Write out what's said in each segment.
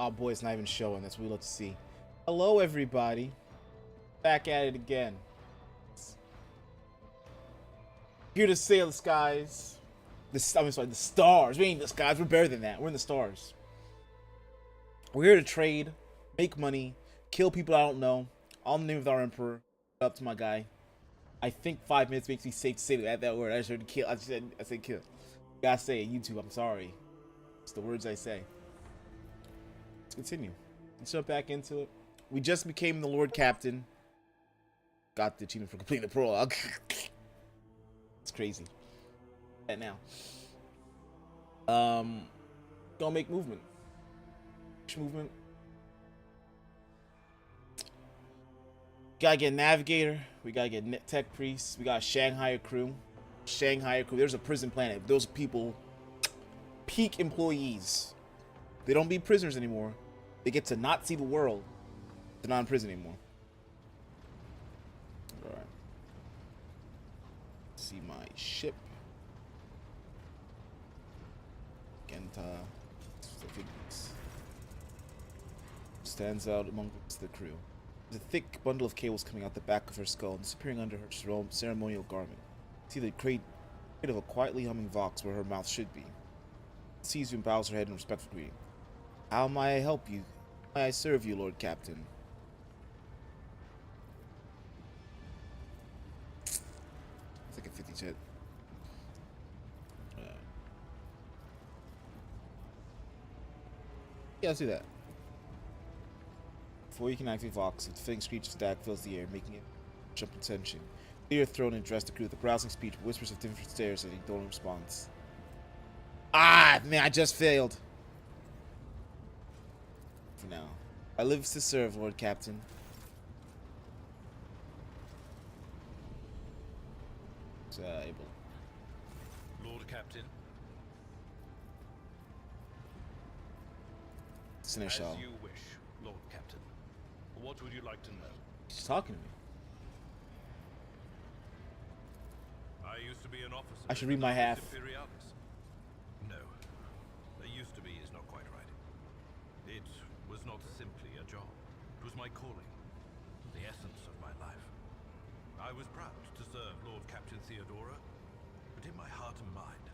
Oh boy, it's not even showing. That's what we love to see. Hello, everybody. Back at it again. Here to sail the skies. I'm sorry, the stars. We ain't the skies. We're better than that. We're in the stars. We're here to trade, make money, kill people I don't know. All in the name of our emperor. Up to my guy. I think 5 minutes makes me safe to say that word. I just heard kill. I said kill. Gotta say it. YouTube. I'm sorry. It's the words I say. Let's continue. Let's jump back into it. We just became the Lord Captain. Got the achievement for completing the prologue. It's crazy. That now. Don't make movement. Movement. Gotta get a navigator. We gotta get tech priests. We got a Shanghai crew. There's a prison planet. Those people, peak employees. They don't be prisoners anymore. They get to not see the world. They're not in prison anymore. All right. See my ship. Genta stands out amongst the crew. There's a thick bundle of cables coming out the back of her skull and disappearing under her ceremonial garment. See the crate of a quietly humming vox where her mouth should be. Sees you and bows her head in respectful greeting. How may I help you? How may I serve you, Lord Captain? It's like a 50 jet. Yeah, let's do that. Before you can activate Vox, its faint screech of static fills the air, making it jump in tension. Clear throne and address the crew with a browsing speech, whispers of different stares, and ignoring response. Ah, man, I just failed. For now. I live to serve, Lord Captain. Able. Lord Captain. Seneschal. As you wish, Lord Captain. What would you like to know? She's talking to me. I used to be an officer. I should read my half. Imperialis. No. "There used to be" is not quite right. It was not simply a job. It was my calling. The essence of my life. I was proud to serve Lord Captain Theodora, but in my heart and mind,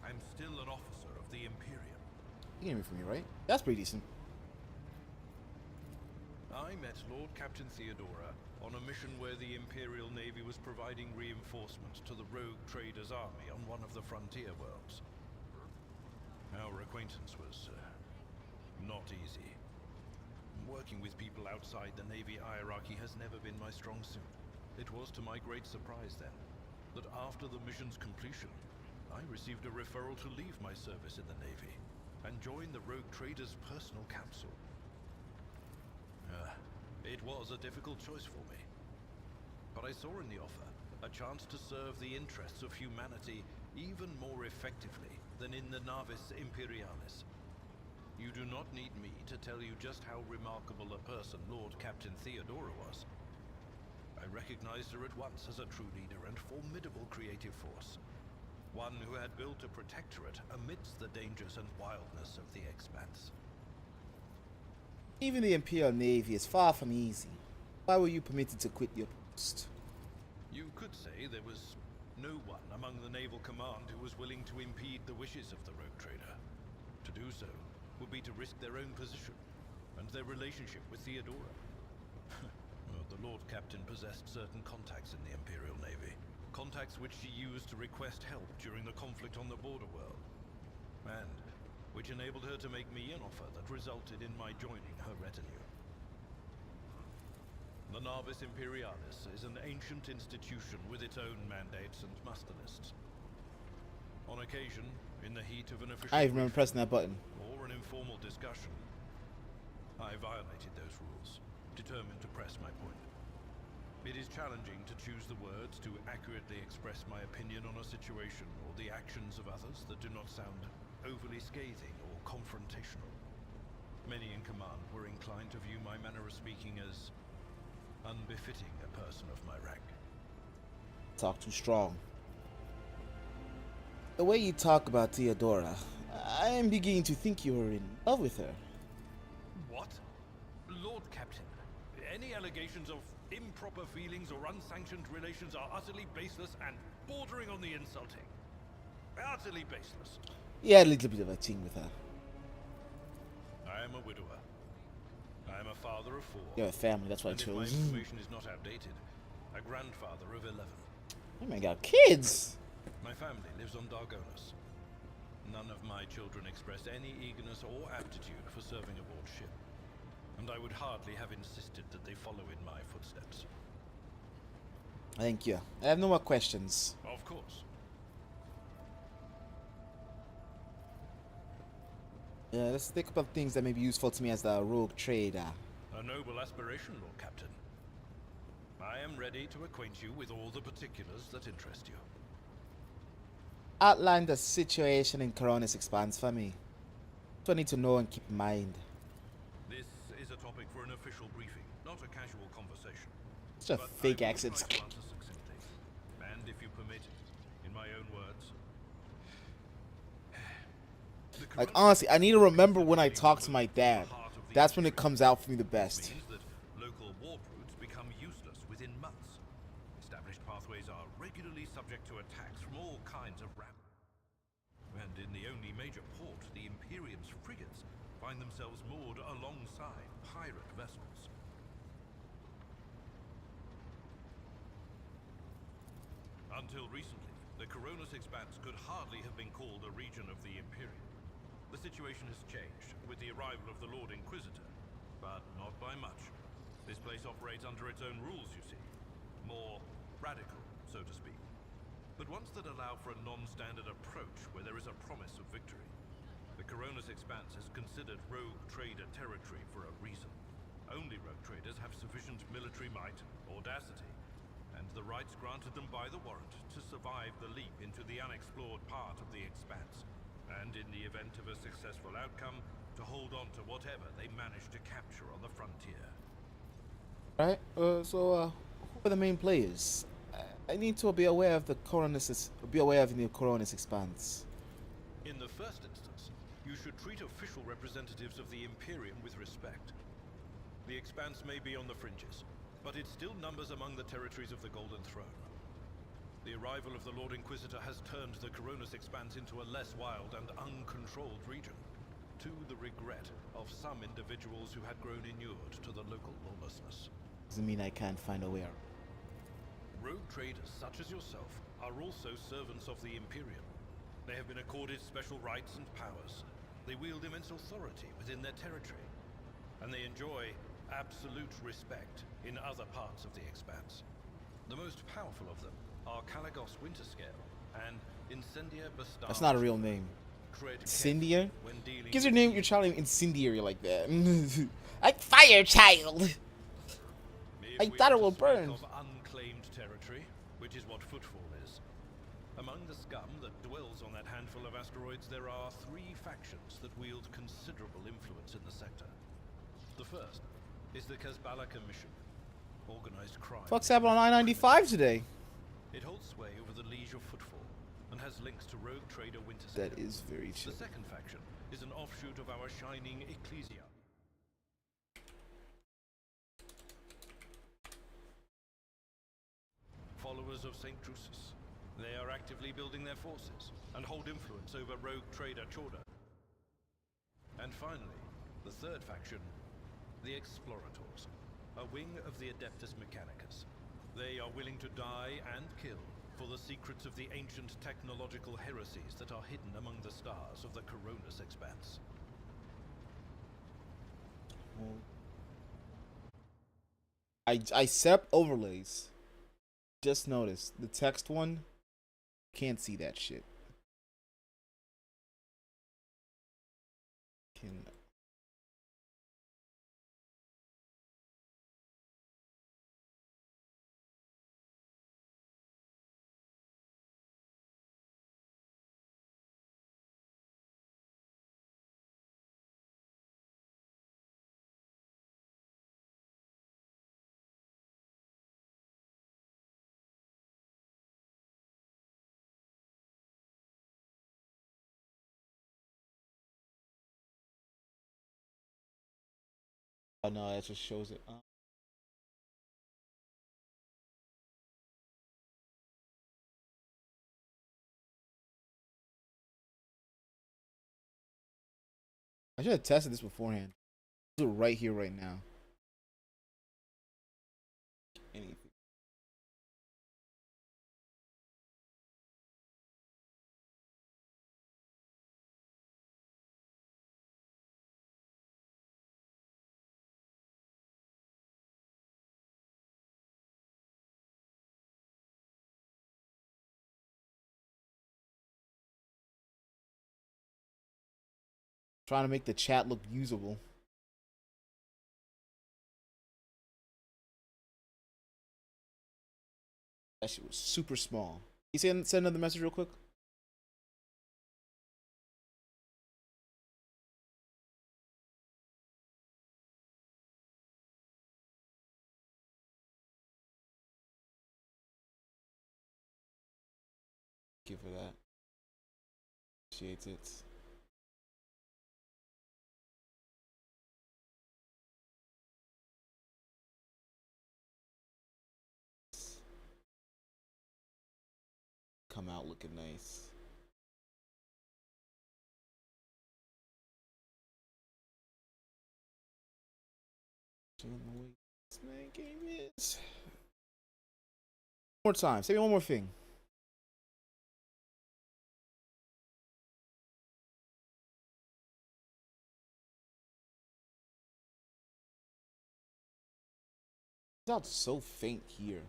I'm still an officer of the Imperium. You came from me, right? That's pretty decent. I met Lord Captain Theodora on a mission where the Imperial Navy was providing reinforcements to the rogue traders' army on one of the frontier worlds. Our acquaintance was not easy. Working with people outside the Navy hierarchy has never been my strong suit. It was to my great surprise then, that after the mission's completion, I received a referral to leave my service in the Navy and join the rogue traders' personal council. It was a difficult choice for me. But I saw in the offer a chance to serve the interests of humanity even more effectively than in the Navis Imperialis. You do not need me to tell you just how remarkable a person Lord Captain Theodora was. I recognized her at once as a true leader and formidable creative force. One who had built a protectorate amidst the dangers and wildness of the expanse. Even the Imperial Navy is far from easy. Why were you permitted to quit your post? You could say there was no one among the naval command who was willing to impede the wishes of the rogue trader. To do so would be to risk their own position and their relationship with Theodora. Well, the Lord Captain possessed certain contacts in the Imperial Navy. Contacts which she used to request help during the conflict on the border world. And which enabled her to make me an offer that resulted in my joining her retinue. The Navis Imperialis is an ancient institution with its own mandates and muster lists. On occasion, in the heat of an official I remember pressing that button. or an informal discussion, I violated those rules, determined to press my point. It is challenging to choose the words to accurately express my opinion on a situation or the actions of others that do not sound overly scathing or confrontational. Many in command were inclined to view my manner of speaking as unbefitting a person of my rank. Talk too strong. The way you talk about Theodora, I am beginning to think you are in love with her. What? Lord Captain, any allegations of improper feelings or unsanctioned relations are utterly baseless and bordering on the insulting. Utterly baseless. He had a little bit of a thing with her. I am a widower. I am a father of 4. You have a family, that's why I And if my chose. information is not outdated, a grandfather of 11. You man got kids. My family lives on Dargonus. None of my children express any eagerness or aptitude for serving aboard ship, and I would hardly have insisted that they follow in my footsteps. Thank you. I have no more questions. Of course. Yeah, let's think about things that may be useful to me as a rogue trader. A noble aspiration, Lord Captain. I am ready to acquaint you with all the particulars that interest you. Outline the situation in Coronis Expanse for me. What I need to know and keep in mind. This is a topic for an official briefing, not a casual conversation. It's a But fake I will accent. try to answer succinctly. And if you permit, in my own words. Like, honestly, I need to remember when I talk to my dad. That's when it comes out for me the best. Means that local warp routes become useless within months. Established pathways are regularly subject to attacks from all kinds of and in the only major port, the Imperium's frigates find themselves moored alongside pirate vessels. Until recently, the Coronis Expanse could hardly have been called a region of the Imperium. The situation has changed with the arrival of the Lord Inquisitor, but not by much. This place operates under its own rules, you see. More radical, so to speak. But ones that allow for a non-standard approach where there is a promise of victory. The Coronis Expanse is considered rogue trader territory for a reason. Only rogue traders have sufficient military might, audacity, and the rights granted them by the warrant to survive the leap into the unexplored part of the Expanse, and in the event of a successful outcome, to hold on to whatever they manage to capture on the frontier. Right? So, who are the main players? I need to be aware of the new Coronis Expanse. In the first instance, you should treat official representatives of the Imperium with respect. The Expanse may be on the fringes, but it still numbers among the territories of the Golden Throne. The arrival of the Lord Inquisitor has turned the Coronis Expanse into a less wild and uncontrolled region, to the regret of some individuals who had grown inured to the local lawlessness. Doesn't mean I can't find a way out. Rogue traders such as yourself are also servants of the Imperium. They have been accorded special rights and powers. They wield immense authority within their territory, and they enjoy absolute respect in other parts of the Expanse. The most powerful of them are Caligos Winterscale and Incendia Bastards. That's not a real name. Incendiary? Gives your name your child name Incendiary like that. Like Fire Child. I thought it will burn. Of unclaimed territory, which is what Footfall is. Among the scum that dwells on that handful of asteroids, there are 3 factions that wield considerable influence in the sector. The first is the Kazbala Commission, organized crime. What's happening on I-95 today? It holds sway over the Liege of Footfall and has links to rogue trader Winterscale. That is very true. The second faction is an offshoot of our shining Ecclesia. Followers of St. Drusus. They are actively building their forces and hold influence over rogue trader Chorda. And finally, the third faction, the Explorators, a wing of the Adeptus Mechanicus. They are willing to die and kill for the secrets of the ancient technological heresies that are hidden among the stars of the Coronis Expanse. I set up overlays. Just notice the text one can't see that shit. Can Oh no, that just shows it. I should have tested this beforehand. Do it right here, right now. Anything. Trying to make the chat look usable. That shit was super small. You send another message real quick? Thank you for that. Appreciate it. Come out looking nice. Game is. One more time. Say me one more thing. It's out so faint here.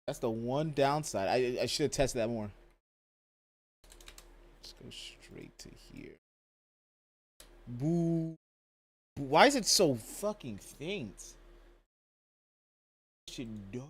That's the one downside. I should have tested that more. Let's go straight to here. Boo. Why is it so fucking faint? Shit dark.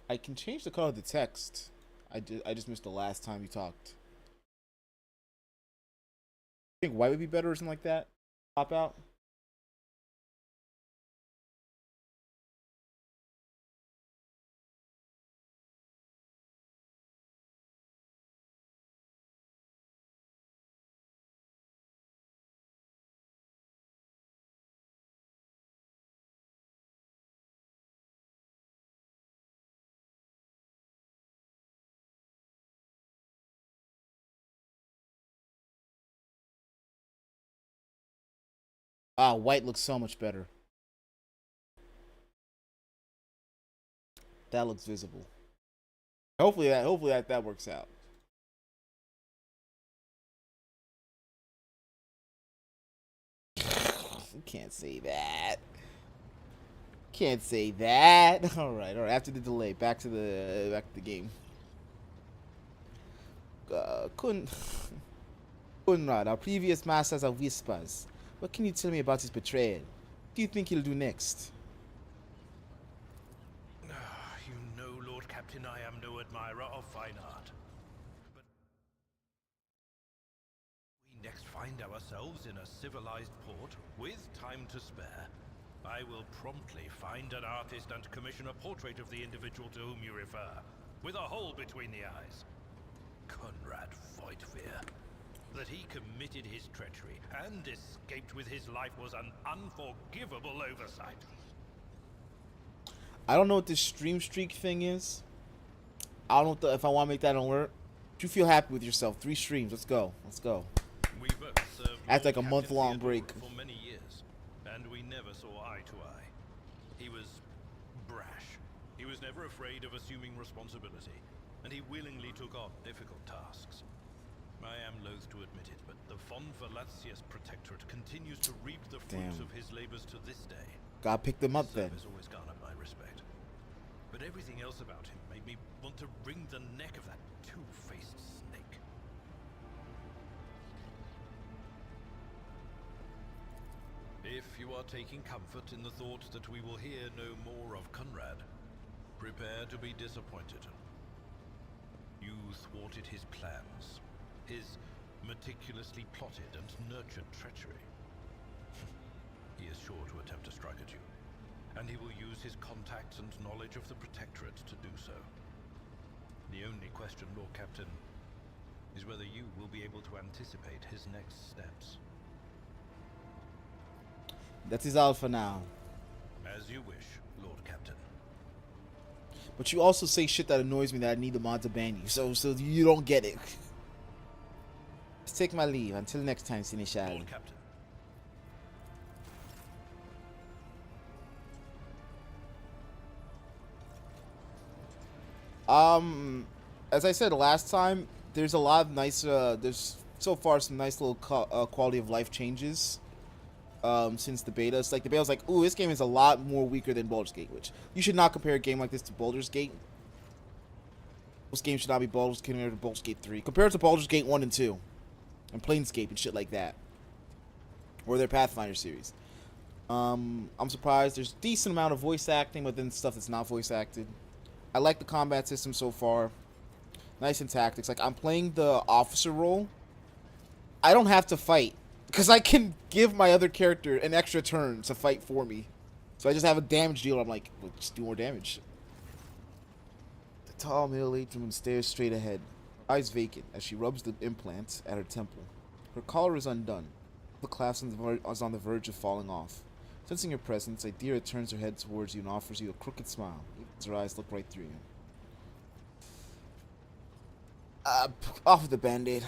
I can change the color of the text. I just missed the last time you talked. I think white would be better or something like that. Pop out. Ah, white looks so much better. That looks visible. Hopefully that works out. You can't say that. Can't say that. All right. After the delay, back to the game. Kunrad, our previous masters of whispers. What can you tell me about his betrayal? What do you think he'll do next? You know, Lord Captain, I am no admirer of fine art. But we next find ourselves in a civilized port with time to spare. I will promptly find an artist and commission a portrait of the individual to whom you refer, with a hole between the eyes. Conrad Voigtveer. That he committed his treachery and escaped with his life was an unforgivable oversight. I don't know what this stream streak thing is. I don't know if I want to make that alert. If you feel happy with yourself, 3 streams. Let's go. Let's go. We both served After like a Lord month-long Captain break. for many years, and we never saw never afraid of assuming responsibility, and he willingly took on difficult tasks. I am loath to admit it, but the von Velatius Protectorate continues to reap the fruits of his labors to this day. God picked them up then. Has always garnered my respect. But everything else about him made me want to wring the neck of that two-faced snake. If you are taking comfort in the thought that we will hear no more of Conrad, prepare to be disappointed. You thwarted his plans, his meticulously plotted and nurtured treachery. He is sure to attempt to strike at you, and he will use his contacts and knowledge of the Protectorate to do so. The only question, Lord Captain, is whether you will be able to anticipate his next steps. That is all for now. As you wish, Lord Captain. But you also say shit that annoys me that I need the mod to ban you, so you don't get it. Let's take my leave. Until next time, Seneschal. Lord Captain. As I said last time, there's a lot of nice, there's so far some nice little quality of life changes since the beta. It's like the beta was like, ooh, this game is a lot more weaker than Baldur's Gate, which you should not compare a game like this to Baldur's Gate. This game should not be Baldur's Gate compared to Baldur's Gate 3. Compared to Baldur's Gate 1 and 2. And Planescape and shit like that. Or their Pathfinder series. I'm surprised. There's a decent amount of voice acting, but then stuff that's not voice acted. I like the combat system so far. Nice in tactics. Like, I'm playing the officer role. I don't have to fight. Because I can give my other character an extra turn to fight for me. So I just have a damage dealer. I'm like, well, just do more damage. The tall, middle-aged woman stares straight ahead. Her eyes vacant as she rubs the implants at her temple. Her collar is undone. The clasp is on the verge of falling off. Sensing your presence, Idira turns her head towards you and offers you a crooked smile, even as her eyes look right through you. Off with the band-aid.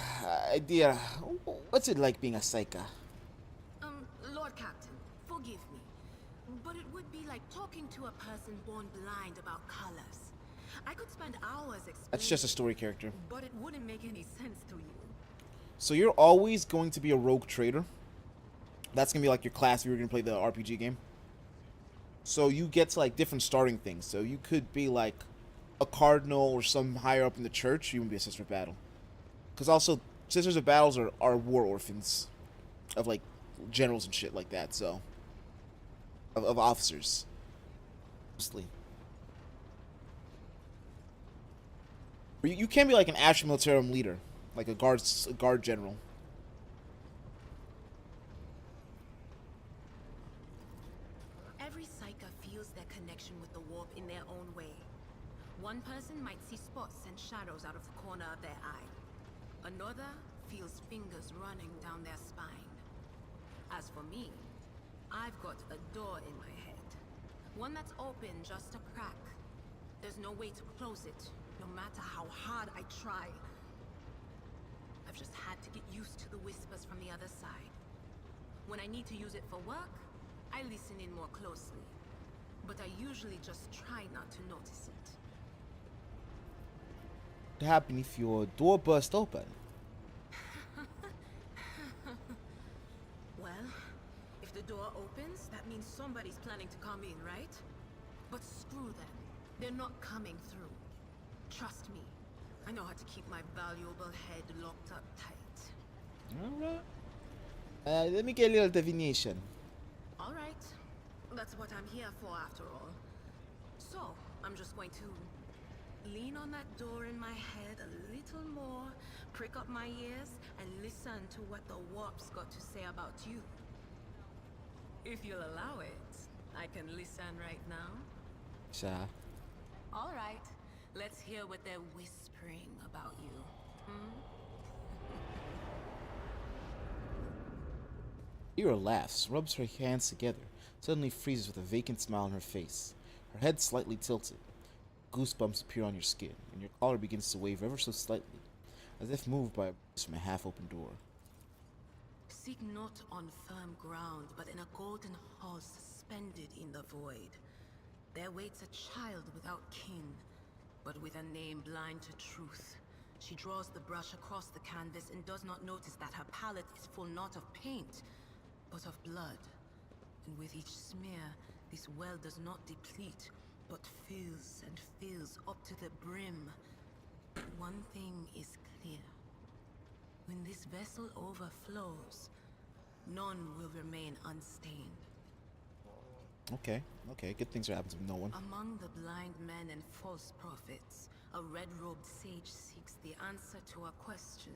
Idira, what's it like being a psyker? Lord Captain, forgive me, but it would be like talking to a person born blind about colors. I could spend hours explaining. That's just a story character. But it wouldn't make any sense to you. So you're always going to be a rogue trader. That's going to be like your class if you were going to play the RPG game. So you get to like different starting things. So you could be like a cardinal or some higher up in the church. You wouldn't be a Sister of Battle. Because also, Sisters of Battles are war orphans. Of like generals and shit like that. So. Of officers. Mostly. You can be like an Astra Militarum leader. Like a guard general. Every psyker feels their connection with the warp in their own way. One person might see spots and shadows out of the corner of their eye. Another feels fingers running down their spine. As for me, I've got a door in my head. One that's open just a crack. There's no way to close it, no matter how hard I try. I've just had to get used to the whispers from the other side. When I need to use it for work, I listen in more closely. But I usually just try not to notice it. What happened if your door burst open? Well, if the door opens, that means somebody's planning to come in, right? But screw them. They're not coming through. Trust me. I know how to keep my valuable head locked up tight. Alright. Let me get a little divination. Alright. That's what I'm here for after all. So, I'm just going to lean on that door in my head a little more, prick up my ears, and listen to what the warp's got to say about you. If you'll allow it, I can listen right now. Sure. Alright. Let's hear what they're whispering about you. Ira laughs, rubs her hands together, suddenly freezes with a vacant smile on her face. Her head slightly tilted. Goosebumps appear on your skin, and your collar begins to wave ever so slightly, as if moved by a breeze from a half-open door. Seek not on firm ground, but in a golden hall suspended in the void. There waits a child without kin, but with a name blind to truth. She draws the brush across the canvas and does not notice that her palette is full not of paint, but of blood. And with each smear, this well does not deplete, but fills and fills up to the brim. One thing is clear. When this vessel overflows, none will remain unstained. Okay. Good things are happening to no one. Among the blind men and false prophets, a red-robed sage seeks the answer to a question.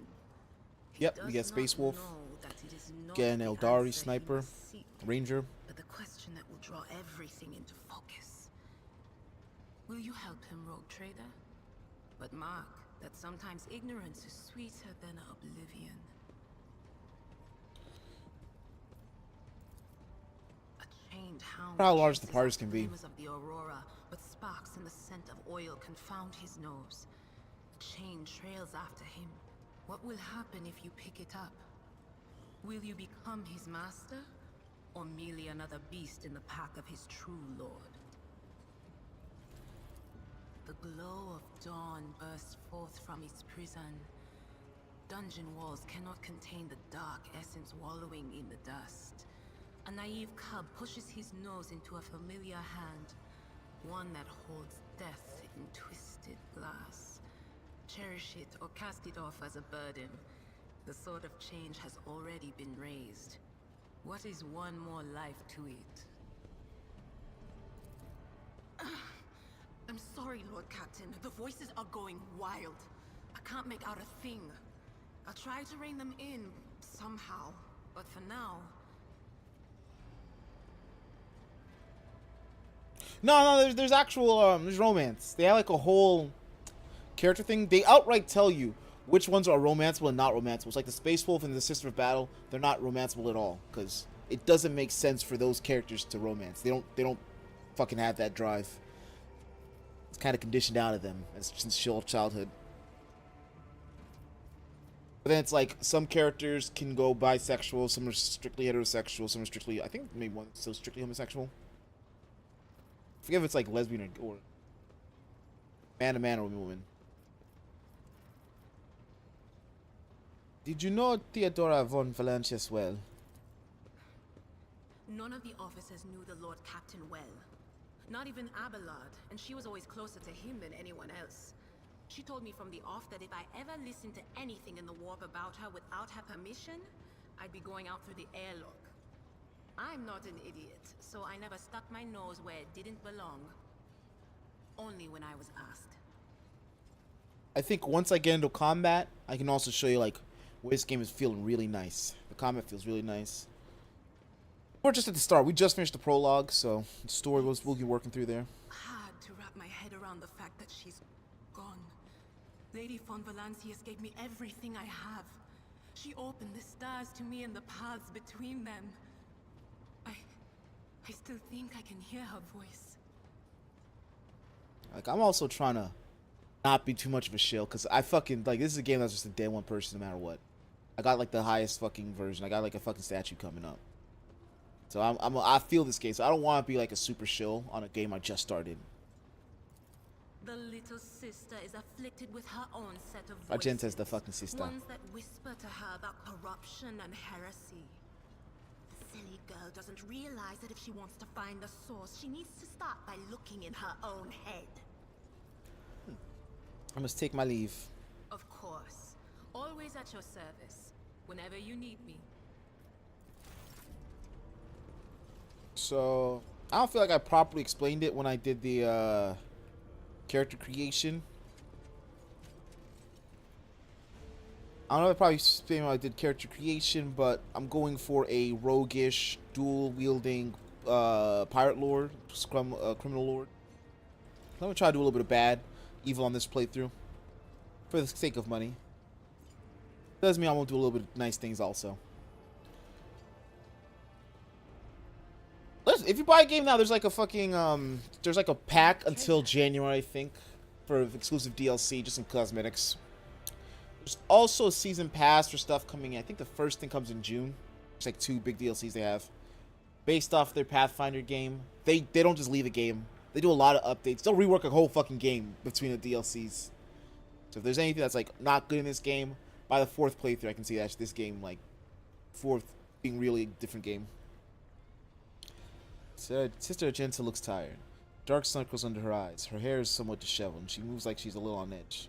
He Yep, we get does Space not Wolf. know that it is not Get an the Eldari answer he sniper. must seek, Ranger. but the question that will draw everything into focus. Will you help him, rogue trader? But mark that sometimes ignorance is sweeter than oblivion. A chained hound How large the chases parties out can be. glimmers of the aurora, but sparks and the scent of oil confound his nose. The chain trails after him. What will happen if you pick it up? Will you become his master, or merely another beast in the pack of his true lord? The glow of dawn bursts forth from its prison. Dungeon walls cannot contain the dark essence wallowing in the dust. A naive cub pushes his nose into a familiar hand, one that holds death in twisted glass. Cherish it or cast it off as a burden. The sword of change has already been raised. What is one more life to it? I'm sorry, Lord Captain. The voices are going wild. I can't make out a thing. I'll try to rein them in, somehow. But for now... No, there's actual, there's romance. They have like a whole character thing. They outright tell you which ones are romanceable and not romanceable. It's like the Space Wolf and the Sister of Battle. They're not romanceable at all because it doesn't make sense for those characters to romance. They don't fucking have that drive. It's kind of conditioned out of them since childhood. But then it's like some characters can go bisexual, some are strictly heterosexual, some are strictly, I think maybe one's still strictly homosexual. I forget if it's like lesbian or man to man or woman to woman. Did you know Theodora von Valancius well? None of the officers knew the Lord Captain well. Not even Abelard, and she was always closer to him than anyone else. She told me from the off that if I ever listened to anything in the warp about her without her permission, I'd be going out through the airlock. I'm not an idiot, so I never stuck my nose where it didn't belong. Only when I was asked. I think once I get into combat, I can also show you like where this game is feeling really nice. The combat feels really nice. We're just at the start. We just finished the prologue, so the story we'll be working through there. Hard to wrap my head around the fact that she's gone. Lady von Valancius gave me everything I have. She opened the stars to me and the paths between them. I still think I can hear her voice. Like, I'm also trying to not be too much of a shill, because I fucking, like, this is a game that's just a day one person no matter what. I got, like, the highest fucking version. I got, like, a fucking statue coming up. So I feel this game, so I don't want to be, like, a super shill on a game I just started. The little sister is afflicted with her own set of voices. Argenta's the fucking sister. Ones that whisper to her about corruption and heresy. The silly girl doesn't realize that if she wants to find the source, she needs to start by looking in her own head. I must take my leave. Of course. Always at your service. Whenever you need me. So, I don't feel like I properly explained it when I did the character creation. I don't know if I probably explained when I did character creation, but I'm going for a roguish, dual-wielding pirate lord, criminal lord. I'm going to try to do a little bit of bad, evil on this playthrough, for the sake of money. Doesn't mean I won't do a little bit of nice things also. Listen, if you buy a game now, there's like a fucking there's like a pack until January, I think, for exclusive DLC, just some cosmetics. There's also a season pass for stuff coming in. I think the first thing comes in June. It's like 2 big DLCs they have, based off their Pathfinder game. They don't just leave a game. They do a lot of updates. They'll rework a whole fucking game between the DLCs. So if there's anything that's like not good in this game, by the 4th playthrough, I can see that this game like 4th being really a different game. Sister Agenta looks tired. Dark circles under her eyes. Her hair is somewhat disheveled, and she moves like she's a little on edge.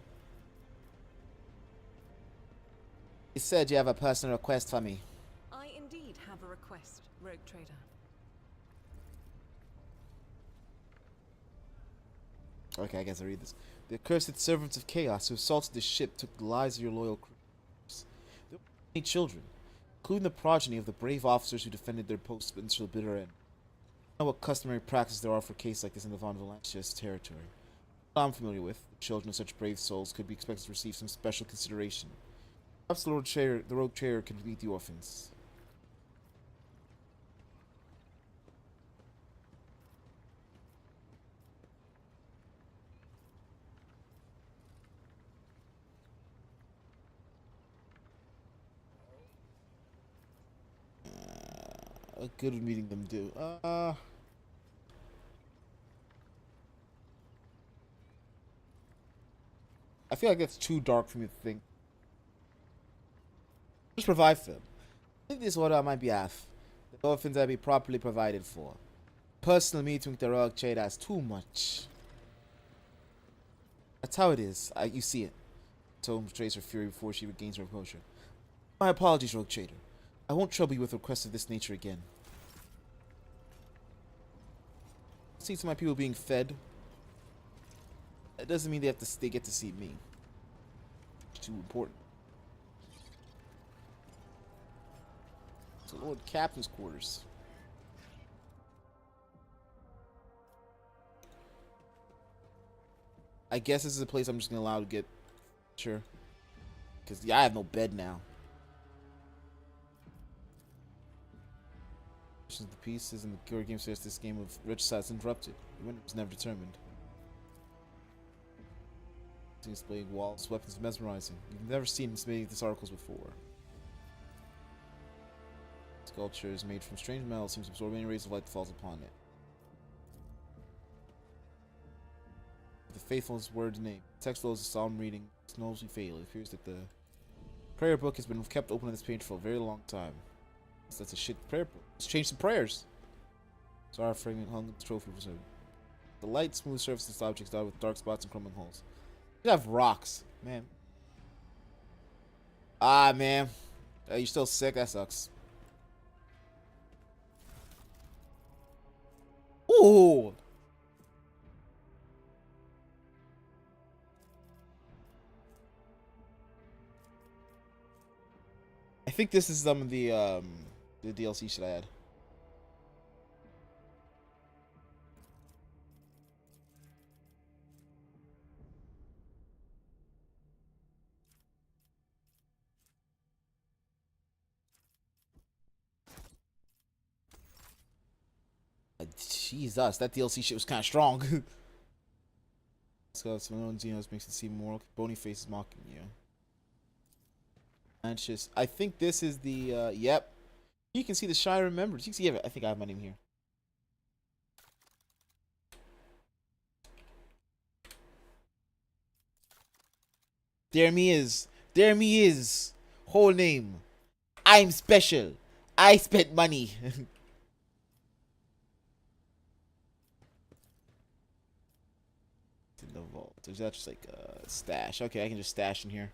You said you have a personal request for me. I indeed have a request, rogue trader. Okay, I guess I read this. The accursed servants of chaos who assaulted this ship took the lives of your loyal crews. There were many children, including the progeny of the brave officers who defended their posts until the bitter end. I know what customary practices there are for a case like this in the Von Valancia's territory. What I'm familiar with, the children of such brave souls could be expected to receive some special consideration. Perhaps the rogue trader can meet the orphans. What good would meeting them do? I feel like that's too dark for me to think. Just provide for them. I think this order on my behalf. The orphans will be properly provided for. Personal meeting with the rogue trader is too much. That's how it is. You see it. Tome betrays her fury before she regains her composure. My apologies, rogue trader. I won't trouble you with requests of this nature again. See to my people being fed. That doesn't mean they get to see me. It's too important. So Lord Captain's quarters. I guess this is a place I'm just gonna allow to get sure. Because yeah, I have no bed now. The pieces and the core game says this game of rich size interrupted. The winner was never determined. Displaying walls, weapons mesmerizing. You've never seen many of these articles before. Sculpture is made from strange metal, seems to absorb any rays of light that falls upon it. The faithfulness word's name. Text flows a solemn reading. It's noticeably fatal. It appears that the prayer book has been kept open on this page for a very long time. So that's a shit prayer book. Let's change some prayers. Sorry, fragment hung in the trophy preserve. The light, smooth surface of this object is dotted with dark spots and crumbling holes. You have rocks, man. Ah, man. Are you still sick? That sucks. Ooh. I think this is some of the DLC should I add. Jesus, that DLC shit was kind of strong. So some of Xenos makes it seem more bony faces mocking you. Anxious. I think this is the yep. You can see the Shire Remembers. You can see I think I have my name here. There me is. There me is. Whole name. I'm special. I spent money. In the vault. Is that just like a stash? Okay, I can just stash in here.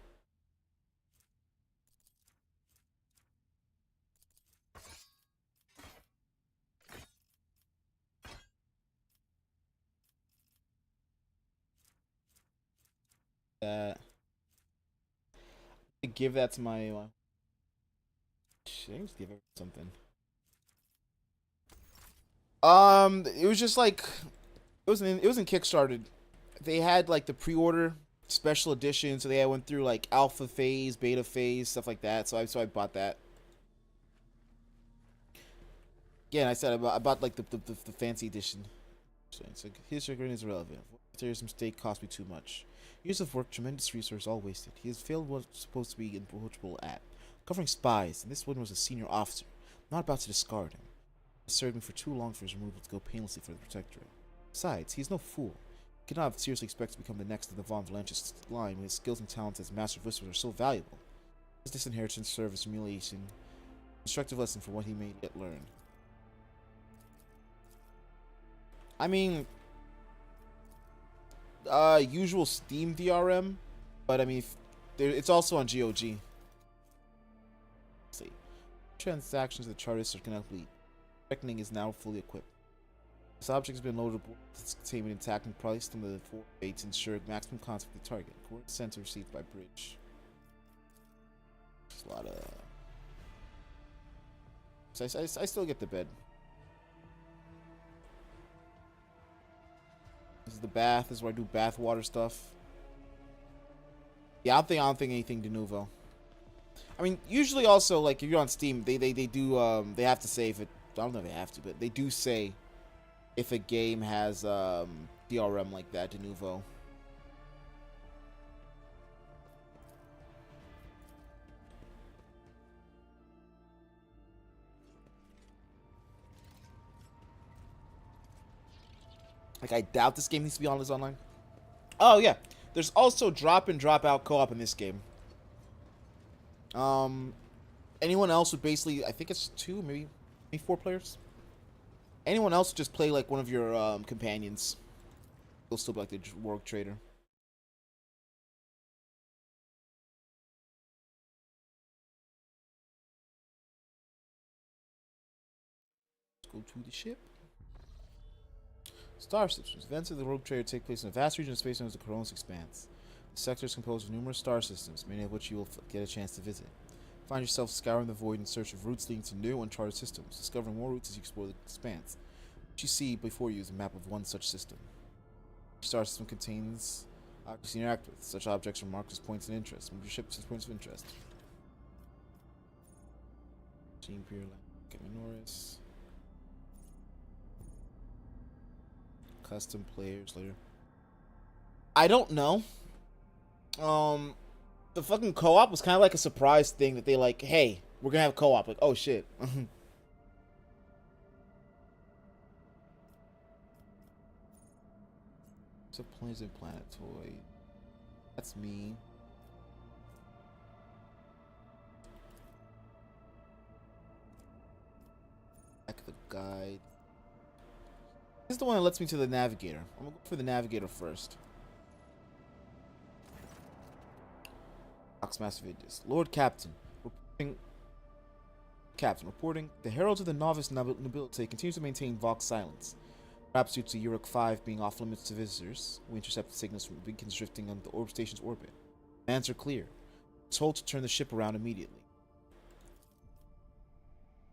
Give that to my shit, I just give it something. It was just like it was in Kickstarted. They had like the pre-order special edition, so they went through like alpha phase, beta phase, stuff like that. So I bought that. Yeah, I said I bought like the fancy edition. So his chagrin is irrelevant. There's mistake cost me too much. Years of work, tremendous resource, all wasted. He has failed what was supposed to be approachable at. Covering spies, and this one was a senior officer. I'm not about to discard him. He served me for too long for his removal to go painlessly for the Protectorate. Besides, he is no fool. He cannot seriously expect to become the next of the Von Valanche's line when his skills and talents as Master of Whispers are so valuable. Does this inheritance serve as humiliation, instructive lesson for what he may yet learn? I mean, usual Steam DRM, but I mean, it's also on GOG. Let's see. Transactions of the Chartist are complete. Reckoning is now fully equipped. This object has been loaded with its containment intact and priced on the 4 way to ensure maximum contact with the target. Coordinate center received by bridge. There's a lot of. So I still get the bed. This is the bath. This is where I do bath water stuff. Yeah, I don't think anything de novo. I mean, usually also, like, if you're on Steam, they do, they have to say if it, I don't know if they have to, but they do say if a game has, DRM like that, de novo. Like, I doubt this game needs to be on this online. Oh, yeah. There's also drop in, drop out co-op in this game. Anyone else would basically, I think it's 2, maybe 4 players. Anyone else would just play like one of your companions. They'll still be like the rogue trader. Let's go to the ship. Star systems. Events of the rogue trader take place in a vast region of space known as the Coronis Expanse. The sector is composed of numerous star systems, many of which you will get a chance to visit. Find yourself scouring the void in search of routes leading to new, uncharted systems, discovering more routes as you explore the expanse. What you see before you is a map of one such system. Each star system contains objects you interact with. Such objects are marked as points of interest. Move your ship to points of interest. Gene Imperial Minoris. Custom players later. I don't know. The fucking co-op was kind of like a surprise thing that they like, hey, we're gonna have co-op. Like, oh shit. It's a Pleasant Planetoid. That's me. Back of the guide. This is the one that lets me to the navigator. I'm gonna go for the navigator first. Massive Aegis. Lord Captain. Reporting. The heralds of the novice nobility continue to maintain Vox silence. Perhaps due to Uruk 5 being off limits to visitors, we intercepted signals from beacons drifting on the orb station's orbit. Commands are clear. We're told to turn the ship around immediately.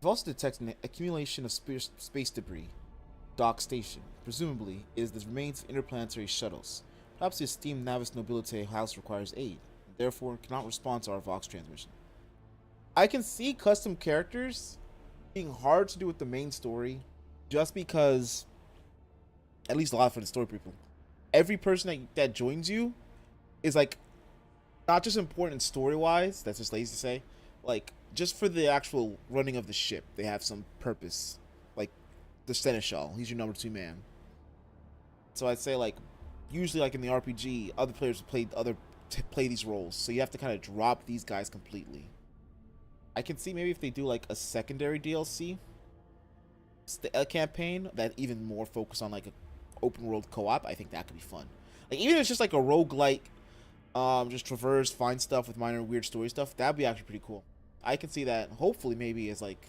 We've also detected an accumulation of space debris. Dock station. Presumably, it is the remains of interplanetary shuttles. Perhaps the esteemed Navis Nobility house requires aid, and therefore cannot respond to our Vox transmission. I can see custom characters being hard to do with the main story, just because, at least a lot for the story people, every person that joins you is like not just important story-wise, that's just lazy to say, like just for the actual running of the ship, they have some purpose. Like the Seneschal, he's your number 2 man. So I'd say like usually like in the RPG, other players play these roles, so you have to kind of drop these guys completely. I can see maybe if they do like a secondary DLC campaign that even more focus on like a open world co-op, I think that could be fun. Like even if it's just like a roguelike, just traverse, find stuff with minor weird story stuff, that'd be actually pretty cool. I can see that hopefully maybe as like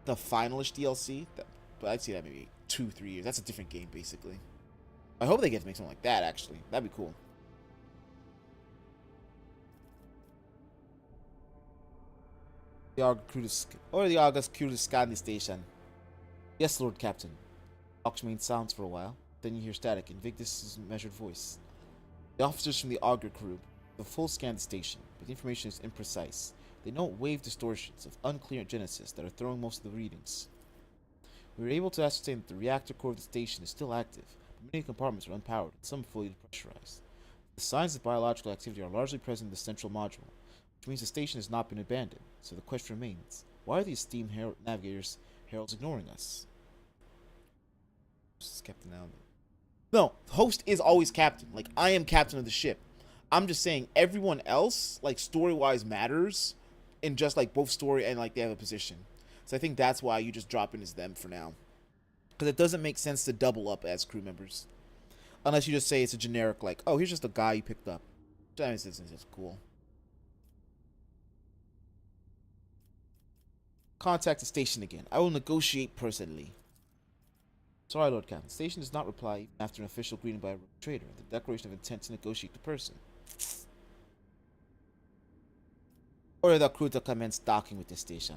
the finalish DLC, but I'd see that maybe 2-3 years. That's a different game basically. I hope they get to make something like that actually. That'd be cool. The August Cruise Scandi Station. Yes, Lord Captain. Vox remains silent for a while. Then you hear static in Victus's measured voice. The officers from the Augur crew have a full scan of the station, but the information is imprecise. They note wave distortions of unclear genesis that are throwing most of the readings. We were able to ascertain that the reactor core of the station is still active, but many compartments are unpowered and some fully depressurized. The signs of biological activity are largely present in the central module, which means the station has not been abandoned. So the question remains, why are the esteemed navigators heralds ignoring us? Just captain now. No, host is always captain. Like, I am captain of the ship. I'm just saying everyone else, like, story-wise matters in just, like, both story and, like, they have a position. So I think that's why you just drop in as them for now. Because it doesn't make sense to double up as crew members. Unless you just say it's a generic, like, oh, here's just a guy you picked up. That's cool. Contact the station again. I will negotiate personally. Sorry, Lord Captain. The station does not reply even after an official greeting by a trader. The declaration of intent to negotiate the person. Order the crew to commence docking with the station.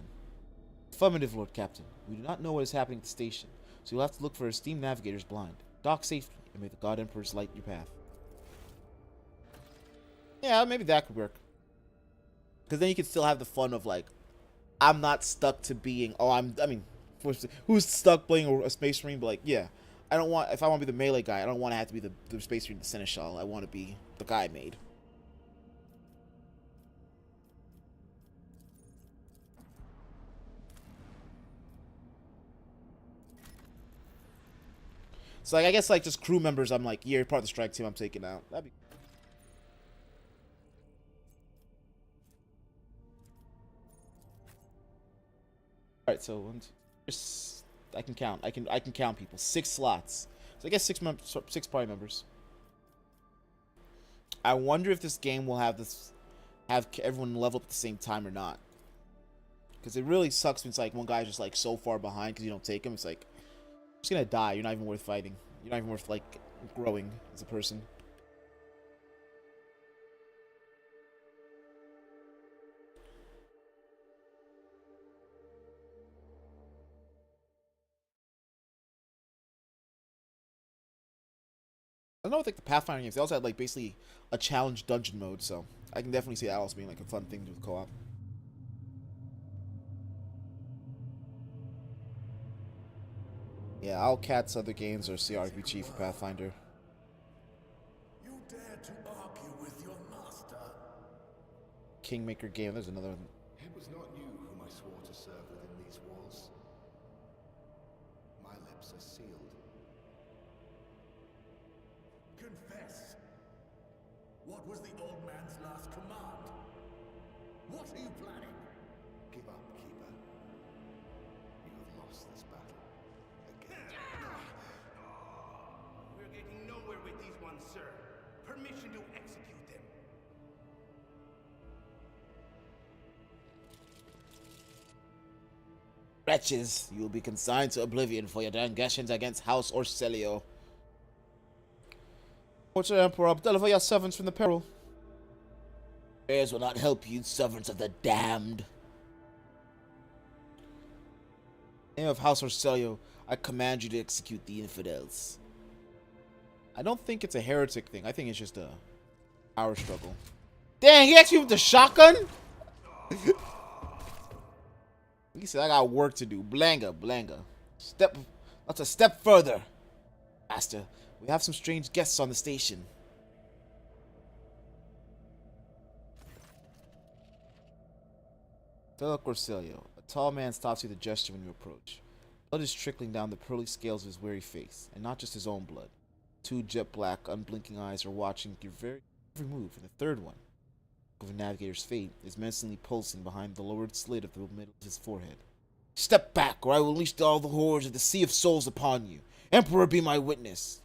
Affirmative, Lord Captain. We do not know what is happening at the station, so you'll have to look for esteemed navigators blind. Dock safely, and may the God Emperors light your path. Yeah, maybe that could work. Because then you could still have the fun of, like, I'm not stuck to being, who's stuck playing a Space Marine, but, like, yeah. I don't want, if I want to be the melee guy, I don't want to have to be the Space Marine, the Seneschal. I want to be the guy I made. So, like, I guess, like, just crew members, I'm like, yeah, you're part of the strike team, I'm taking out. That'd be... Alright, so, I can count. I can count people. 6 slots. So, I guess 6 party members. I wonder if this game will have everyone level up at the same time or not. Because it really sucks when it's like one guy's just, like, so far behind because you don't take him. It's like, you're just gonna die. You're not even worth fighting. You're not even worth, like, growing as a person. I don't know, like the Pathfinder games, they also had, like, basically a challenge dungeon mode, so I can definitely see that also being, like, a fun thing to do with co-op. Yeah, I'll cats other games or CRPG for Pathfinder. You dare to argue with your master? Kingmaker game, there's another one. It was not you whom I swore to serve within these walls. My lips are sealed. Confess. What was the old man's last command? What are you planning? Give up, Keeper. You have lost this battle. We're getting nowhere with these ones, sir. Permission to execute them. Wretches, you will be consigned to oblivion for your transgressions against House Orselio. Fortune Emperor, deliver your servants from the peril. Prayers will not help you, servants of the damned. In the name of House Orselio, I command you to execute the infidels. I don't think it's a heretic thing. I think it's just a power struggle. Dang, he actually with the shotgun? He said, I got work to do. Blanga. That's a step further. Master, we have some strange guests on the station. Fellow Corselio, a tall man stops you with a gesture when you approach. Blood is trickling down the pearly scales of his weary face, and not just his own blood. 2 jet black, unblinking eyes are watching your every move, and the third one, of a navigator's fate, is menacingly pulsing behind the lowered slit of the middle of his forehead. Step back, or I will unleash all the horrors of the Sea of Souls upon you. Emperor, be my witness.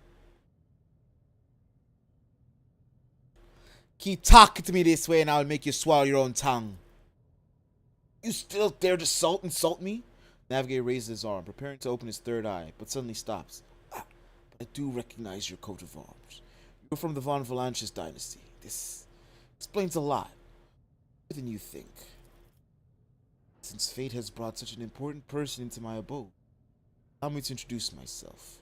Keep talking to me this way, and I will make you swallow your own tongue. You still dare to insult me? Navigator raises his arm, preparing to open his third eye, but suddenly stops. But I do recognize your coat of arms. You're from the Von Valanches dynasty. This explains a lot. More than you think. Since fate has brought such an important person into my abode, allow me to introduce myself.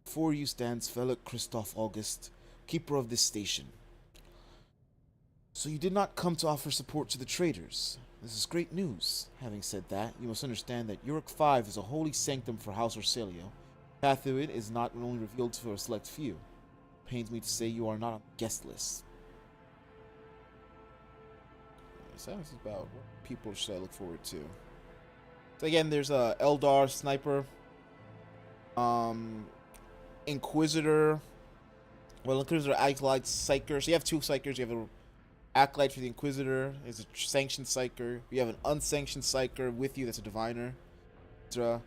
Before you stands Felix Christoph August, keeper of this station. So you did not come to offer support to the traders. This is great news. Having said that, you must understand that Uric 5 is a holy sanctum for House Orselio. Path through it is not only revealed to a select few. It pains me to say you are not on the guest list. So this is about what people should I look forward to. So again, there's a Eldar sniper. Inquisitor. Well, Inquisitor, Acolyte, Psyker. So you have two Psykers. You have an Acolyte for the Inquisitor. There's a sanctioned Psyker. You have an unsanctioned Psyker with you. That's a Diviner. Your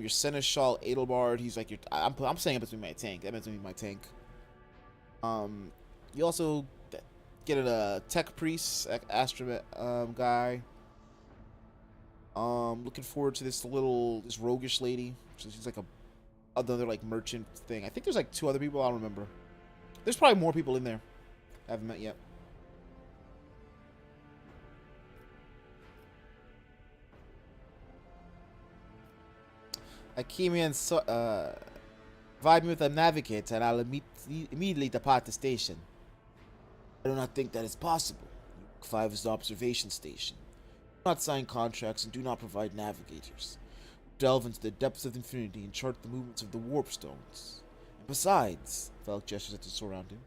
Seneschal Edelbard. He's like your. I'm saying it between my tank. That meant to be my tank. You also get a Tech Priest, Astromet guy. Looking forward to this roguish lady. She's like another like merchant thing. I think there's like 2 other people. I don't remember. There's probably more people in there I haven't met yet. I came in provide me with a navigator and I'll immediately depart the station. I do not think that is possible. 5 is the observation station. Do not sign contracts and do not provide navigators. Delve into the depths of infinity and chart the movements of the warp stones. And besides, Felk gestures at the surrounding,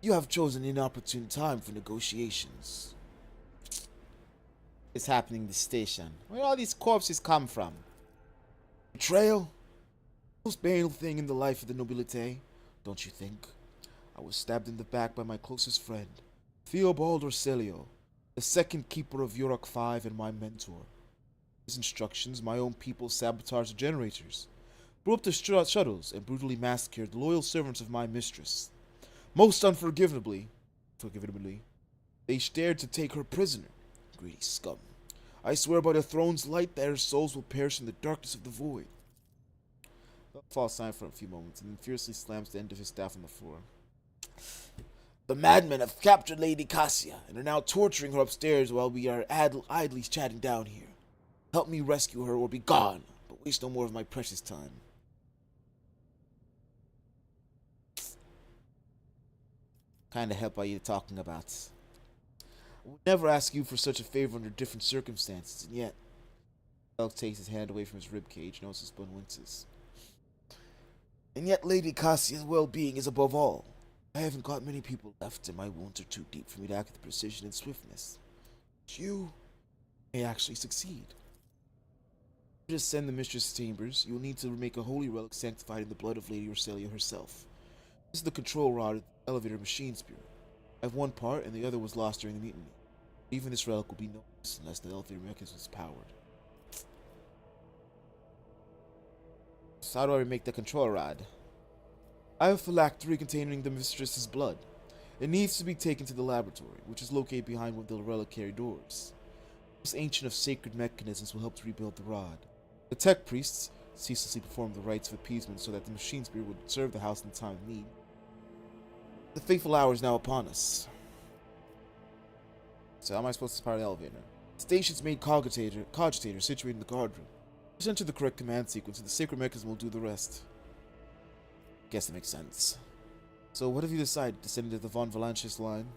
you have chosen an inopportune time for negotiations. It's happening in the station. Where all these corpses come from? Betrayal? Most banal thing in the life of the nobility, don't you think? I was stabbed in the back by my closest friend, Theobald Orselio, the second keeper of Yurok 5 and my mentor. His instructions, my own people sabotaged the generators, blew up the shuttles, and brutally massacred the loyal servants of my mistress. Most unforgivably, they dared to take her prisoner. Greedy scum. I swear by the throne's light that their souls will perish in the darkness of the void. Felk falls silent for a few moments, and then fiercely slams the end of his staff on the floor. The madmen have captured Lady Cassia, and are now torturing her upstairs while we are idly chatting down here. Help me rescue her or be gone, but waste no more of my precious time. Kind of help are you talking about? I would never ask you for such a favor under different circumstances, and yet... Felk takes his hand away from his ribcage, notices Bun winces. And yet Lady Cassia's well-being is above all. I haven't got many people left, and my wounds are too deep for me to act with precision and swiftness. But you may actually succeed. To ascend the Mistress' chambers, you will need to make a holy relic sanctified in the blood of Lady Orselio herself. This is the control rod of the elevator machine spirit. I have one part, and the other was lost during the mutiny. Even this relic will be no use unless the elevator mechanism is powered. So how do I remake the control rod? I have phylactery containing the mistress's blood. It needs to be taken to the laboratory, which is located behind one of the reliquary doors. This ancient of sacred mechanisms will help to rebuild the rod. The tech priests ceaselessly perform the rites of appeasement so that the machine spirit would serve the house in time of need. The fateful hour is now upon us. So how am I supposed to power the elevator? The station's main cogitator situated in the guard room. Just enter the correct command sequence and the sacred mechanism will do the rest. Guess that makes sense. So what have you decided? To send into the Von Valanches line?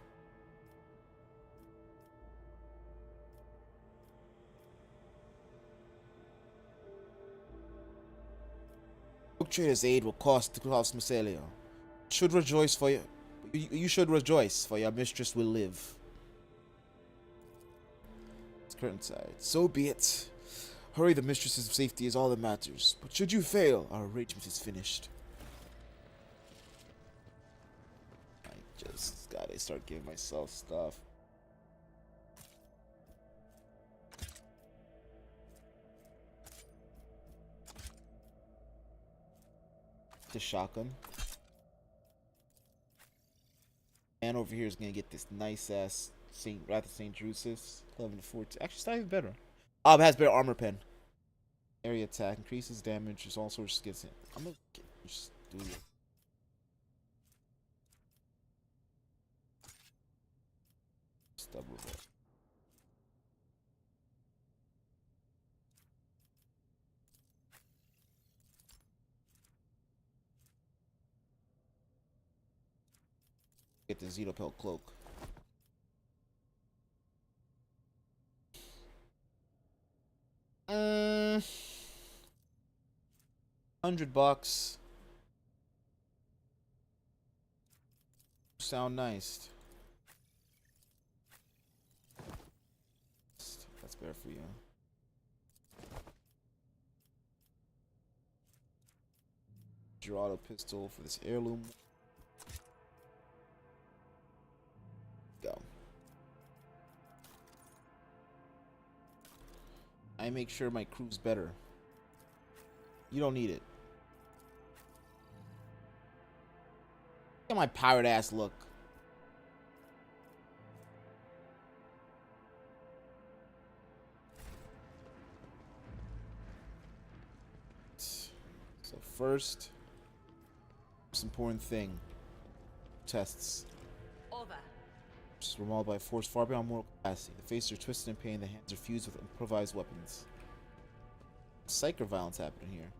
Rogue Trader's aid will cost Macelio. Should rejoice for you. You should rejoice, for your mistress will live. It's curtain side. So be it. Hurry, the mistress's safety is all that matters. But should you fail, our arrangement is finished. I just gotta start giving myself stuff. The shotgun. And over here is gonna get this nice ass St. Drusus 11 to 14. Actually, it's not even better. It has better armor pen. Area attack increases damage. There's all sorts of skills. I'm gonna just do it. Just double that. Get the Zetopel cloak. $100. Sound nice. That's better for you. your auto pistol for this heirloom. Go. I make sure my crew's better. You don't need it. Look at my pirate ass look. So first, most important thing, tests. Over. Just were mauled by a force far beyond mortal capacity. The faces are twisted in pain, the hands are fused with improvised weapons. Psycho violence happening here.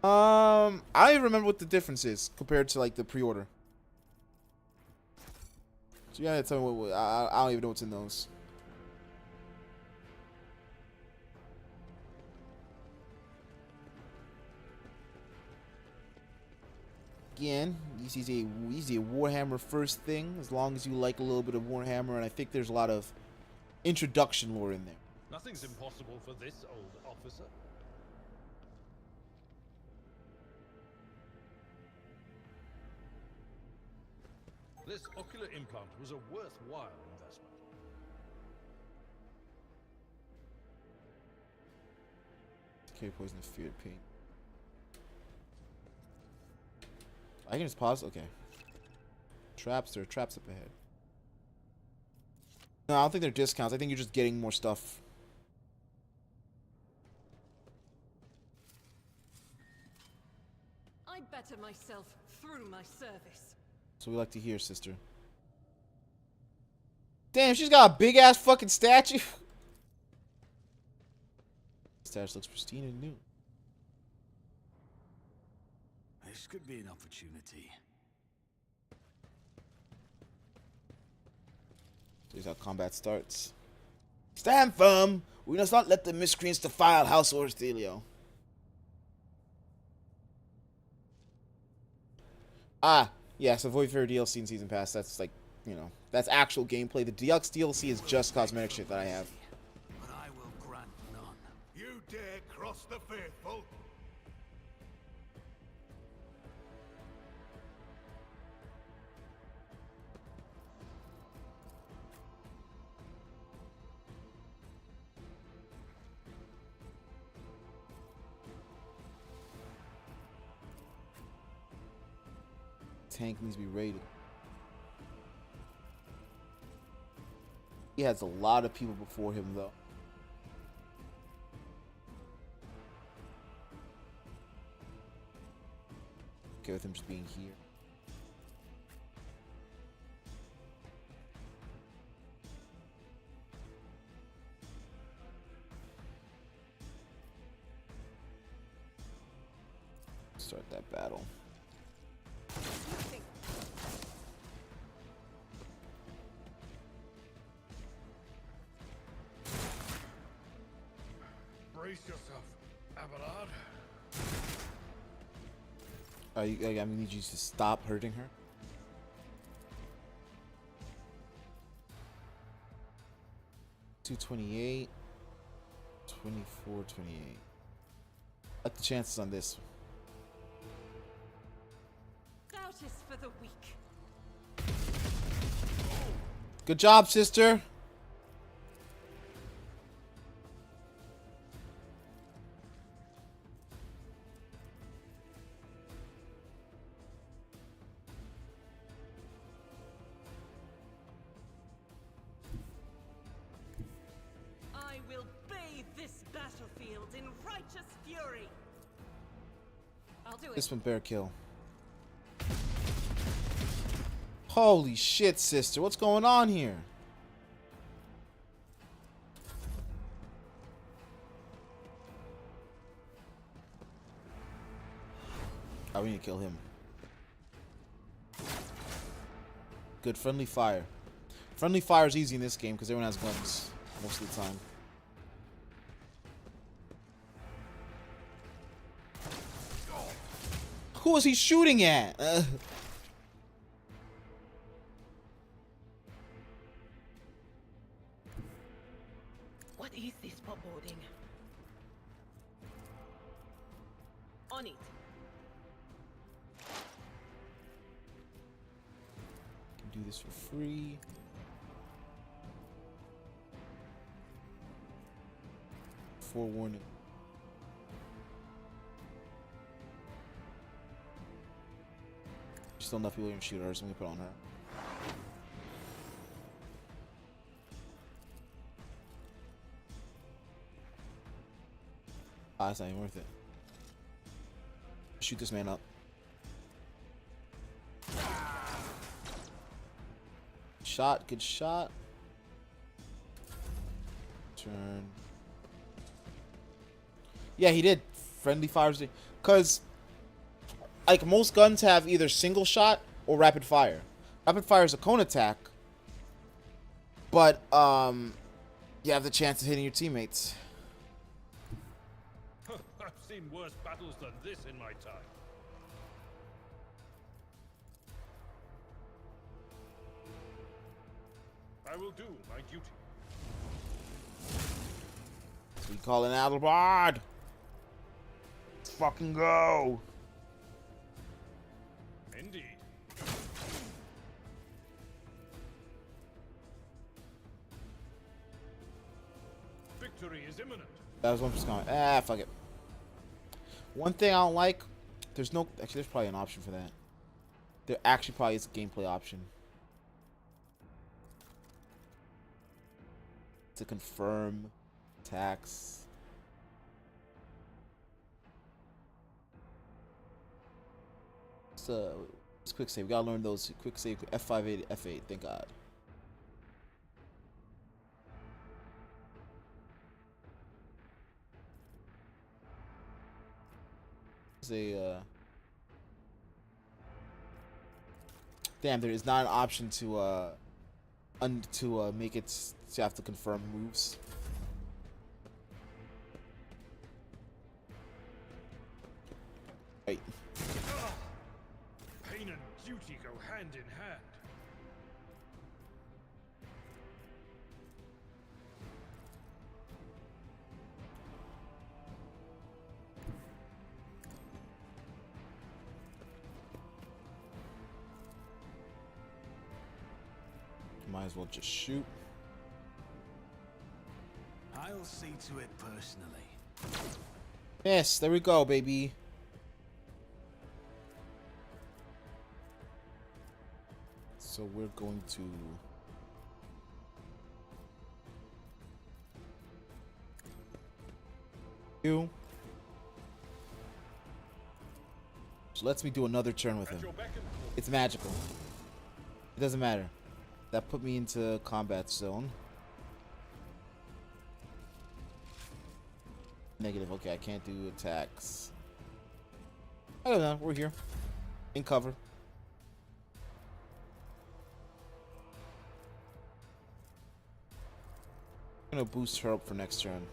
I don't even remember what the difference is compared to like the pre-order. So you gotta tell me what I don't even know what's in those. Again, this is a Warhammer first thing, as long as you like a little bit of Warhammer, and I think there's a lot of introduction lore in there. Nothing's impossible for this old officer. This ocular implant was a worthwhile investment. Carry poison of feared pain. I can just pause? Okay. Traps, there are traps up ahead. No, I don't think they're discounts. I think you're just getting more stuff. I better myself through my service. That's what we like to hear, sister. Damn, she's got a big ass fucking statue. Statue looks pristine and new. This could be an opportunity. Here's how combat starts. Stand firm. We must not let the miscreants defile House Orthelio. Ah, yes, avoid fair DLC in Season Pass. That's like, you know, that's actual gameplay. The Deluxe DLC is just cosmetic shit that I have. But I will grant none. You dare cross the faithful? Tank needs to be raided. He has a lot of people before him, though. Okay with him just being here. Start that battle. Brace yourself, Abelard. I need you to stop hurting her. $228, $24.28. Like the chances on this. Doubt is for the weak. Good job, sister. I will bathe this battlefield in righteous fury. I'll do it. This one bear kill. Holy shit, sister. What's going on here? Oh, we need to kill him. Good. Friendly fire. Friendly fire is easy in this game because everyone has guns most of the time. Who is he shooting at? What is this foreboding? On it. Can do this for free. Forewarning. Still enough people to shoot her, so I'm gonna put it on her. Ah, that's not even worth it. Shoot this man up. Shot, good shot. Turn. Yeah, he did. Friendly fires. Because, like, most guns have either single shot or rapid fire. Rapid fire is a cone attack. But, you have the chance of hitting your teammates. I've seen worse battles than this in my time. I will do my duty. We call an Adelbard. Let's fucking go. Indeed. Victory is imminent. That was 1% comment. Ah, fuck it. One thing I don't like, there's no, actually there's probably an option for that. There actually probably is a gameplay option. To confirm attacks. So, it's quick save. We gotta learn those. Quick save, F5, F8, thank God. Damn, there is not an option to make it to have to confirm moves. Wait. Pain and duty go hand in hand. Might as well just shoot. I'll see to it personally. Yes, there we go, baby. So we're going to you. So lets me do another turn with him. It's magical. It doesn't matter. That put me into combat zone. Negative. Okay, I can't do attacks. I don't know. We're here. In cover. I'm gonna boost her up for next turn.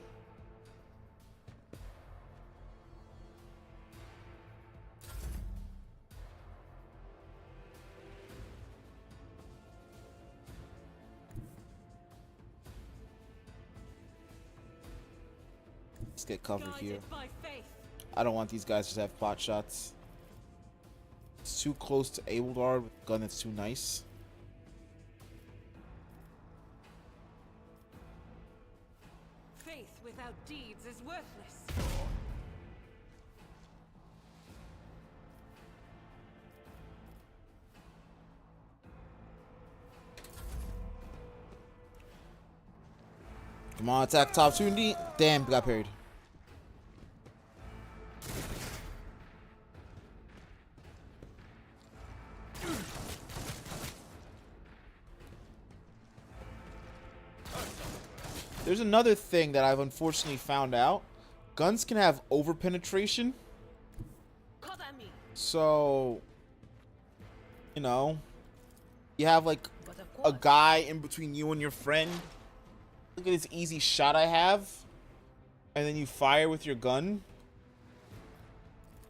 Let's get cover here. I don't want these guys to have pot shots. It's too close to Abildar with a gun that's too nice. Faith without deeds is worthless. Come on, attack top 2D. Damn, got parried. There's another thing that I've unfortunately found out. Guns can have over penetration. Cover me. So, you know, you have like a guy in between you and your friend. Look at this easy shot I have. And then you fire with your gun.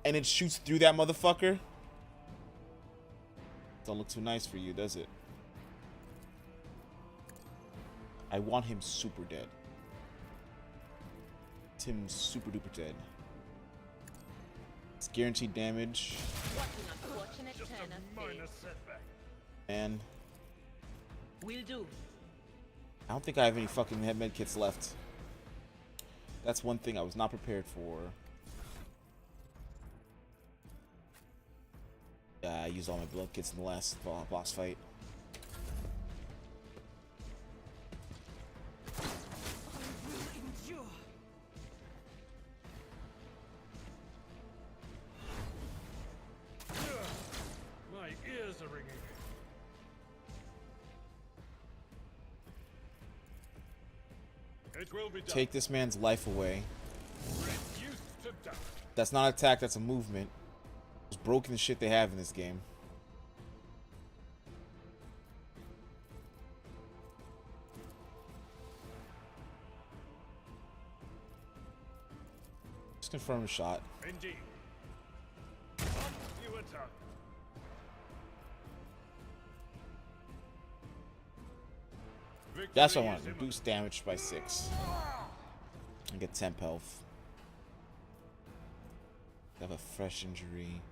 And it shoots through that motherfucker. Don't look too nice for you, does it? I want him super dead. Tim super duper dead. It's guaranteed damage. What an unfortunate turn of fate. setback. And Will do. I don't think I have any fucking med kits left. That's one thing I was not prepared for. Yeah, I used all my blood kits in the last boss fight. I will endure. My ears are ringing. It will be done. Take this man's life away. Reduced to dust. That's not attack, that's a movement. It's broken the shit they have in this game. Just confirm a shot. Indeed. Up you attack. That's what I want. Reduce damage by 6. And get temp health. Have a fresh injury.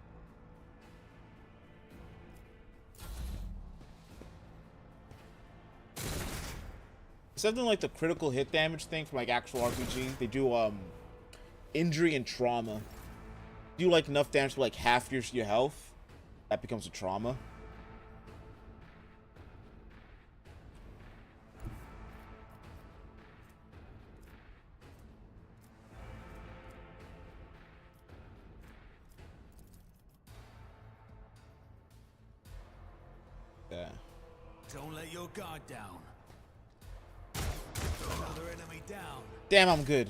Something like the critical hit damage thing from like actual RPG. They do injury and trauma. Do like enough damage for like half your health. That becomes a trauma. Yeah. Don't let your guard down. Another enemy down. Damn, I'm good.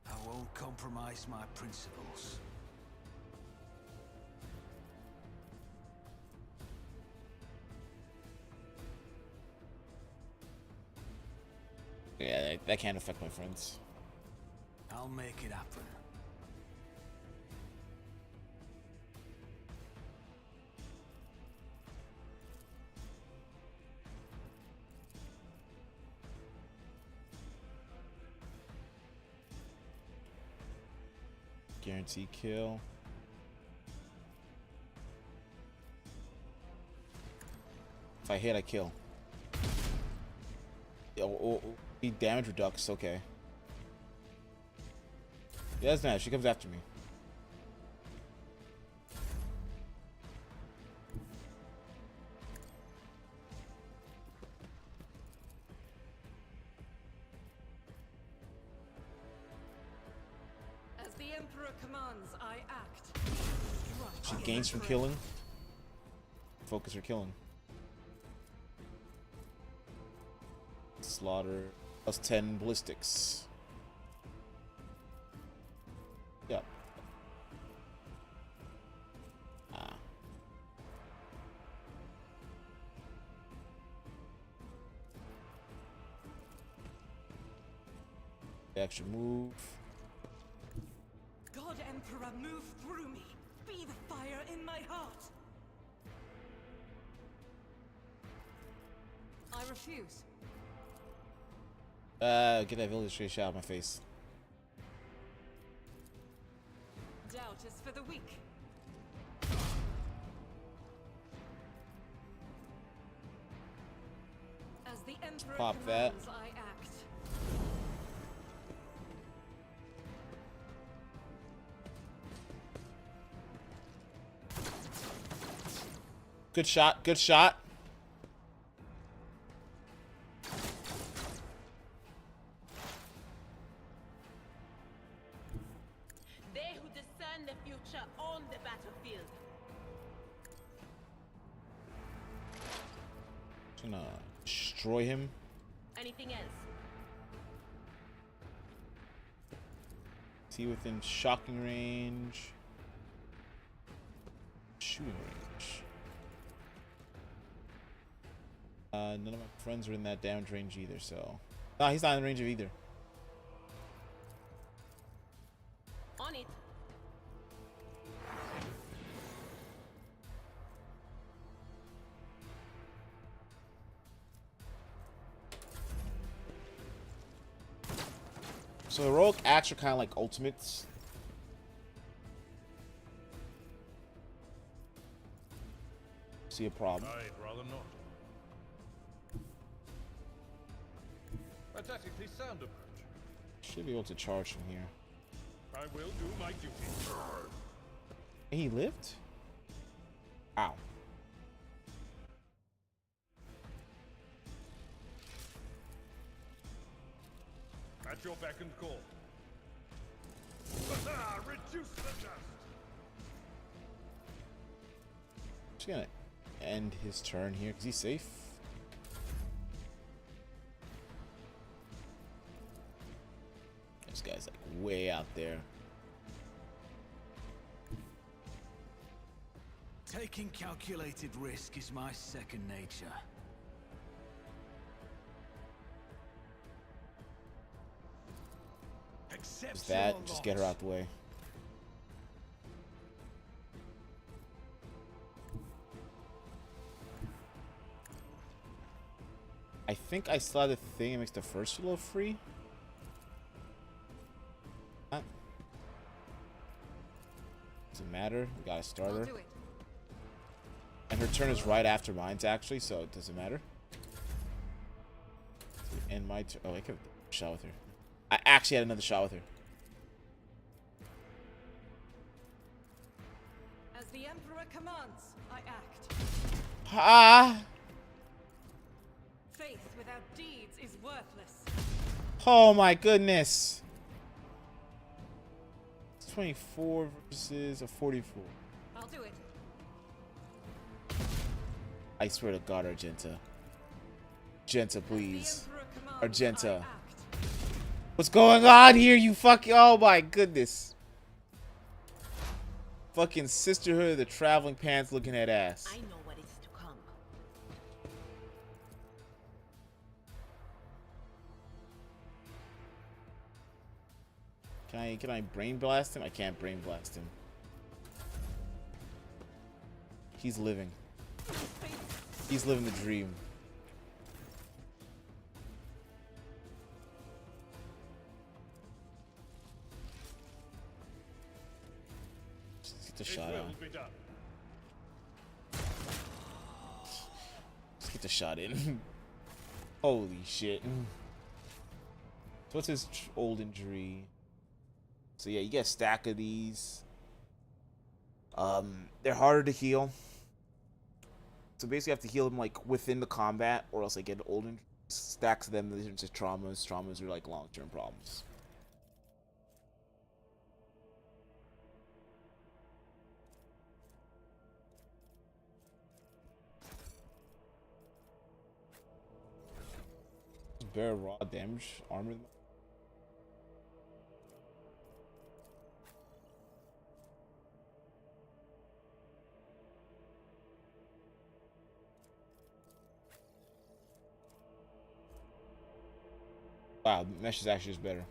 I won't compromise my principles. Yeah, that can't affect my friends. I'll make it happen. Guarantee kill. If I hit, I kill. Oh, damage reducts, okay. Yeah, that's nice. She comes after me. As the Emperor commands, I act. She gains from killing. Focus her killing. Slaughter. Plus 10 ballistics. Yep. Ah. Extra move. God Emperor, move through me. Be the fire in my heart. I refuse. Get that village straight shot out of my face. Doubt is for the weak. As the Emperor Pop that. commands, I act. Good shot, good shot. They who discern the future on the battlefield. Just gonna destroy him. Anything else? Is he within shocking range? Shooting range. None of my friends are in that damage range either, so. No, he's not in range of either. On it. So heroic acts are kind of like ultimates. See a problem? I'd rather not. A tactically sound approach. Should be able to charge from here. I will do my duty. He lived? Ow. At your beck and call. Reduce the dust. Just gonna end his turn here because he's safe. This guy's like way out there. Taking calculated risk is my second nature. Accept Just that, your just get her lot. out the way. I think I still have the thing that makes the first flow free. Huh? Doesn't matter. We got a starter. I'll do it. And her turn is right after mine's actually, so it doesn't matter. And my turn. Oh, I could have a shot with her. I actually had another shot with her. As the Emperor commands, I act. Ah! Faith without deeds is worthless. Oh my goodness! It's 24 versus a 44. I'll do it. I swear to God, Argenta. Genta, please. The Emperor commands, Argenta. I act. What's going on here, you fucking... Oh my goodness. Fucking Sisterhood of the Traveling Pants looking at ass. I know what is to come. Can I brain blast him? I can't brain blast him. He's living. He's living the dream. Just get the shot on. Be done. Let's get the shot in. Holy shit. So what's his old injury? So yeah, you get a stack of these. They're harder to heal. So basically you have to heal them like within the combat or else they get old injuries. Stacks of them, these are just traumas. Traumas are like long-term problems. Bear raw damage armor. Wow, mesh is actually just better.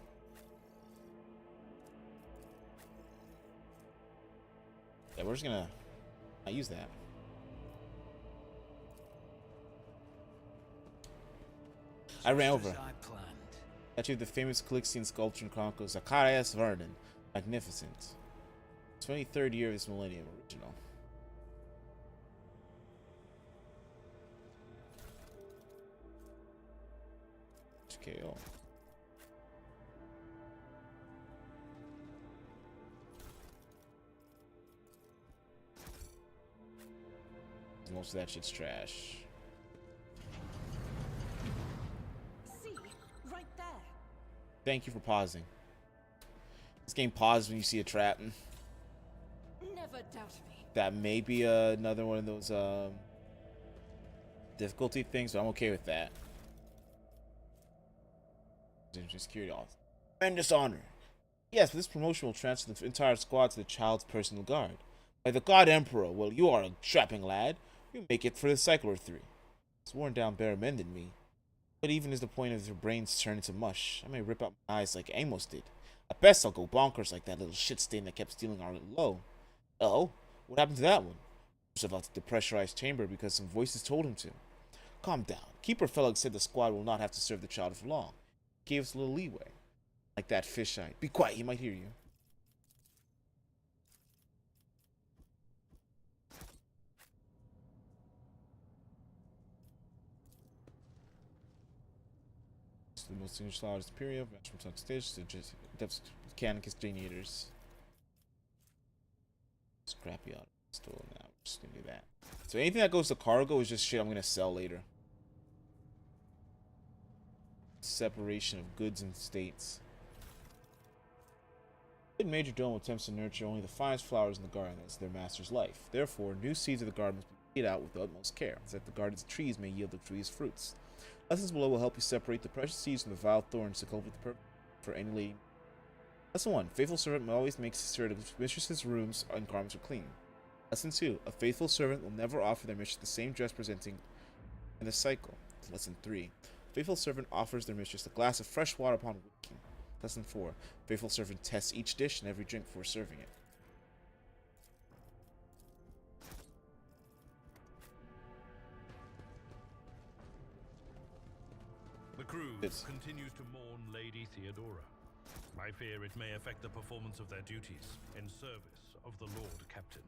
Yeah, we're just gonna not use that. I ran over. As I planned. Statue of the famous Calixian sculpture in Chronicles, Zacharias Vernon. Magnificent. 23rd year of this millennium, original. KO. Most of that shit's trash. See, right there. Thank you for pausing. This game pauses when you see a trap. Never doubt me. That may be another one of those difficulty things, but I'm okay with that. Security officer. Tremendous honor. Yes, but this promotion will transfer the entire squad to the child's personal guard. By the God Emperor, well, you are a strapping lad. You make it for the Cycler 3. It's worn down better men than me. But even as the point of their brains turn into mush, I may rip out my eyes like Amos did. At best, I'll go bonkers like that little shit stain that kept stealing our low. Oh, what happened to that one? He was about to depressurize chamber because some voices told him to. Calm down. Keeper Fellow said the squad will not have to serve the child for long. Gave us a little leeway. Like that fisheye. Be quiet, he might hear you. The most English law is superior, from top stage to just depths mechanic geniators. Scrappy auto store now. I'm just gonna do that. So anything that goes to cargo is just shit I'm gonna sell later. Separation of goods and states. In Major Dome attempts to nurture only the finest flowers in the garden as their master's life. Therefore, new seeds of the garden must be laid out with the utmost care, so that the garden's trees may yield luxurious fruits. Lessons below will help you separate the precious seeds from the vile thorns to cultivate the purpose for any lady. Lesson 1. Faithful servant always makes sure the mistress's rooms and garments are clean. Lesson 2. A faithful servant will never offer their mistress the same dress presenting in the cycle. Lesson 3. A faithful servant offers their mistress a glass of fresh water upon waking. Lesson 4. A faithful servant tests each dish and every drink before serving it. The crew continues to mourn Lady Theodora. I fear it may affect the performance of their duties in service of the Lord Captain.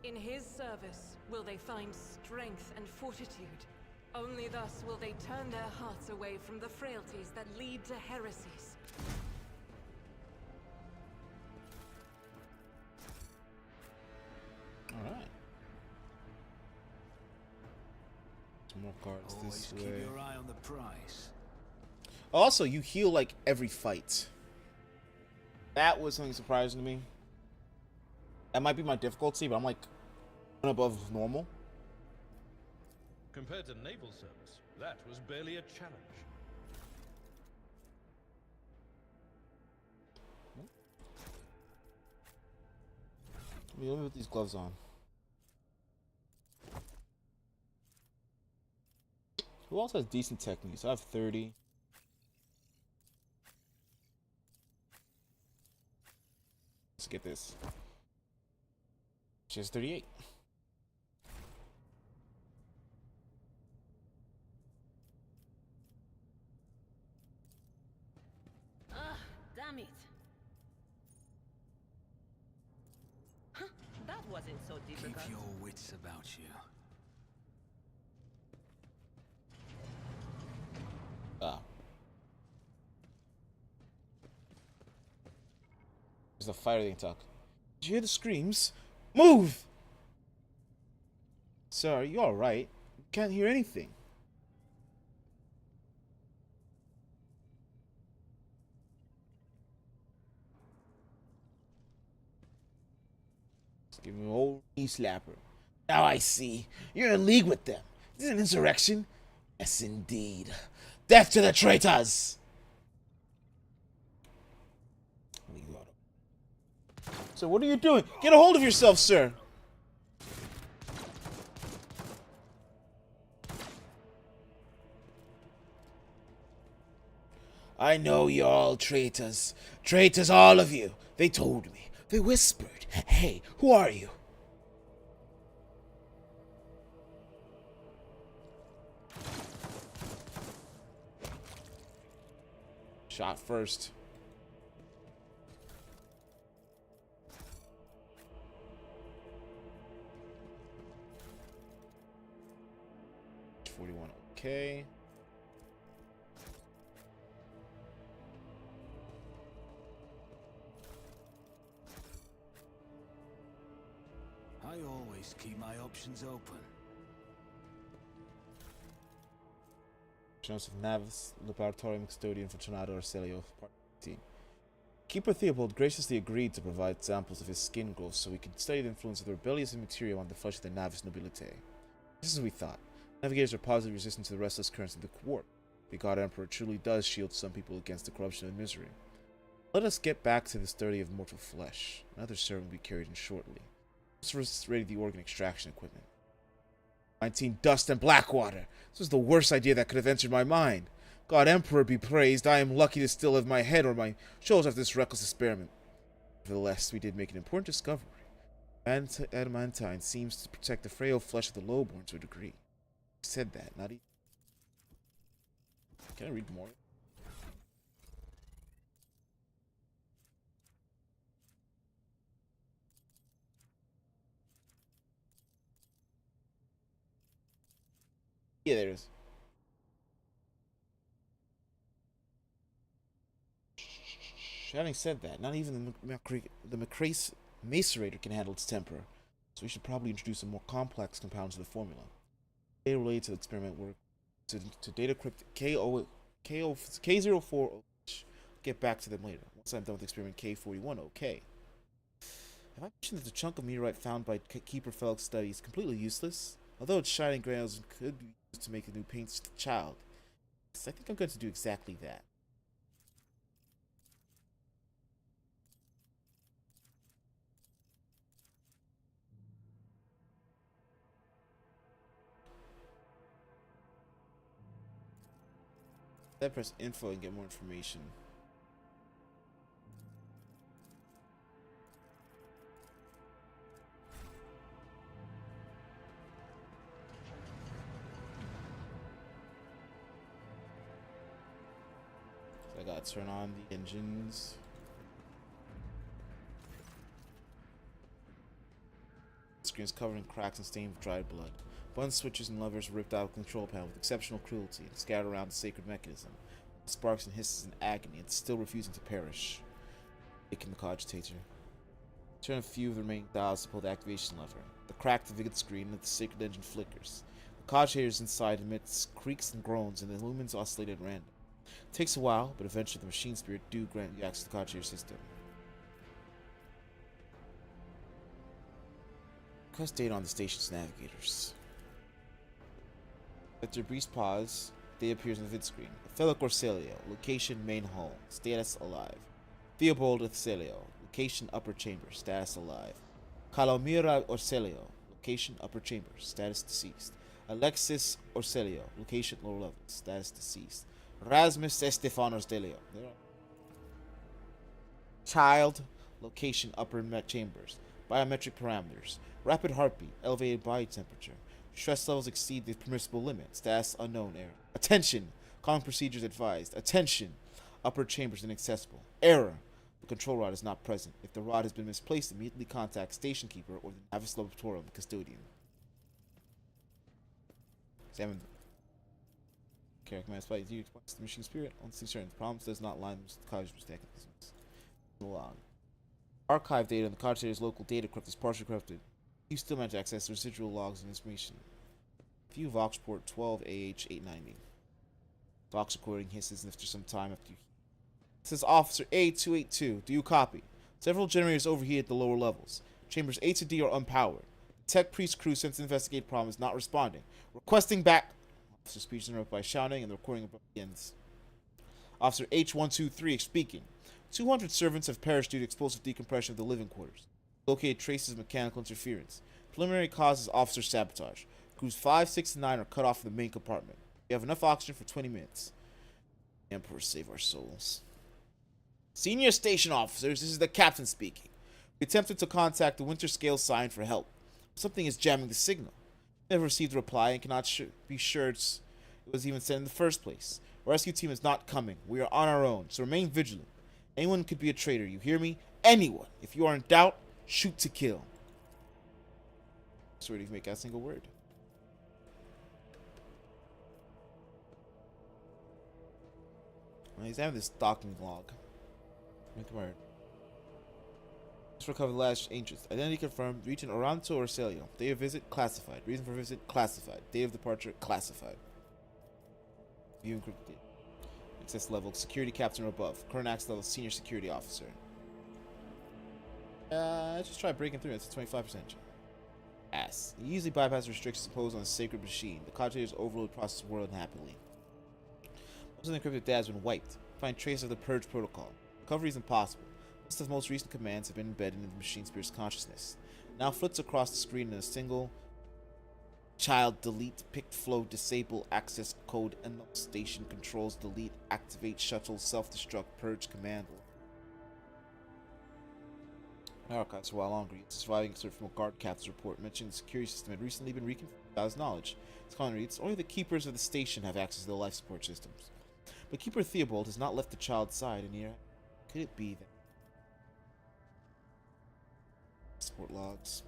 In his service, will they find strength and fortitude? Only thus will they turn their hearts away from the frailties that lead to heresies. Alright. Some more cards Always this keep way. your eye on the prize. Also, you heal like every fight. That was something surprising to me. That might be my difficulty, but I'm like one above normal. Compared to naval service, that was barely a challenge. Let me put these gloves on. Who else has decent techniques? I have 30. Let's get this. She has 38. Damn it. Huh, that wasn't so difficult. Keep your wits about you. Ah. There's a fighter they can talk. Did you hear the screams? Move! Sir, are you alright? Can't hear anything. Just give me an old knee slapper. Now I see. You're in league with them. This is an insurrection? Yes, indeed. Death to the traitors! So what are you doing? Get a hold of yourself, sir! I know you're all traitors. Traitors, all of you. They told me. They whispered. Hey, who are you? Shot first. W40k. I always keep my options open. Joseph Navis, Laboratorium Custodian for Tornado Arcelio, Part 15. Keeper Theobald graciously agreed to provide samples of his skin growth so we could study the influence of the rebellious material on the flesh of the Navis nobilite. Just as we thought. Navigators are positively resistant to the restless currents of the warp. The God Emperor truly does shield some people against the corruption and misery. Let us get back to the study of mortal flesh. Another servant will be carried in shortly. Let's first ready the organ extraction equipment. 19 Dust and Blackwater. This was the worst idea that could have entered my mind. God Emperor be praised, I am lucky to still have my head or my shoulders after this reckless experiment. Nevertheless, we did make an important discovery. Adamantine seems to protect the frail flesh of the lowborn to a degree. I said that, not even. Can I read more? Yeah, there it is. Having said that, not even the macerator can handle its temper, so we should probably introduce a more complex compound to the formula. Data related to the experiment work to data crypt K04. Get back to them later once I'm done with experiment K41OK. Have I mentioned that the chunk of meteorite found by Keeper Felix study is completely useless? Although its shining granules could be used to make a new paint child. Yes, I think I'm going to do exactly that. Then press info and get more information. So I gotta turn on the engines. The screen is covered in cracks and stained with dried blood. Buttons, switches, and levers were ripped out of the control panel with exceptional cruelty and scattered around the sacred mechanism. It sparks and hisses in agony, it's still refusing to perish. Making the cogitator. Turn a few of the remaining dials to pull the activation lever. The crack to the screen and the sacred engine flickers. The cogitator's inside emits creaks and groans, and the lumens oscillate at random. It takes a while, but eventually the machine spirit do grant you access to the cogitator system. Request data on the station's navigators. After a brief pause, data appears on the vid screen. Othello Corselio, location main hull, status alive. Theobald Orcelio, location upper chamber, status alive. Calomira Orcelio, location upper chamber, status deceased. Alexis Orcelio, location lower level, status deceased. Rasmus Estefan Orcelio, child, location upper chambers. Biometric parameters. Rapid heartbeat, elevated body temperature. Stress levels exceed the permissible limit. Status unknown error. Attention! Calling procedures advised. Attention! Upper chambers inaccessible. Error! The control rod is not present. If the rod has been misplaced, immediately contact station keeper or the Navis Laboratorium custodian. Examine care command spy you explains the machine spirit. On concern, the problem does not line with the college mistake. Log. Archive data in the cogitator's local data crypt is partially corrupted. You still manage to access the residual logs and information. View Vox port 12AH890. Vox recording hisses after some time after you. It says Officer A282. Do you copy? Several generators overheat at the lower levels. Chambers A to D are unpowered. The tech priest crew sent to investigate problem is not responding. Requesting back. Officer speech interrupted by shouting and the recording abruptly ends. Officer H123 speaking. 200 servants have perished due to explosive decompression of the living quarters. Located traces of mechanical interference. Preliminary causes officer sabotage. Crews 5, 6, and 9 are cut off from the main compartment. We have enough oxygen for 20 minutes. Emperor, save our souls. Senior station officers, this is the captain speaking. We attempted to contact the winter scale sign for help. Something is jamming the signal. We never received a reply and cannot be sure it was even sent in the first place. Our rescue team is not coming. We are on our own, so remain vigilant. Anyone could be a traitor, you hear me? Anyone. If you are in doubt, shoot to kill. Sorry to make a single word. Examine this docking log. Make word. Let's recover the last ancients. Identity confirmed. Region Oranto or Celio. Day of visit classified. Reason for visit classified. Day of departure classified. View encrypted. Access level security captain or above. Current access level senior security officer. Just try breaking through. It's a 25%. Ass. You easily bypass restrictions imposed on a sacred machine. The cogitator's overload process world unhappily. Most of the encrypted data has been wiped. Find traces of the purge protocol. Recovery is impossible. Most of the most recent commands have been embedded in the machine spirit's consciousness. Now flits across the screen in a single child delete pick flow disable access code and station controls delete activate shuttle self-destruct purge command. Archives for a while longer. It's surviving excerpt from a guard captain's report mentioning the security system had recently been reconfigured without his knowledge. Its comment reads, only the keepers of the station have access to the life support systems. But Keeper Theobald has not left the child's side, and here could it be that support logs.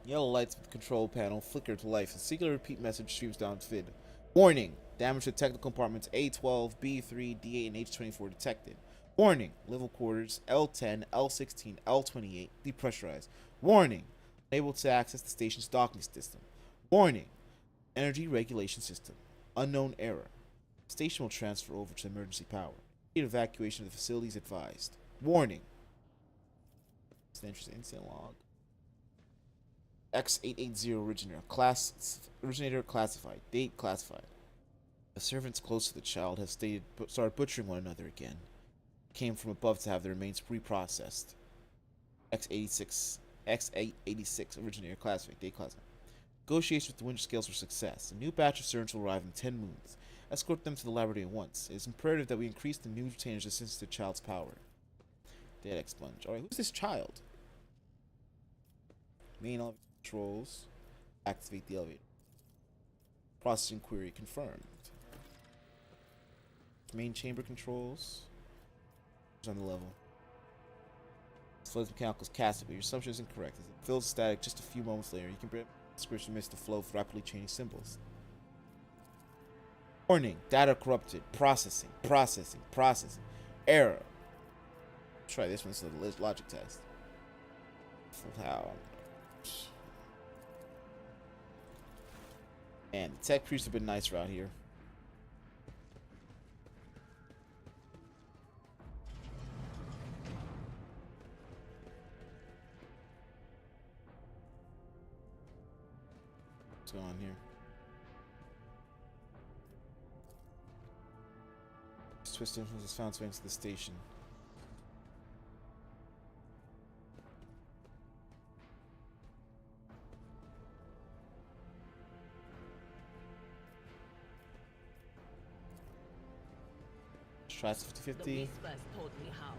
Yellow lights with the control panel flicker to life. A singular repeat message streams down vid. Warning! Damage to technical compartments A12, B3, D8, and H24 detected. Warning! Level quarters L10, L16, L28 depressurized. Warning! Unable to access the station's docking system. Warning! Energy regulation system. Unknown error. Station will transfer over to emergency power. Evacuation of the facilities advised. Warning! It's an interesting incident log. X880 originator classified. Date classified. The servants close to the child have started butchering one another again. Came from above to have their remains reprocessed. X886 originator classified. Date classified. Negotiations with the Winter Scales were a success. A new batch of servants will arrive in 10 moons. Escort them to the laboratory at once. It is imperative that we increase the new retainer's assistance to the child's power. Dead expunge. Alright, who's this child? Main elevator controls. Activate the elevator. Processing query confirmed. Main chamber controls. Who's on the level? Flows mechanicals casted, but your assumption is incorrect. As it fills static just a few moments later, you can bring description amidst the flow of rapidly changing symbols. Warning, data corrupted. Processing. Error. Try this one. This is a logic test. How? Man, the tech priests have been nice around here. What's going on here? Twist influence is found to the station. Let's try 50-50. The whispers told me how.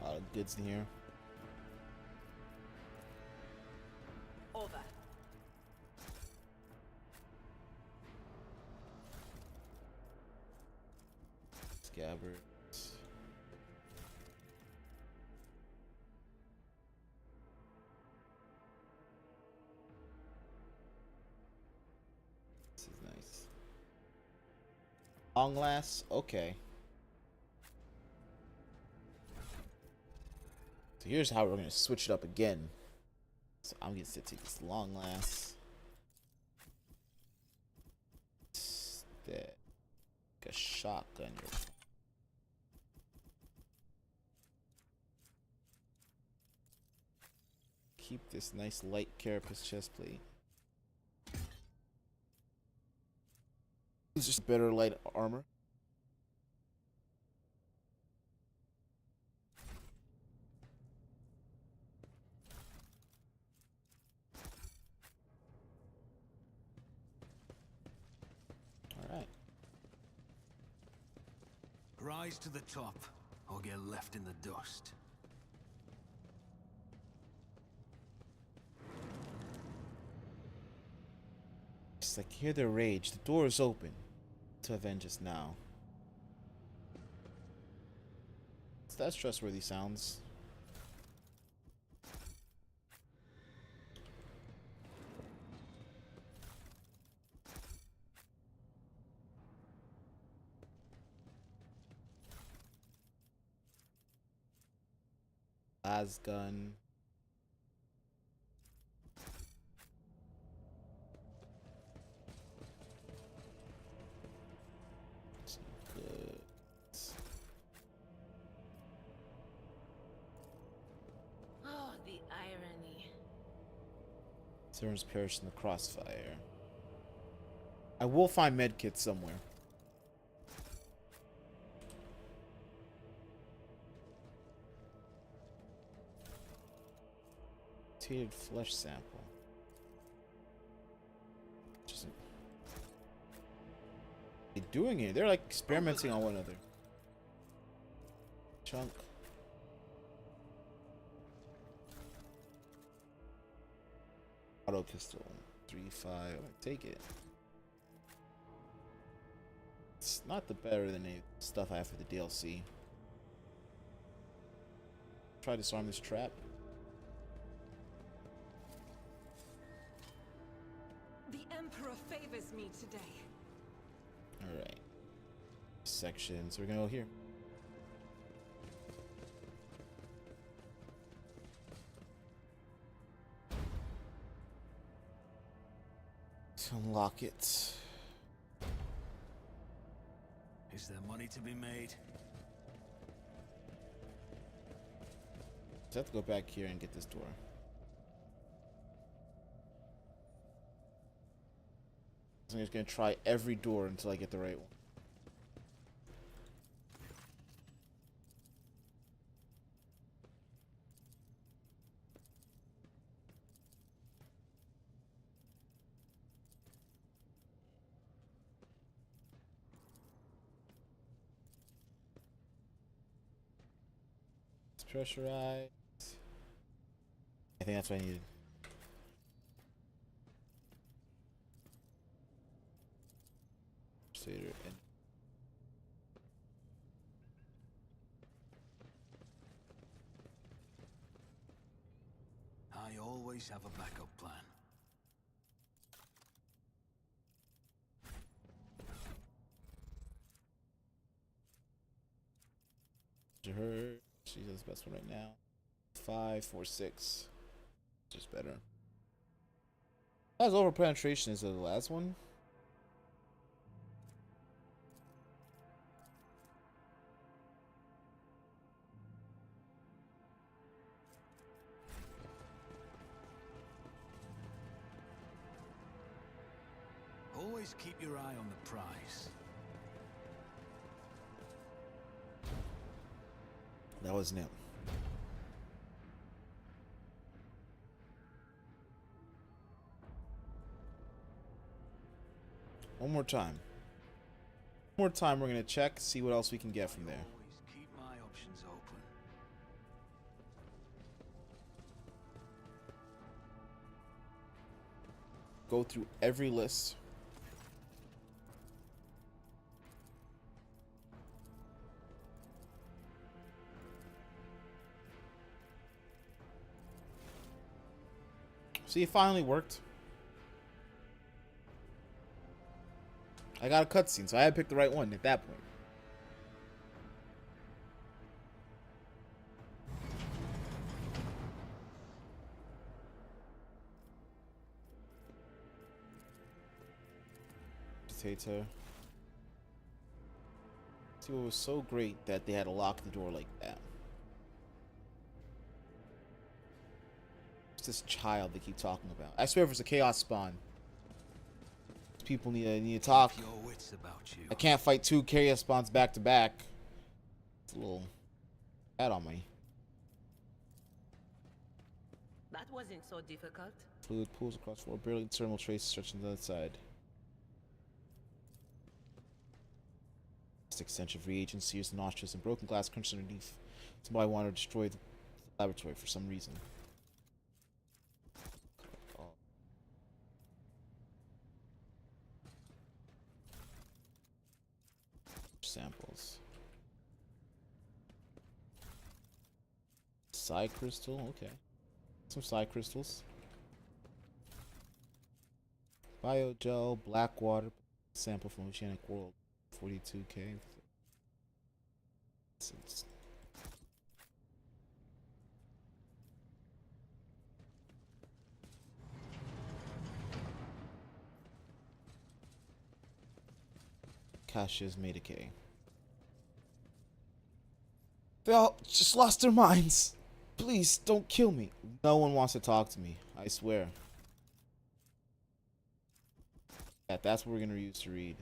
A lot of goods in here. Over. Scabbards. This is nice. Long last? Okay. So here's how we're gonna switch it up again. So I'm gonna take this long last. That a shotgun. Keep this nice light carapace chest plate. It's just better light armor. Alright. Rise to the top, or get left in the dust. It's like, hear their rage. The door is open to avenge us now. So that's trustworthy sounds. Gun. Oh, the irony. Servants perish in the crossfire. I will find medkits somewhere. Mutated flesh sample. Just they're doing it. They're like experimenting on one another. Chunk. Auto pistol. 3.5. Take it. It's not the better than the stuff I have for the DLC. Try to disarm this trap. The Emperor favors me today. Alright. Section. So we're gonna go here. Let's unlock it. Is there money to be made? So I have to go back here and get this door. So I'm just gonna try every door until I get the right one. It's pressurized. I think that's what I needed. And I always have a backup plan. to her. She's the best one right now. 5, 4, 6. Just better. As over penetration is the last one. Always keep your eye on the prize. That wasn't it. One more time. One more time, we're gonna check, see what else we can get from there. Always keep my options open. Go through every list. See, it finally worked. I got a cutscene, so I had to pick the right one at that point. Potato. See, what was so great that they had to lock the door like that. It's this child they keep talking about. I swear if it's a chaos spawn, people need to talk. Keep your wits about you. I can't fight 2 chaos spawns back to back. It's a little bad on me. That wasn't so difficult. Fluid pools across 4 barely thermal traces stretching to the other side. This extension of reagents, sears, nostrils, and broken glass crunched underneath. Somebody wanted to destroy the laboratory for some reason. Samples. Psi crystal, okay. Some psi crystals. Biogel, black water sample from Oceanic World. 42k. Caches made a K. They all just lost their minds. Please, don't kill me. No one wants to talk to me. I swear. That's what we're gonna use to read.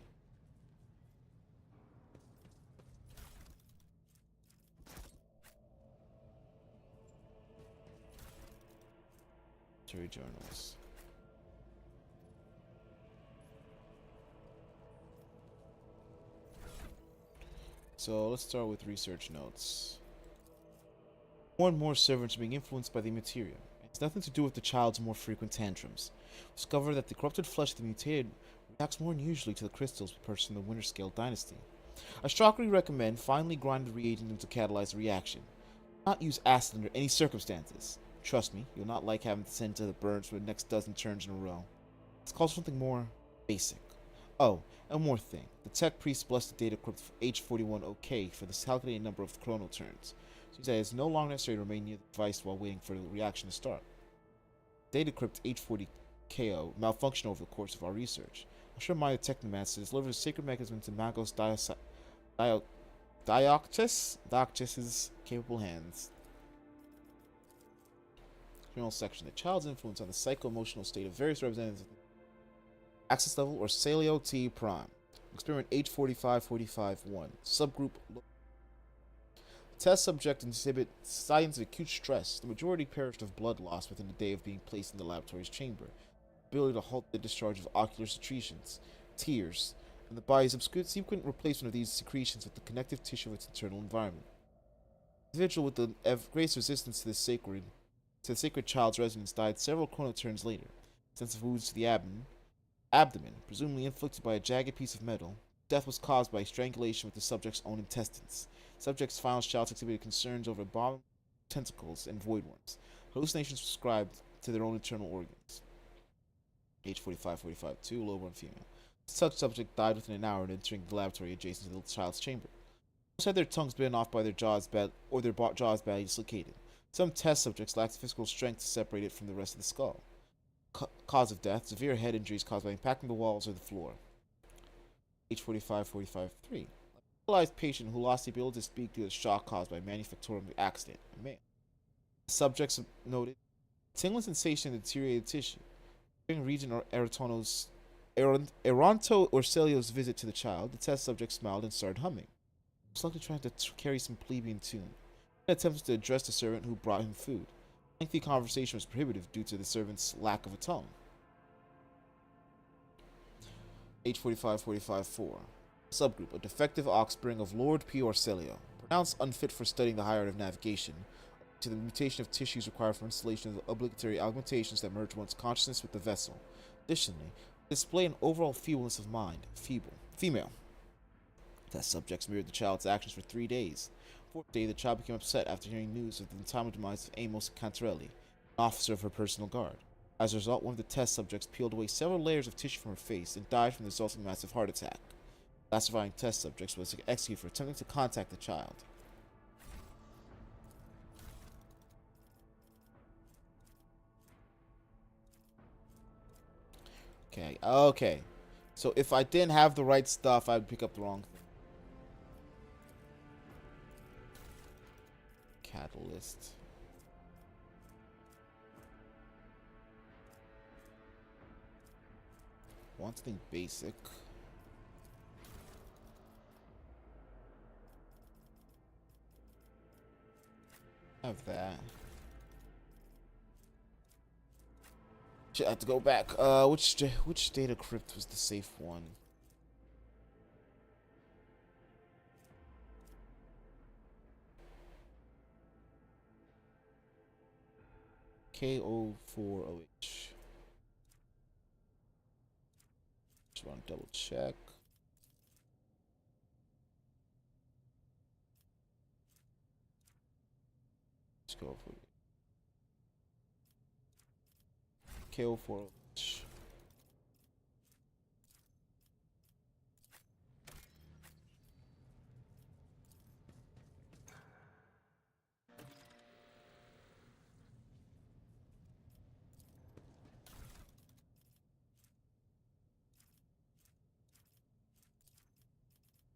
Journals. So let's start with research notes. More and more servants are being influenced by the materia. It's nothing to do with the child's more frequent tantrums. Discover that the corrupted flesh of the mutated reacts more unusually to the crystals we purchased in the Winter Scale Dynasty. I strongly recommend finely grinded reagent to catalyze the reaction. Do not use acid under any circumstances. Trust me, you'll not like having to send to the burns for the next dozen turns in a row. Let's call something more basic. Oh, and one more thing. The tech priest blessed the data crypt H41k for the calculated number of chrono turns. So that it's no longer necessary to remain near the device while waiting for the reaction to start. Data crypt H40ko malfunctioned over the course of our research. I'm sure my technomancer delivered a sacred mechanism to Magos Dioctus' capable hands. Criminal section. The child's influence on the psycho-emotional state of various representatives. Access level or Salio T Prime. Experiment H4545-1. Subgroup. Test subject exhibit signs of acute stress. The majority perished of blood loss within a day of being placed in the laboratory's chamber. Ability to halt the discharge of ocular secretions, tears, and the body's subsequent replacement of these secretions with the connective tissue of its internal environment. The individual with the greatest resistance to the sacred child's resonance died several chronoturns later. Extensive wounds to the abdomen, presumably inflicted by a jagged piece of metal. Death was caused by strangulation with the subject's own intestines. Subject's final shouts exhibited concerns over abominable tentacles and voidworms. Hallucinations prescribed to their own internal organs. H4545-2, low-born female. Such subject died within an hour of entering the laboratory adjacent to the child's chamber. Most had their tongues bitten off by their jaws badly dislocated. Some test subjects lacked physical strength to separate it from the rest of the skull. Cause of death: severe head injuries caused by impacting the walls or the floor. H4545-3. A paralyzed patient who lost the ability to speak due to the shock caused by a manufacturing accident. A male. The subjects noted tingling sensation in deteriorated tissue. During Regent Eronto or Celio's visit to the child, the test subject smiled and started humming. He was likely trying to carry some plebeian tune. He attempted to address the servant who brought him food. Lengthy conversation was prohibitive due to the servant's lack of a tongue. H4545-4. Subgroup: a defective offspring of Lord P. Orcelio, pronounced unfit for studying the higher art of navigation, to the mutation of tissues required for installation of the obligatory augmentations that merge one's consciousness with the vessel. Additionally, display an overall feebleness of mind. Female. Test subjects mirrored the child's actions for 3 days. Fourth day, the child became upset after hearing news of the untimely demise of Amos Cantarelli, an officer of her personal guard. As a result, one of the test subjects peeled away several layers of tissue from her face and died from the resulting massive heart attack. The last surviving test subject was executed for attempting to contact the child. Okay. So if I didn't have the right stuff, I'd pick up the wrong thing. Catalyst. Want something basic. Have that. Shit, I have to go back. Which data crypt was the safe one? K04OH. Just want to double check. Let's go for K04OH.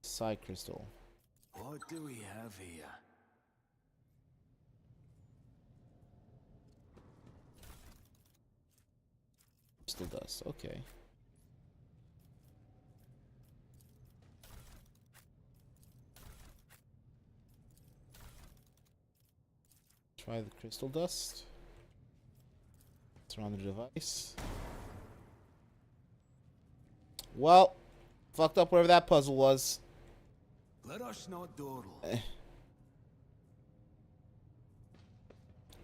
Psi crystal. What do we have here? Still does. Okay. Try the crystal dust. Surround the device. Well, fucked up whatever that puzzle was. Let us not dawdle.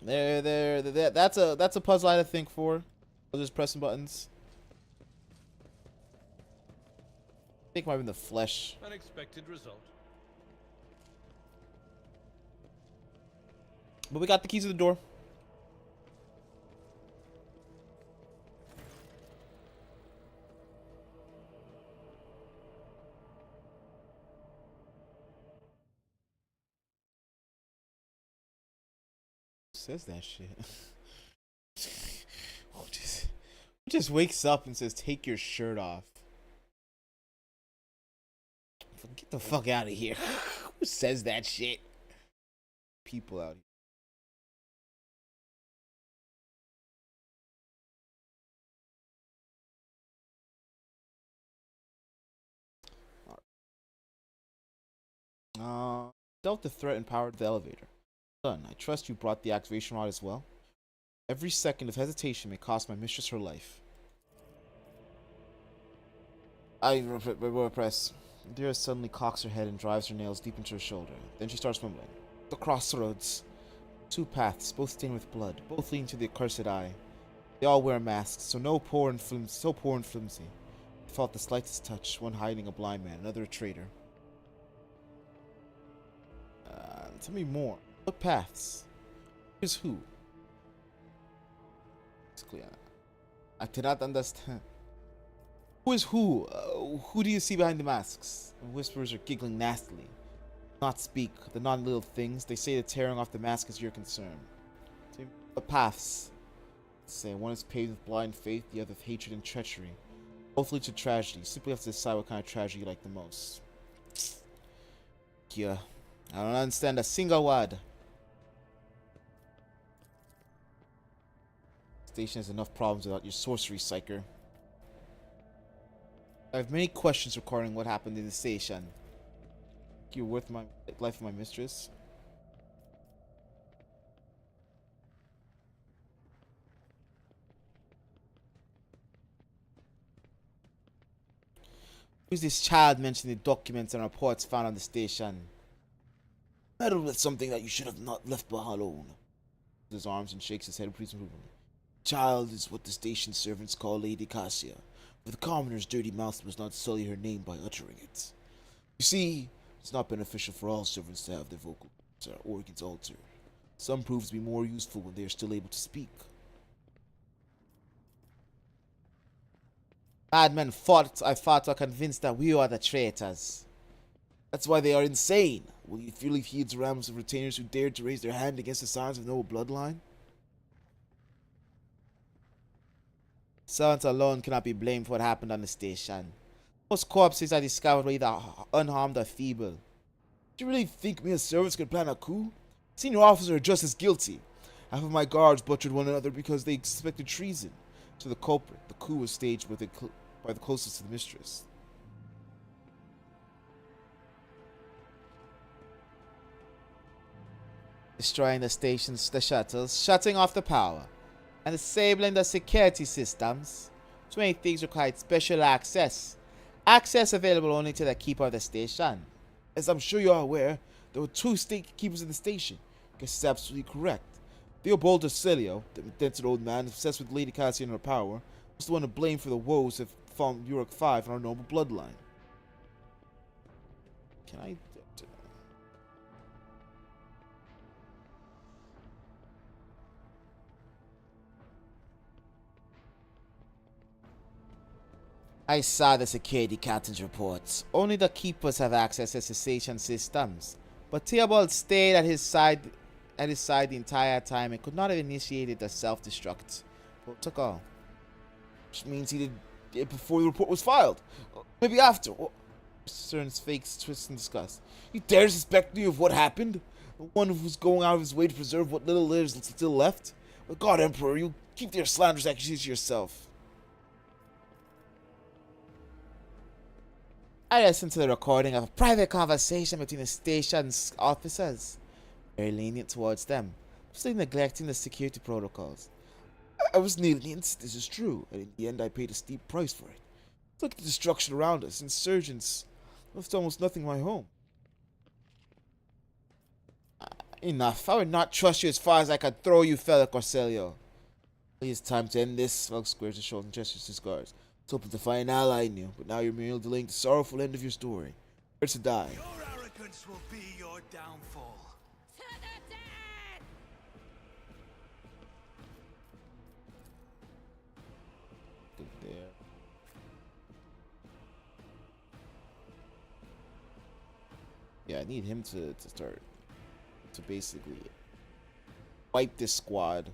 There. That's a puzzle I had to think for. I was just pressing buttons. I think it might have been the flesh. Unexpected result. But we got the keys to the door. says that shit? Who just wakes up and says, "Take your shirt off"? Get the fuck out of here. Who says that shit? People out here. Dealt the threat and powered the elevator. Son, I trust you brought the activation rod as well. Every second of hesitation may cost my mistress her life. I press. Dira suddenly cocks her head and drives her nails deep into her shoulder. Then she starts mumbling. The crossroads. Two paths, both stained with blood, both leading to the accursed eye. They all wear masks, so poor and flimsy. I felt the slightest touch, one hiding a blind man, another a traitor. Tell me more. What paths? Who's who? It's clear. I cannot understand. Who is who? Who do you see behind the masks? The whisperers are giggling nastily. Not speak. The non-little things. They say that tearing off the mask is your concern. The paths. Say one is paved with blind faith, the other with hatred and treachery. Both lead to tragedy. You simply have to decide what kind of tragedy you like the most. Yeah. I don't understand a single word. Station has enough problems without your sorcery, psyker. I have many questions regarding what happened in the station. You're worth my life of my mistress. Who's this child mentioned in the documents and reports found on the station? Meddled with something that you should have not left alone. His arms and shakes his head approvingly. Child is what the station servants call Lady Cassia. For the commoner's dirty mouth must not sully her name by uttering it. You see, it's not beneficial for all servants to have their vocal organs altered. Some prove to be more useful when they are still able to speak. Madmen I thought are convinced that we are the traitors. That's why they are insane. Will you freely heed the rams of retainers who dared to raise their hand against the signs of noble bloodline? Servants alone cannot be blamed for what happened on the station. Most corpses I discovered were either unharmed or feeble. Do you really think me as servants could plan a coup? Senior officers are just as guilty. Half of my guards butchered one another because they suspected treason. To the culprit, the coup was staged by the closest to the mistress. Destroying the stations, the shuttles, shutting off the power, and disabling the security systems. Too many things required special access. Access available only to the keeper of the station. As I'm sure you are aware, there were two state keepers in the station. Guess it's absolutely correct. Theobald Cilio, the indented old man obsessed with Lady Cassia and her power, was the one to blame for the woes that found Uruk 5 in our noble bloodline. Can I... I saw the security captain's reports. Only the keepers have access to cessation systems. But Theobald stayed at his side the entire time and could not have initiated the self-destruct. But took all. Which means he did it before the report was filed. Maybe after. Cern's face twists in disgust. You dare suspect me of what happened? The one who was going out of his way to preserve what little is still left? But God, Emperor, you keep your slanderous accusations to yourself. I listened to the recording of a private conversation between the station's officers. Very lenient towards them, still neglecting the security protocols. I was lenient, this is true, and in the end I paid a steep price for it. Look at the destruction around us, insurgents. Left almost nothing in my home. Enough, I would not trust you as far as I could throw you, fellow Corselio. It's time to end this. Slug squares his shoulders and gestures his guards. It's hoping to find an ally in you, but now you're merely delaying the sorrowful end of your story. Where to die? Your arrogance will be your downfall. To the dead! Good there. Yeah, I need him to start to basically wipe this squad.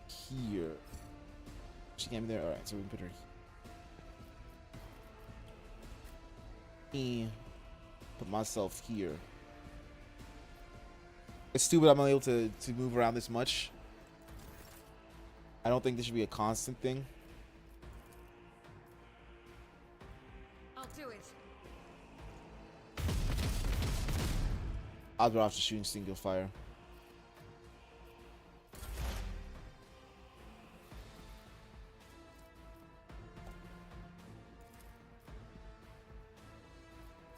Here. She can't be there. Alright, so we can put her here. Put myself here. It's stupid I'm not able to move around this much. I don't think this should be a constant thing. I'll do it. I'll go off to shooting single fire.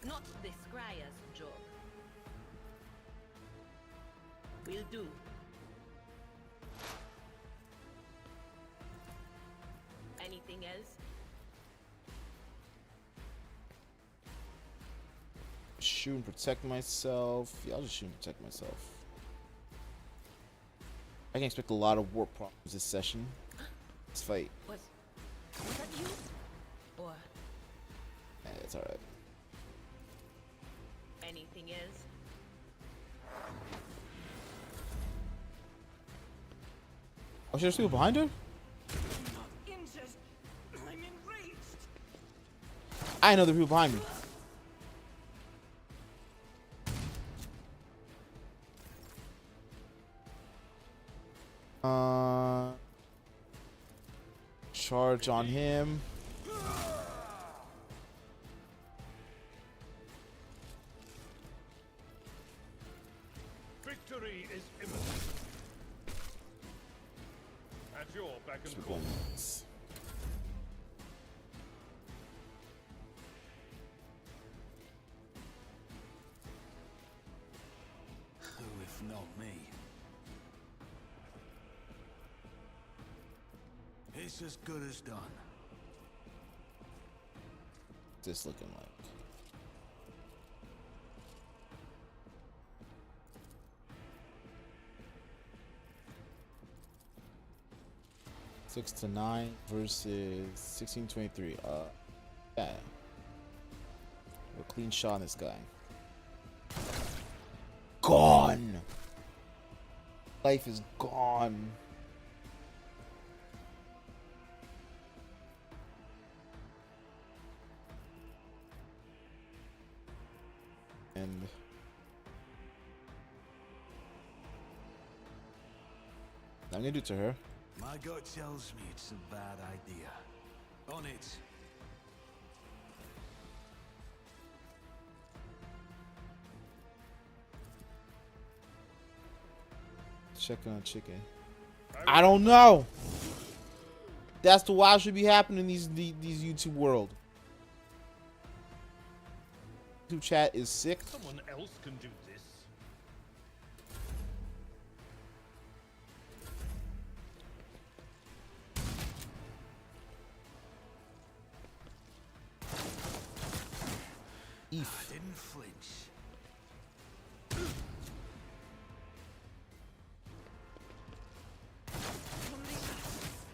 Not the scryer's job. Will do. Anything else? Shoot and protect myself. Yeah, I'll just shoot and protect myself. I can expect a lot of warp problems this session. Let's fight. Was that you? Or It's alright. anything else? Oh, shit, there's people behind her? I'm not injured. I'm enraged. I know there are people behind me. Charge on him. Victory is imminent. At your beck and call. Who if not me? It's as good as done. What's this looking like? Six to 9 versus 16-23. Yeah. A clean shot on this guy. Gone. Life is gone. And I'm gonna do it to her. My gut tells me it's a bad idea. On it. Check on chicken. I don't know. That's the wild should be happening in these YouTube world. YouTube chat is sick. Someone else can do this. I didn't flinch.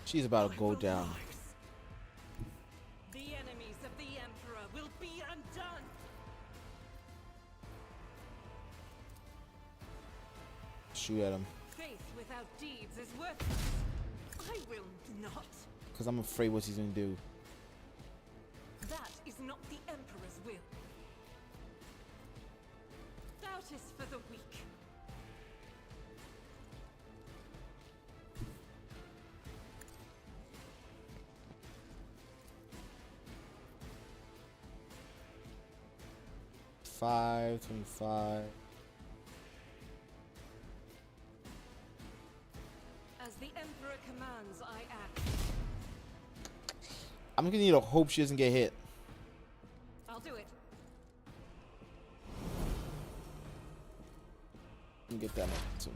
She's about to go down. The enemies of the Emperor will be undone. Shoot at him. Faith without deeds is worthless. I will not. Because I'm afraid what he's going to do. That is not the Emperor's will. Doubt is for the weak. $5, $25. As the Emperor commands, I act. I'm going to need to hope she doesn't get hit. I'll do it. Let me get that momentum.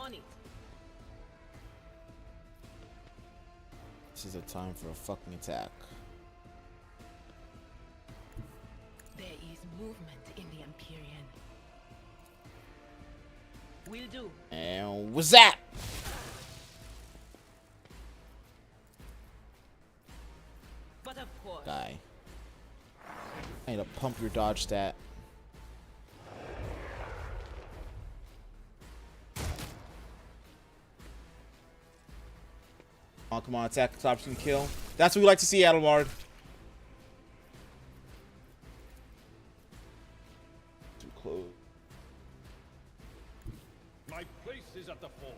On it. This is a time for a fucking attack. There is movement in the Empyrean. Will do. And what's that? But of course. Die. I need to pump your dodge stat. Oh, come on, attack, stops and kill. That's what we like to see, Adelbard. Too close. My place is at the fort.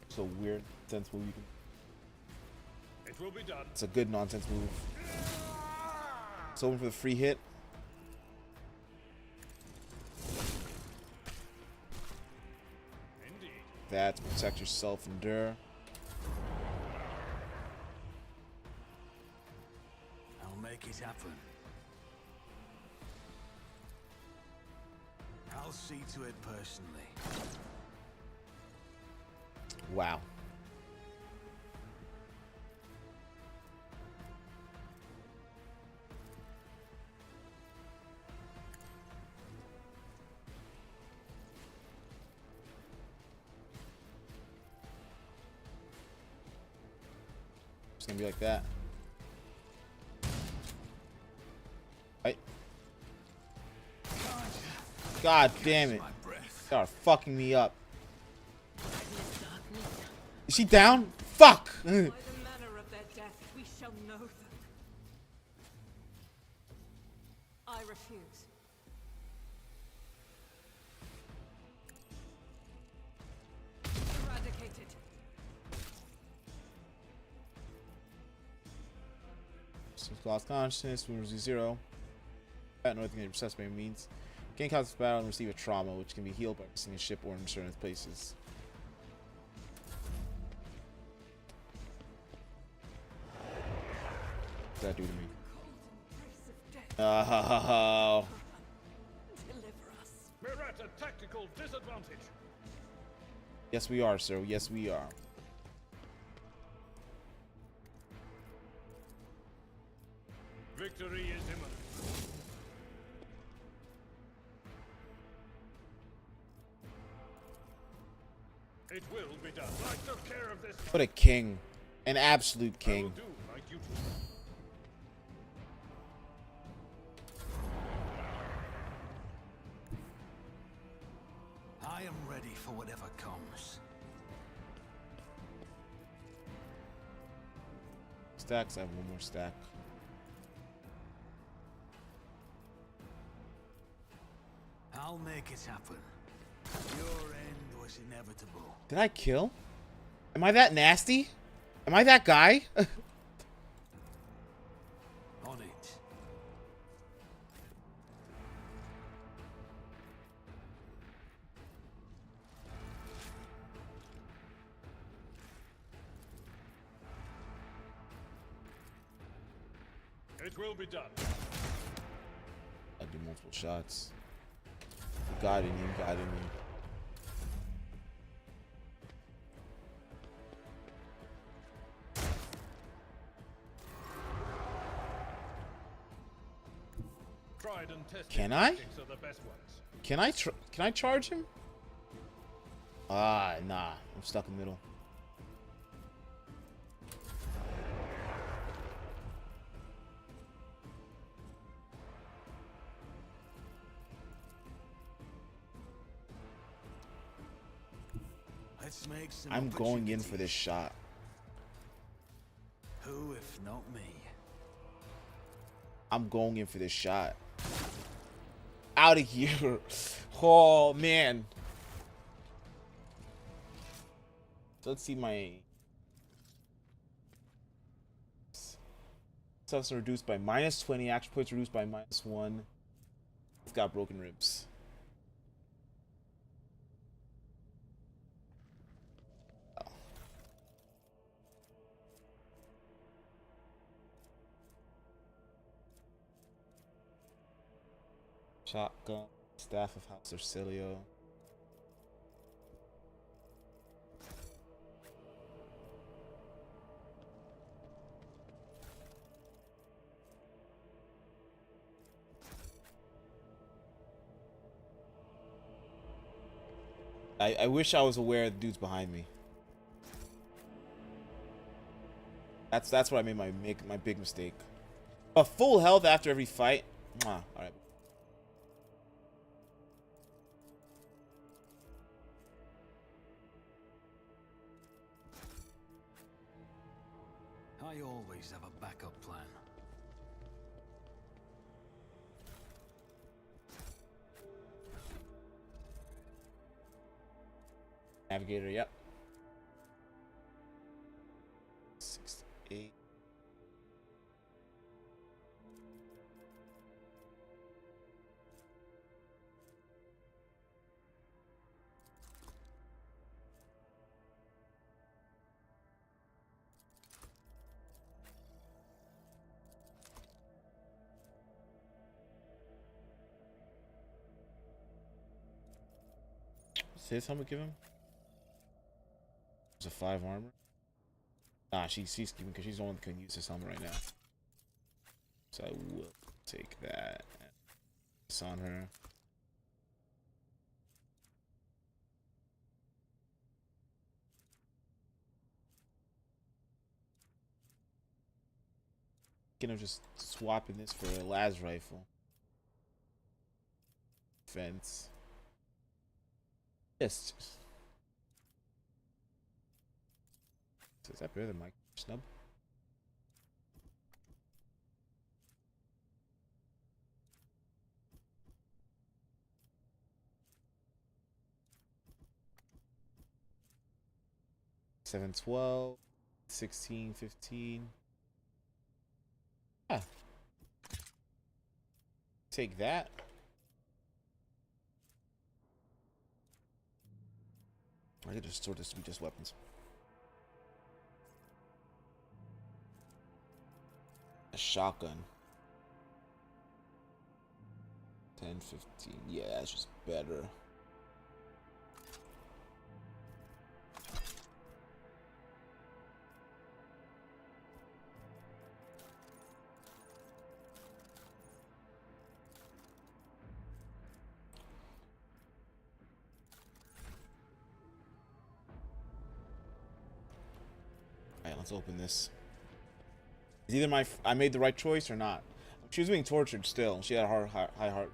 So weird, nonsense move. It will be done. It's a good nonsense move. Someone for the free hit. Indeed. That protect yourself, endure. I'll make it happen. I'll see to it personally. Wow. It's gonna be like that. Right. God damn it. Y'all are fucking me up. Is she down? Fuck! By the manner of their death, we shall know them. I refuse. Eradicated. Lost consciousness, wounds 0. I don't know what the obsessed by means. Gain conscious battle and receive a trauma, which can be healed by resting a ship or in certain places. What does that do to me? Oh. Deliver us. We're at a tactical disadvantage. Yes, we are, sir. Yes, we are. Victory is imminent. It will be done. I took care of this. What a king. An absolute I will king. do my duty. I am ready for whatever comes. Stacks, I have one more stack. I'll make it happen. Your end was inevitable. Did I kill? Am I that nasty? Am I that guy? On it. It will be done. I do multiple shots. God in you, God in you. Tried and tested Can I? tactics are the best ones. Can I charge him? Ah, nah. I'm stuck in the middle. Let's make some I'm going in for this shot. Who if not me? I'm going in for this shot. Out of here. Oh, man. So let's see my... Stuff's reduced by -20. Action points reduced by -1. It's got broken ribs. Shotgun, Staff of House Ursilio. I wish I was aware of the dudes behind me. That's what I made my big mistake. A full health after every fight. Mwah. All right. I always have a backup plan. Navigator, yep. 6 to 8. What's his helmet give him? It's a 5 armor. Nah, she's keeping because she's the one that can use this helmet right now. So I will take that. It's on her. I'm just swapping this for a las rifle. Fence. Yes. Is that better than my snub? Seven, 12, 16, 15. Yeah. Take that. I could just sort this to be just weapons. A shotgun. 10, 15. Yeah, that's just better. Alright, let's open this. It's either I made the right choice or not. She was being tortured still. She had a high heart.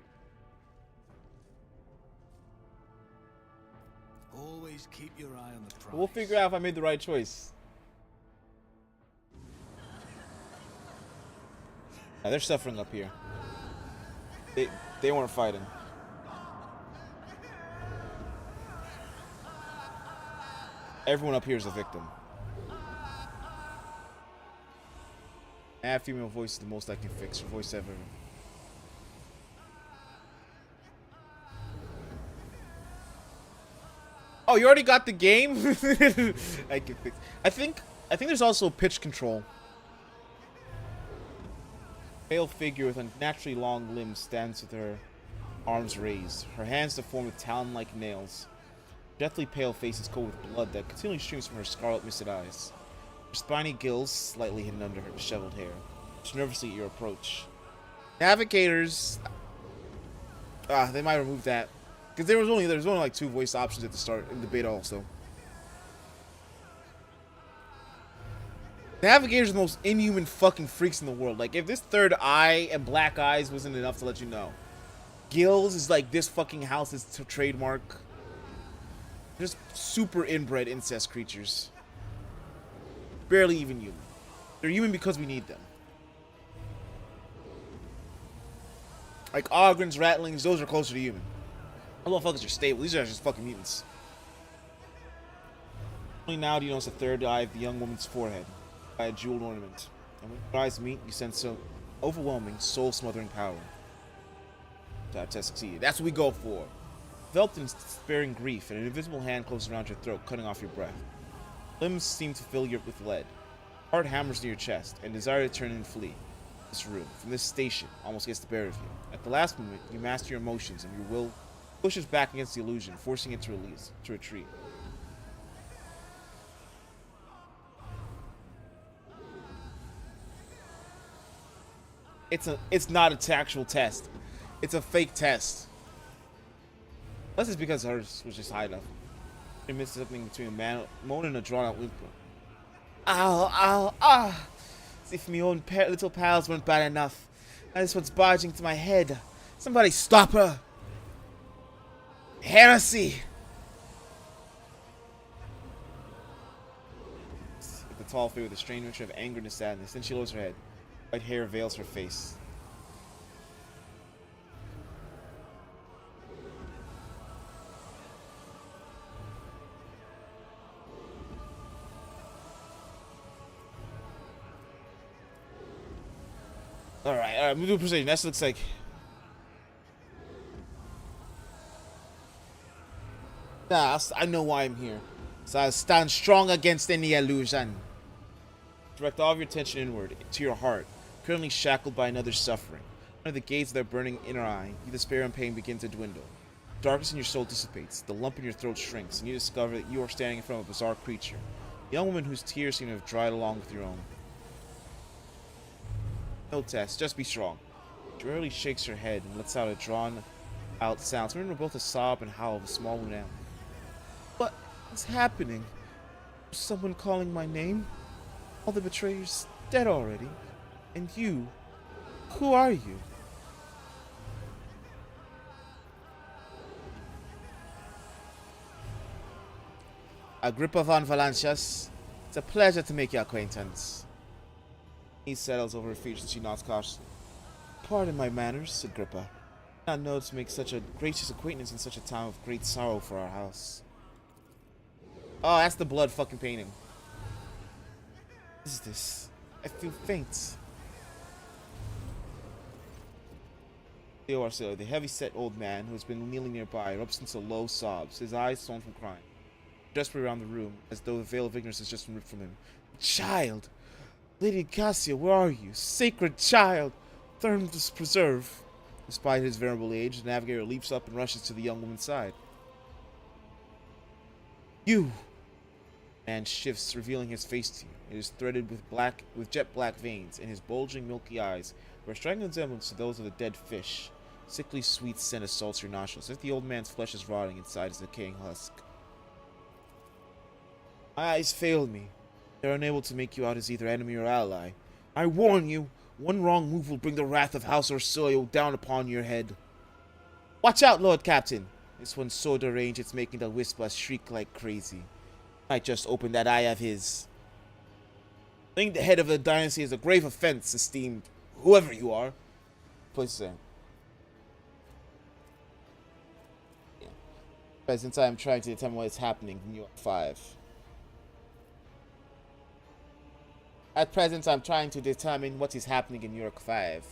Always keep your eye on the prize. We'll figure out if I made the right choice. Now, they're suffering up here. They weren't fighting. Everyone up here is a victim. Add female voice is the most I can fix. Your voice ever. Oh, you already got the game? I can fix. I think there's also pitch control. Pale figure with unnaturally long limbs stands with her arms raised, her hands deformed with talon-like nails. Deathly pale face is coated with blood that continually streams from her scarlet misted eyes. Her spiny gills slightly hidden under her disheveled hair. She's nervously at your approach. Navigators. They might remove that. Because there's only like 2 voice options at the start in the beta also. Navigators are the most inhuman fucking freaks in the world. Like, if this third eye and black eyes wasn't enough to let you know. Gills is like this fucking house's trademark. Just super inbred incest creatures. Barely even human. They're human because we need them. Like Ogrins, Ratlings, those are closer to human. Those motherfuckers are stable. These are just fucking mutants. Only now do you notice the third eye of the young woman's forehead by a jeweled ornament. And when your eyes meet, you sense some overwhelming, soul-smothering power. That test succeeded. That's what we go for. Enveloped in despairing grief, and an invisible hand closes around your throat, cutting off your breath. Limbs seem to fill you with lead. Heart hammers near your chest, and desire to turn and flee. This room, from this station, almost gets the better of you. At the last moment, you master your emotions, and your will pushes back against the illusion, forcing it to retreat. It's not an actual test. It's a fake test. Unless it's because hers was just high enough. It misses something between a moan and a drawn-out whimper. Ow, ow, ah! if my own little pals weren't bad enough. Now this one's barging to my head. Somebody stop her! Heresy! The tall figure with a strange mixture of anger and sadness. Then she lowers her head. White hair veils her face. Alright, we'll do precision. That looks like... Nah, I know why I'm here. So I stand strong against any illusion. Direct all of your attention inward, to your heart, currently shackled by another's suffering. Under the gaze of their burning inner eye, you despair and pain begin to dwindle. Darkness in your soul dissipates, the lump in your throat shrinks, and you discover that you are standing in front of a bizarre creature. A young woman whose tears seem to have dried along with your own. No test, just be strong. She rarely shakes her head and lets out a drawn-out sound, similar to both a sob and howl of a small wound animal. What's happening? Is someone calling my name? All the betrayers dead already. And you? Who are you? Agrippa von Valancius. It's a pleasure to make your acquaintance. He settles over her features and she nods cautiously. Pardon my manners, Agrippa. I did not know to make such a gracious acquaintance in such a time of great sorrow for our house. Oh, that's the blood fucking painting. What is this? I feel faint. Theo Arcello, the heavy-set old man who has been kneeling nearby, erupts into low sobs, his eyes swollen from crying. Desperate around the room, as though the veil of ignorance has just been ripped from him. Child! Lady Cassia, where are you? Sacred child! Thermos preserve! Despite his venerable age, the navigator leaps up and rushes to the young woman's side. You! Man shifts, revealing his face to you. It is threaded with jet black veins, and his bulging, milky eyes bear a striking resemblance to those of a dead fish. Sickly sweet scent assaults your nostrils, as if the old man's flesh is rotting inside his decaying husk. My eyes fail me. They are unable to make you out as either enemy or ally. I warn you, one wrong move will bring the wrath of House Orsilio down upon your head. Watch out, Lord Captain! This one's so deranged it's making the Whisper shriek like crazy. Might just open that eye of his. Laying the head of the dynasty is a grave offense, esteemed whoever you are. Please say. Yeah. Present time, I'm trying to determine what is happening in New York 5. At present, I'm trying to determine what is happening in New York 5.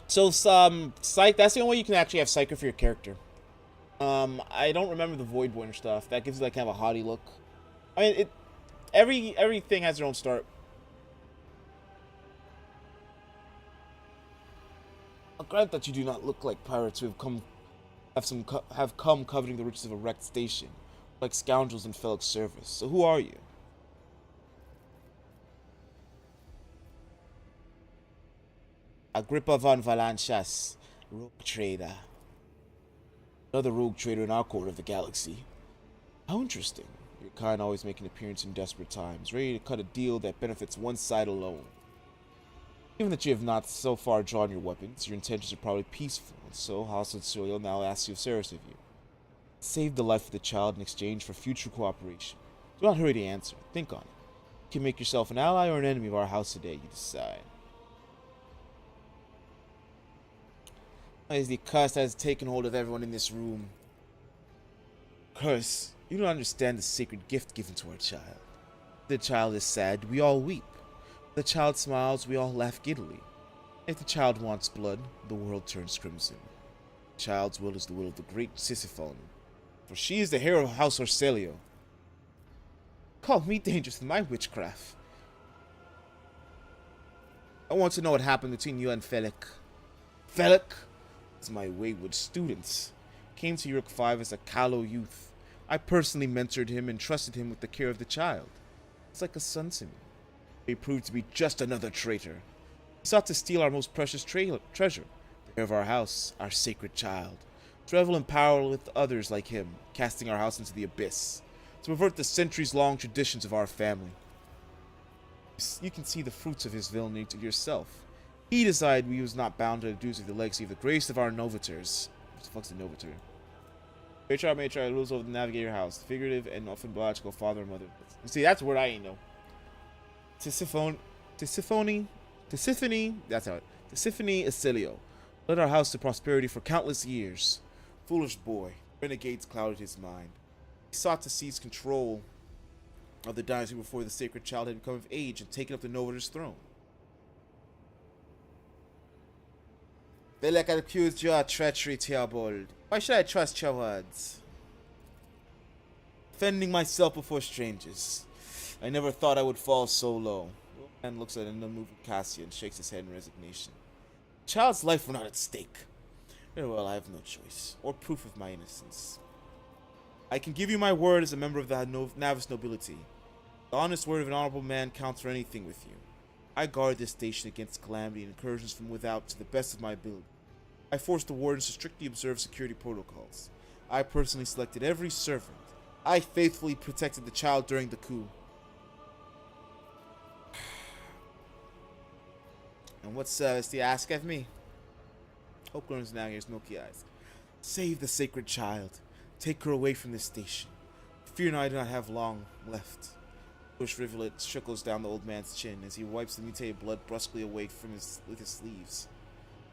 So, psych. That's the only way you can actually have psycho for your character. I don't remember the Void Born stuff. That gives you like kind of a haughty look. I mean, everything has their own start. I'll grant that you do not look like pirates who have come coveting the riches of a wrecked station, like scoundrels in Felix service. So who are you? Agrippa von Valancius, rogue trader. Another rogue trader in our quarter of the galaxy. How interesting. Your kind always make an appearance in desperate times, ready to cut a deal that benefits one side alone. Given that you have not so far drawn your weapons, your intentions are probably peaceful, and so House Orsilio now asks you a service of you. Save the life of the child in exchange for future cooperation. Do not hurry to answer. Think on it. You can make yourself an ally or an enemy of our house today, you decide. As the curse has taken hold of everyone in this room. Curse, you don't understand the sacred gift given to our child. The child is sad, we all weep. If the child smiles, we all laugh giddily. If the child wants blood, the world turns crimson. The child's will is the will of the great Sisyphone, for she is the hero of House Orsilio. Call me dangerous in my witchcraft. I want to know what happened between you and Felix. Felix? My wayward students came to York 5 as a callow youth. I personally mentored him and trusted him with the care of the child. It's like a son to me. He proved to be just another traitor. He sought to steal our most precious treasure, the heir of our house, our sacred child, to revel in power with others like him, casting our house into the abyss, to pervert the centuries-long traditions of our family. You can see the fruits of his villainy to yourself. He decided we was not bound to the dues of the legacy of the greatest of our novitors. What the fuck's a novitor? Matriarch rules over the navigator house, figurative and often biological father and mother. See, that's a word I ain't know. Tisiphone, that's how it. Tisiphone Acilio led our house to prosperity for countless years. Foolish boy, renegades clouded his mind. He sought to seize control of the dynasty before the sacred child had become of age and taken up the Novator's throne. Belek accused you of treachery, Theobald. Why should I trust your words? Defending myself before strangers. I never thought I would fall so low. The man looks at an unmoving Cassia and shakes his head in resignation. The child's life were not at stake. Very well, I have no choice, or proof of my innocence. I can give you my word as a member of the Navis nobility. The honest word of an honorable man counts for anything with you. I guard this station against calamity and incursions from without to the best of my ability. I forced the wardens to strictly observe security protocols. I personally selected every servant. I faithfully protected the child during the coup. And what service do you ask of me? Hope learns now here's milky eyes. Save the sacred child. Take her away from this station. Fear not, I do not have long left. Bush rivulet trickles down the old man's chin as he wipes the mutated blood brusquely away from with his sleeves.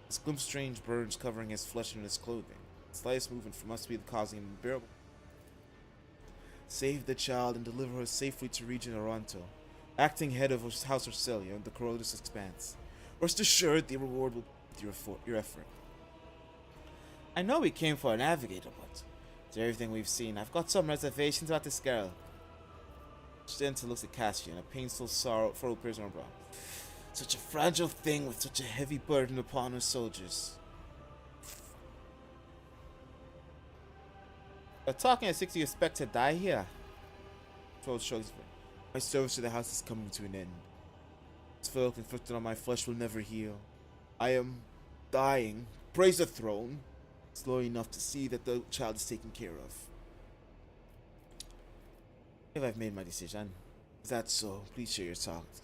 His glimpse strange burns covering his flesh and his clothing. The slightest movement must be causing him unbearable. Save the child and deliver her safely to Regent Oronto, acting head of House Orcelia in the Corollas Expanse. Rest assured the reward will be your effort. I know we came for a navigator, but after everything we've seen, I've got some reservations about this girl. Stanton looks at Cassia, and a painful sorrow appears on her brow. Such a fragile thing with such a heavy burden upon her soldiers. Talking at 60, you expect to die here? Troll shrugs. My service to the house is coming to an end. This foe inflicted on my flesh will never heal. I am dying. Praise the throne. Slow enough to see that the child is taken care of. If I've made my decision, is that so? Please share your thoughts.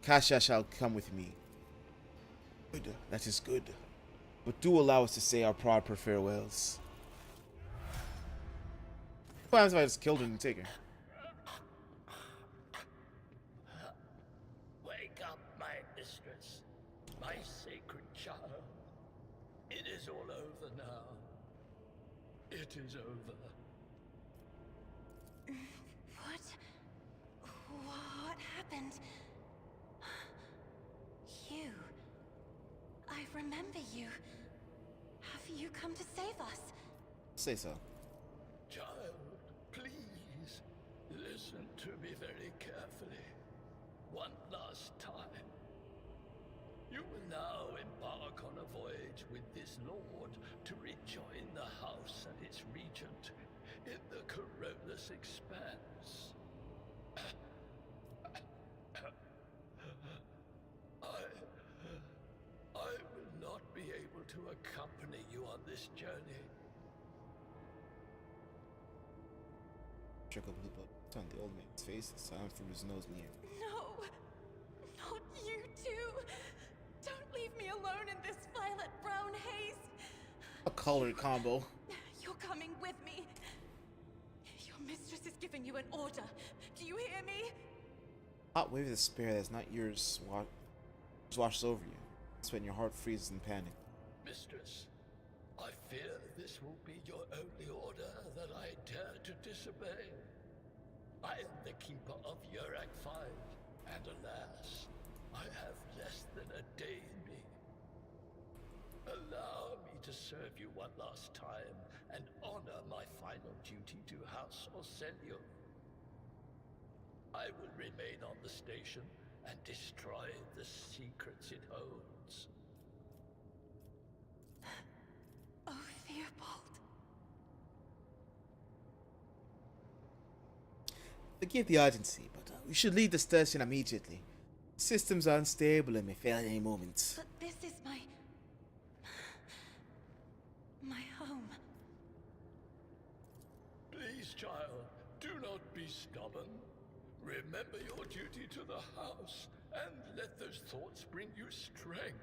Kasha shall come with me. Good, that is good. But do allow us to say our proper farewells. What happens if I just killed her and take her? Wake up, my mistress, my sacred child. It is all over now. It is over. What happened? You. I remember you. Have you come to save us? Say so. Child, please, listen to me very carefully. One last time. You will now embark on a voyage with this lord to rejoin the house and its regent in the Corollas Expanse. I will not be able to accompany you on this journey. Trickle blue blood on the old man's face, the sound from his nose near. No! Not you too! Don't leave me alone in this violet-brown haze! A color combo. You're coming with me! Your mistress is giving you an order. Do you hear me? Hot wave of despair that's not yours washes over you. That's when your heart freezes in panic. Mistress, I fear this will be your only order that I dare to disobey. I am the keeper of Yurak 5, and alas, I have less than a day in me. Allow me to serve you one last time and honor my final duty to House Orcelio. I will remain on the station and destroy the secrets it holds. Oh, Theobald. Forgive the urgency, but we should leave the station immediately. The systems are unstable and may fail at any moment. But this is my home. Please, child, do not be stubborn. Remember Remember your duty to the house, and let those thoughts bring you strength.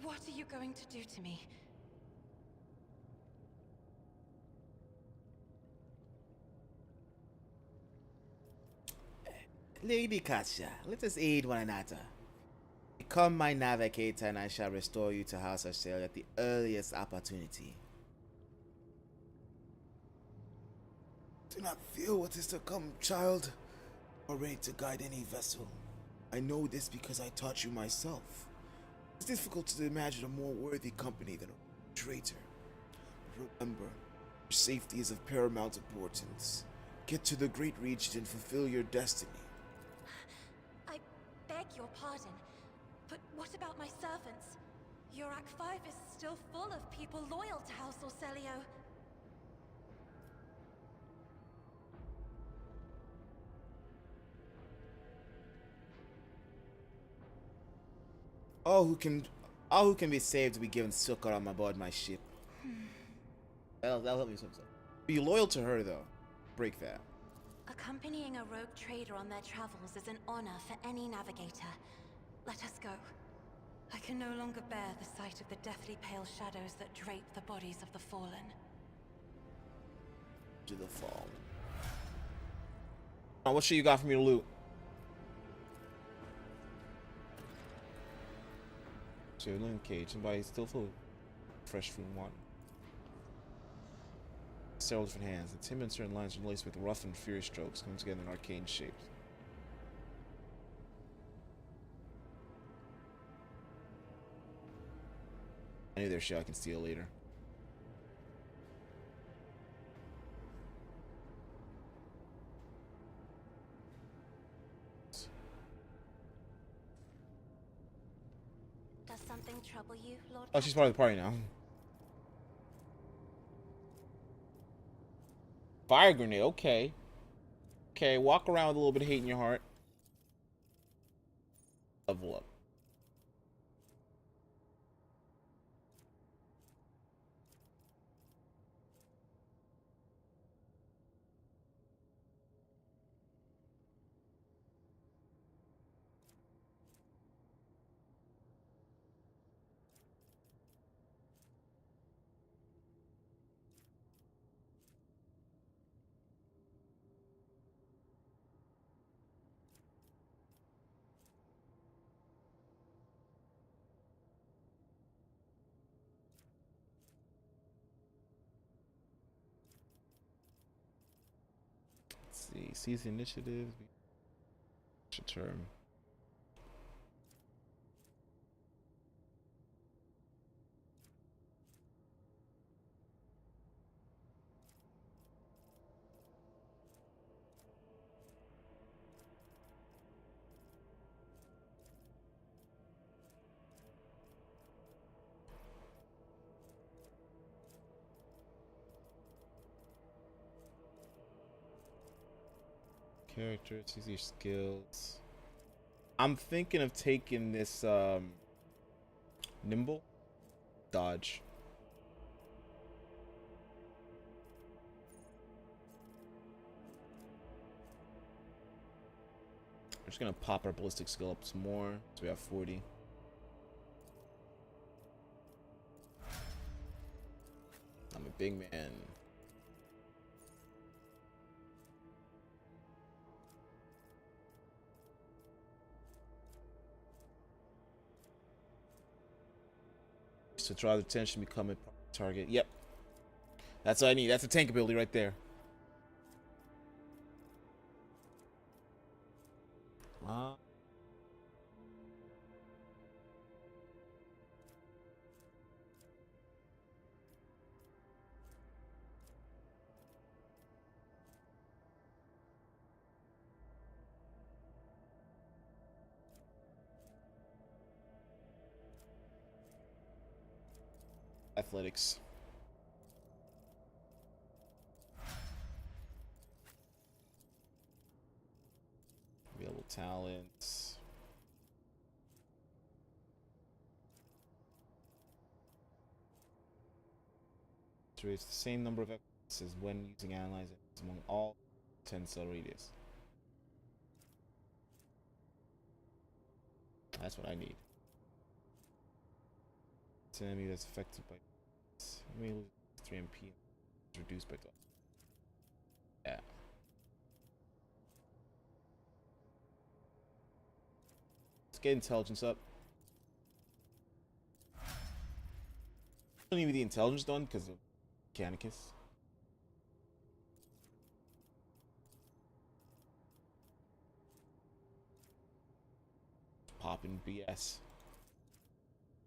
What are you going to do to me? Lady Katja, let us aid one another. Become my navigator, and I shall restore you to House of Sail at the earliest opportunity. Do not fear what is to come, child, or ready to guide any vessel. I know this because I taught you myself. It's difficult to imagine a more worthy company than a traitor. But remember, your safety is of paramount importance. Get to the Great Region and fulfill your destiny. I beg your pardon, but what about my servants? Yurak 5 is still full of people loyal to House Orselio. All who can be saved will be given succor on aboard my ship. That'll help me some. Be loyal to her though. Break that. Accompanying a rogue trader on their travels is an honor for any navigator. Let us go. I can no longer bear the sight of the deathly pale shadows that drape the bodies of the fallen. To the fall. Oh, what shit you got for me to loot? Chilling cage. Somebody still full. Fresh food and water. Several different hands. The timid and certain lines are laced with rough and furious strokes coming together in arcane shapes. I knew there's shit I can steal later. Does something trouble you, Lord? Oh, she's part of the party now. Fire grenade, okay. Okay, walk around with a little bit of hate in your heart. Level up. Let's see, seize the initiative. Your turn. Characters, seize your skills. I'm thinking of taking this nimble dodge. We're just gonna pop our ballistic skill up some more, so we have 40. I'm a big man. To draw the attention, become a target. Yep. That's what I need. That's a tank ability right there. Athletics. Available talents. It's the same number of says when using analyzer among all 10 cell radius. That's what I need. It's an enemy that's affected by maybe 3 MP reduced by 12. Yeah. Let's get intelligence up. I don't need the intelligence done because of Mechanicus. Popping BS.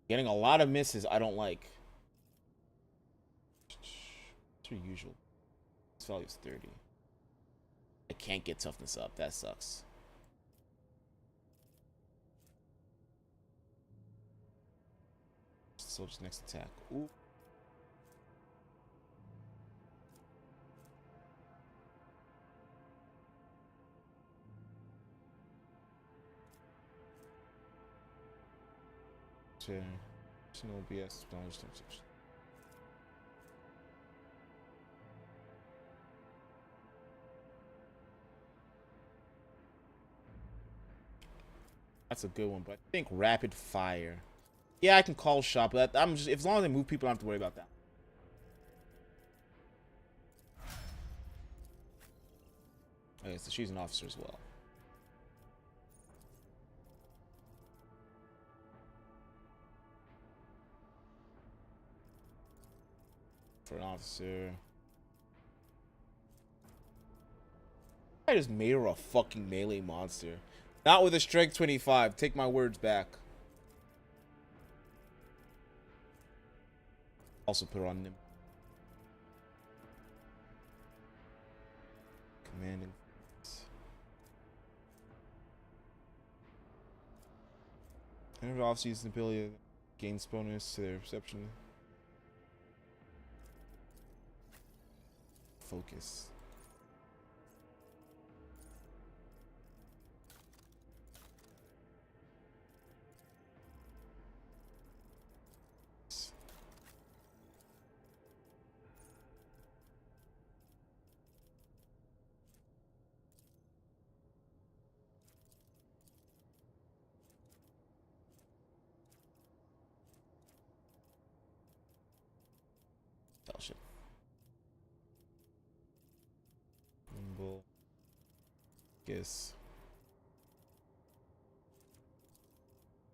Getting a lot of misses I don't like. What's your usual? This value is 30. I can't get toughness up. That sucks. Soldier's next attack. Ooh. No BS knowledge section. That's a good one, but I think rapid fire. Yeah, I can call shot, but I'm just as long as I move people, I don't have to worry about that. Okay, so she's an officer as well. For an officer. I just made her a fucking melee monster. Not with a strength 25. Take my words back. Also put her on Nim. Commanding. And officer uses the ability to gains bonus to their perception. Focus. Fellowship. Nimble. Guess.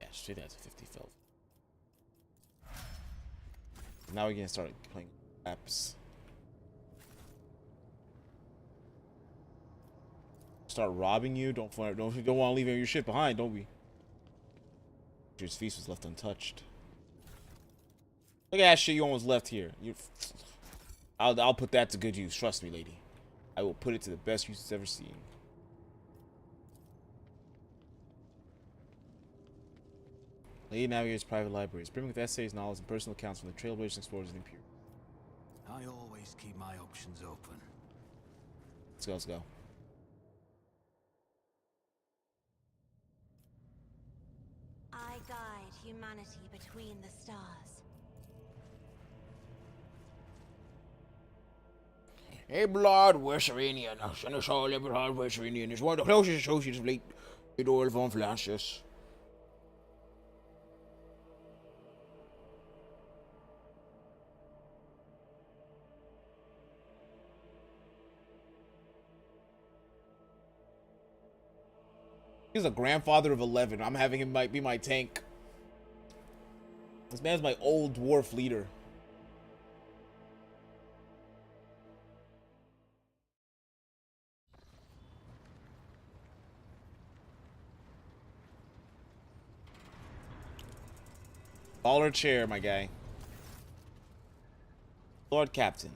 Yeah, straight out to 50 felt. Now we're gonna start playing apps. Start robbing you. Don't want to leave your shit behind, don't we? His feast was left untouched. Look at that shit you almost left here. I'll put that to good use. Trust me, lady. I will put it to the best use it's ever seen. Lady Navigator's private library is brimming with essays, novels, and personal accounts from the trailblazers and explorers of the Imperium. I always keep my options open. Let's go, let's go. I guide humanity between the stars. Hey, blood, we're Serenian. And it's all ever hard, we're Serenian. It's one of the closest associates of late. Adolf von Flances. He's a grandfather of 11. I'm having him be my tank. This man's my old dwarf leader. Baller chair, my guy. Lord Captain,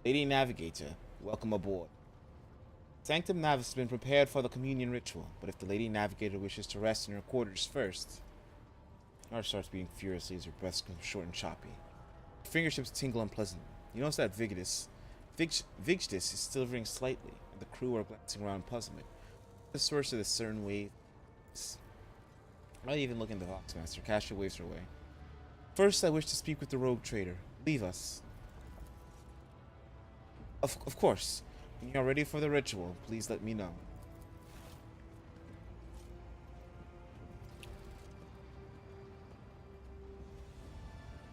Lady Navigator, welcome aboard. Sanctum Navis has been prepared for the communion ritual, but if the Lady Navigator wishes to rest in her quarters first... Nara starts beating furiously as her breath becomes short and choppy. Her fingertips tingle unpleasantly. You notice that Vigdis is silvering slightly, and the crew are glancing around in puzzlement. The source of this certain wave... Not even looking at the Voxmaster, Cassia waves her away. First, I wish to speak with the rogue trader. Leave us. Of course. When you're ready for the ritual, please let me know.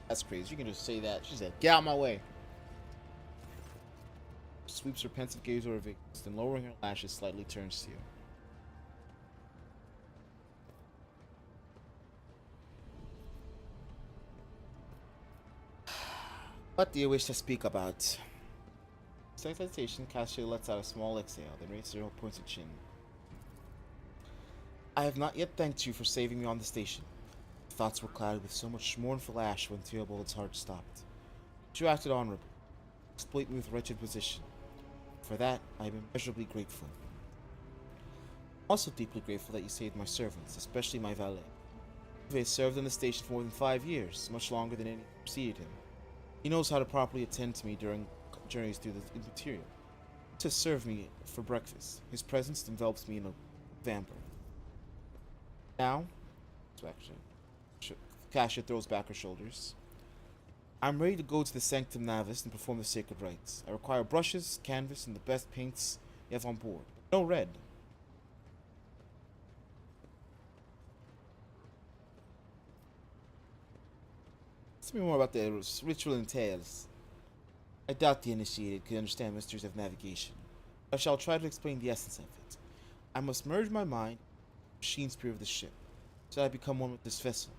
That's crazy. You can just say that. She said, "Get out of my way." Sweeps her pensive gaze over Victus, then lowering her lashes, slightly turns to you. What do you wish to speak about? Salutation, Cassia lets out a small exhale, then raises her pointed chin. I have not yet thanked you for saving me on the station. My thoughts were clouded with so much mournful ash when Theobald's heart stopped. But you acted honorably, exploit me with wretched position. For that, I am immeasurably grateful. I'm also deeply grateful that you saved my servants, especially my valet. He has served on the station for more than 5 years, much longer than any who preceded him. He knows how to properly attend to me during journeys through the interior. To serve me for breakfast. His presence envelops me in a vapor. Now, Cassia throws back her shoulders. I'm ready to go to the Sanctum Navis and perform the sacred rites. I require brushes, canvas, and the best paints you have on board. No red. Tell me more about the ritual entails. I doubt the initiated can understand mysteries of navigation. I shall try to explain the essence of it. I must merge my mind with the machine spirit of the ship, so that I become one with this vessel.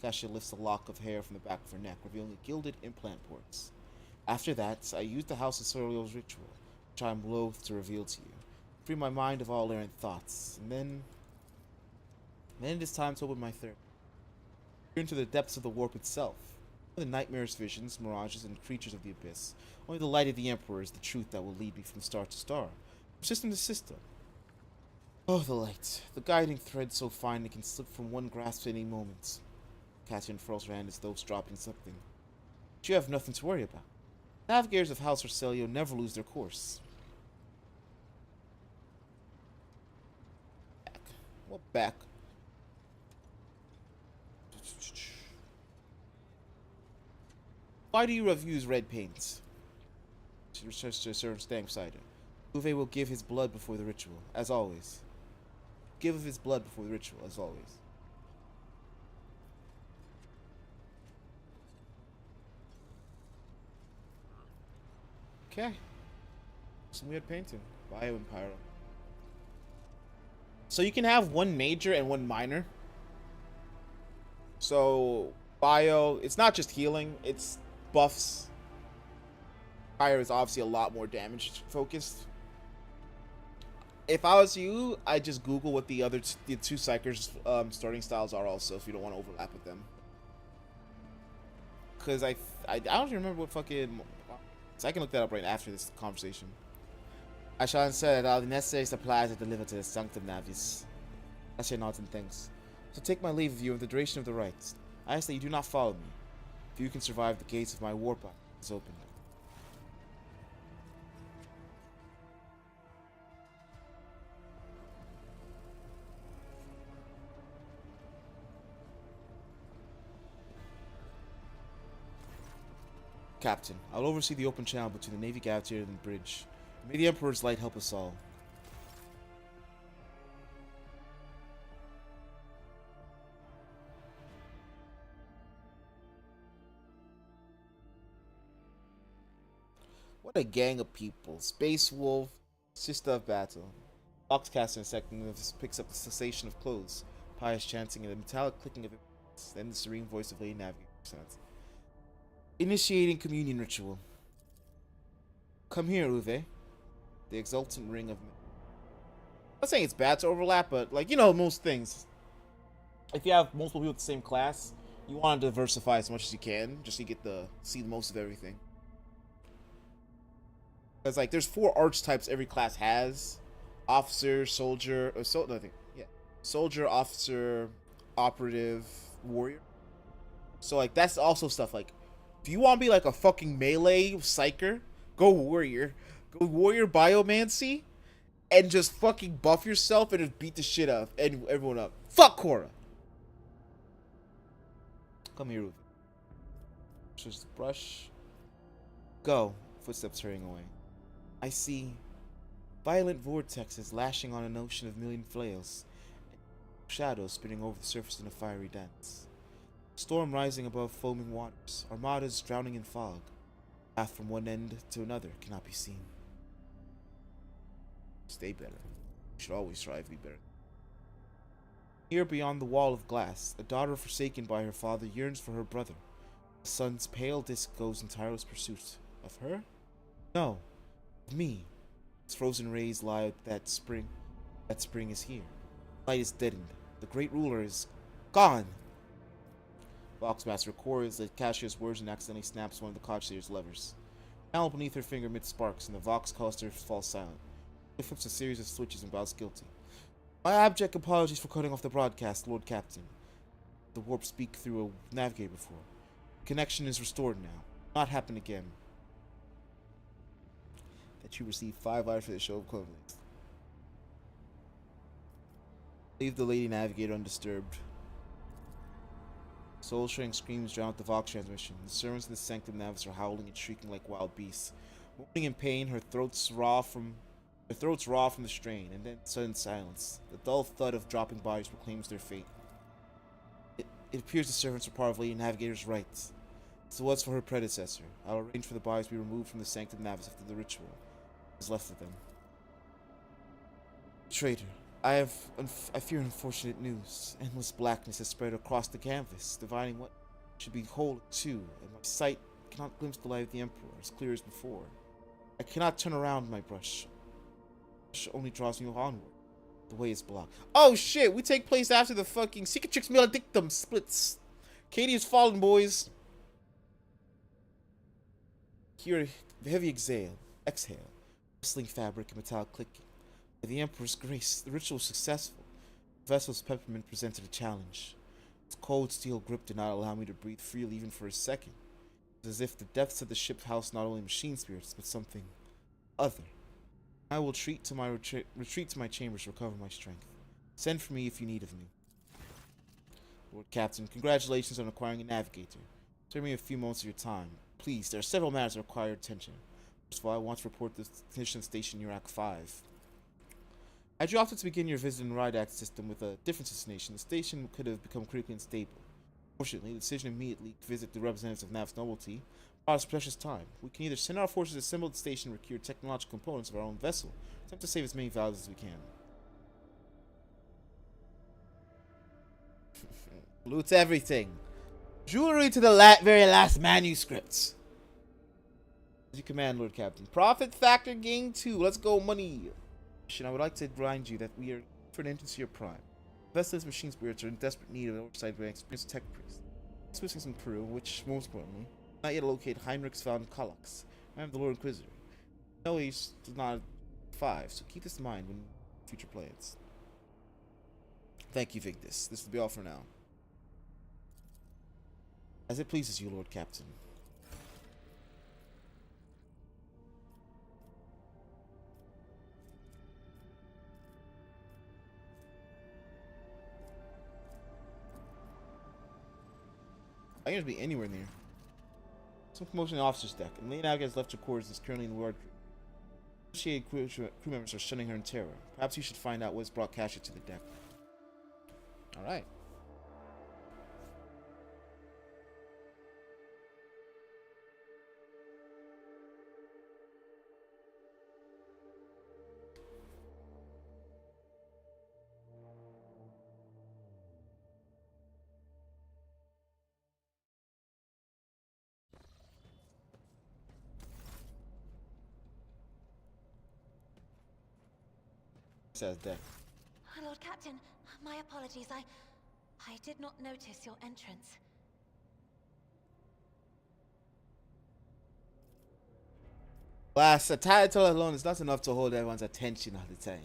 Cassia lifts a lock of hair from the back of her neck, revealing the gilded implant ports. After that, I use the House of Soriel's ritual, which I am loath to reveal to you. Free my mind of all errant thoughts, and then it is time to open my third. Into the depths of the warp itself. The nightmares, visions, mirages, and creatures of the abyss. Only the light of the Emperor is the truth that will lead me from star to star, from system to system. Oh, the light. The guiding thread so fine it can slip from one grasp at any moment. Cassia unfurls her hand as though dropping something. But you have nothing to worry about. Navigators of House Orselio never lose their course. Back. What back? Why do you refuse red paint? She returns to her servant standing beside her. Uwe will give his blood before the ritual, as always. Give of his blood before the ritual, as always. Okay. Some weird painting. Bio and Pyro. So you can have one major and one minor. So Bio, it's not just healing, it's buffs. Fire is obviously a lot more damage focused. If I was you, I'd just Google what the two Psychers starting styles are also, if you don't want to overlap with them. Because I don't even remember what fucking... So I can look that up right after this conversation. I shall insert all the necessary supplies are delivered to the Sanctum Navis. That's your nods and thanks. So take my leave of you in the duration of the rites. I ask that you do not follow me. If you can survive the gates of my warp is opened. Captain, I'll oversee the open channel between the Navy cafeteria and the bridge. May the Emperor's light help us all. What a gang of people. Space Wolf, Sister of Battle. Oxcaster in a second picks up the cessation of clothes, pious chanting, and the metallic clicking of implements. Then the serene voice of Lady Navigator sounds. Initiating communion ritual. Come here, Uwe. The exultant ring of... I'm not saying it's bad to overlap, but, like, you know, most things. If you have multiple people with the same class, you want to diversify as much as you can, just so you get to see the most of everything. Because, like, there's 4 archetypes every class has. Officer, soldier, or soldier, officer, operative, warrior. So, like, that's also stuff, like, if you want to be like a fucking melee psyker, go warrior. Go warrior biomancy and just fucking buff yourself and just beat the shit out of everyone up. Fuck Korra. Come here, Ruth. Just brush. Go. Footsteps hurrying away. I see violent vortexes lashing on an ocean of million flails, shadows spinning over the surface in a fiery dance. Storm rising above foaming waters, armadas drowning in fog. Path from one end to another cannot be seen. Stay better. You should always strive to be better. Here beyond the wall of glass, a daughter forsaken by her father yearns for her brother. The sun's pale disk goes in tireless pursuit. Of her? No. Of me. Its frozen rays lie that spring. That spring is here. Light is deadened. The great ruler is gone. Voxmaster records the cashier's words and accidentally snaps one of the cashier's levers. Panel beneath her finger emits sparks, and the Vox cluster falls silent. She flips a series of switches and bows guilty. My abject apologies for cutting off the broadcast, Lord Captain. The warp speak through a navigator before. Connection is restored now. Not happen again. That you receive 5 hours for the show of equivalence. Leave the Lady Navigator undisturbed. Soul-sharing screams drown out the Vox transmission. The servants of the Sanctum Navis are howling and shrieking like wild beasts. Moaning in pain, her throats raw from the strain, and then sudden silence. The dull thud of dropping bodies proclaims their fate. It appears the servants are part of Lady Navigator's rites. As it was for her predecessor. I'll arrange for the bodies to be removed from the Sanctum Navis after the ritual is left of them. Traitor, I fear unfortunate news. Endless blackness has spread across the canvas, dividing what should be whole too, and my sight cannot glimpse the light of the Emperor as clear as before. I cannot turn around my brush. Brush only draws me onward. The way is blocked. Oh shit, we take place after the fucking Cicatrix Maledictum splits. Katie has fallen, boys. Hear the heavy exhale, rustling fabric and metallic clicking. By the Emperor's grace, the ritual was successful. The vessel's peppermint presented a challenge. Its cold steel grip did not allow me to breathe freely even for a second. It was as if the depths of the ship housed not only machine spirits, but something other. I will retreat to my chambers to recover my strength. Send for me if you need of me. Lord Captain, congratulations on acquiring a navigator. Spare me a few moments of your time. Please, there are several matters that require attention. First of all, I want to report the condition of station Urak 5. Had you opted to begin your visit in the Rydak system with a different destination, the station could have become critically unstable. Fortunately, the decision immediately to visit the representatives of Nav's nobility brought us precious time. We can either send our forces to assemble the station and procure technological components of our own vessel, or attempt to save as many values as we can. Loot everything. Jewelry to the very last manuscripts. As you command, Lord Captain. Profit factor gain 2. Let's go, money. I would like to remind you that we are for an entrance to your prime. Vessel's machine spirits are in desperate need of oversight by an experienced tech priest. Specialists in Peru, which, most importantly, not yet locate Heinrich's found Kalax. I am the Lord Inquisitor. No, he's not 5, so keep this in mind when future plans. Thank you, Vigdis. This will be all for now. As it pleases you, Lord Captain. I can't be anywhere near. Some commotion in the officer's deck, and Lady Navigator has left her quarters and is currently in the wardroom. Associated crew members are shunning her in terror. Perhaps you should find out what's brought Cassia to the deck. Alright. Says deck. Lord Captain, my apologies. I did not notice your entrance. Last, a title alone is not enough to hold everyone's attention all the time.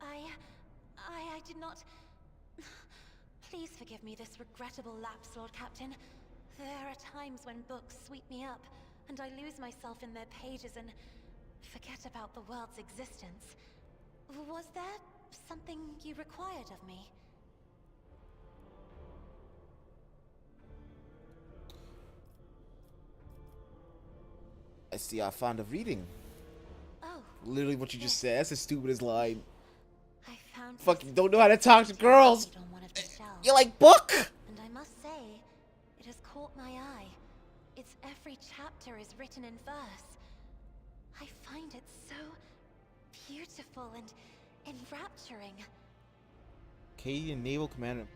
I did not... Please forgive me this regrettable lapse, Lord Captain. There are times when books sweep me up, and I lose myself in their pages and forget about the world's existence. Was there something you required of me? I see you're fond of reading. Literally what you just said. That's the stupidest line. I found Fucking don't know how to talk to girls. on one of the shelves, You're like, book. and I must say, it has caught my eye. Its every chapter is written in verse. I find it so beautiful and enrapturing. Canadian Naval Commander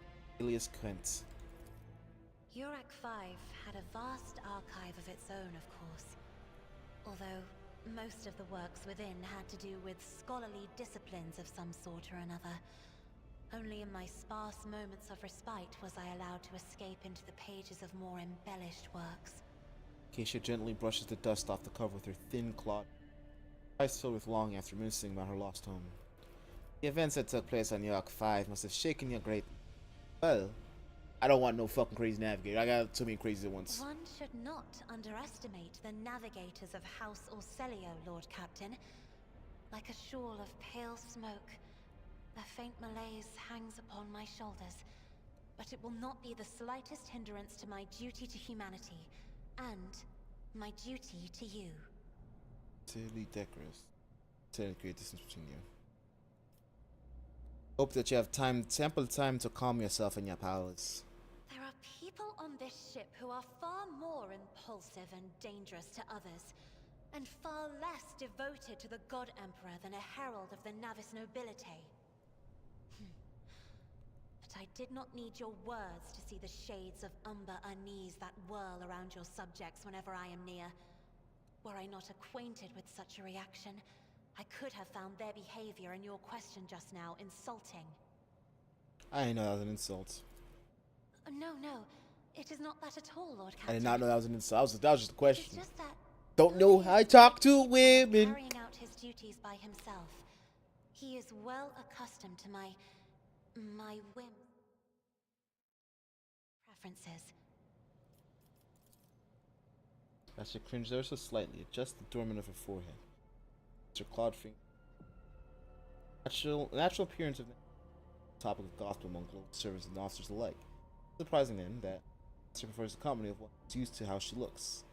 Elias Quint. Urak 5 had a vast archive of its own, of course. Although most of the works within had to do with scholarly disciplines of some sort or another. Only in my sparse moments of respite was I allowed to escape into the pages of more embellished works. Keisha gently brushes the dust off the cover with her thin claw, eyes filled with longing after reminiscing about her lost home. The events that took place on York 5 must have shaken you greatly. Well, I don't want no fucking crazy navigator. I got too many crazies at once. One should not underestimate the navigators of House Orselio, Lord Captain. Like a shawl of pale smoke, a faint malaise hangs upon my shoulders, but it will not be the slightest hindrance to my duty to humanity, and my duty to you. Totally decorous. Totally great distance between you. Hope that you have ample time to calm yourself in your palace. There are people on this ship who are far more impulsive and dangerous to others, and far less devoted to the God Emperor than a herald of the Navis nobility. But I did not need your words to see the shades of umber unease that whirl around your subjects whenever I am near. Were I not acquainted with such a reaction, I could have found their behavior and your question just now insulting. I didn't know that was an insult. No, it is not that at all, Lord Captain. I did not know that was an insult. That was just a question. It's just that don't know how I talk to women. Carrying out his duties by himself, he is well accustomed to my whims, preferences. As she cringed ever so slightly, adjust the dormant of her forehead. Her clawed finger. Natural appearance of topic of gospel among global servants and officers alike. Surprising then that she prefers the company of one's used to how she looks.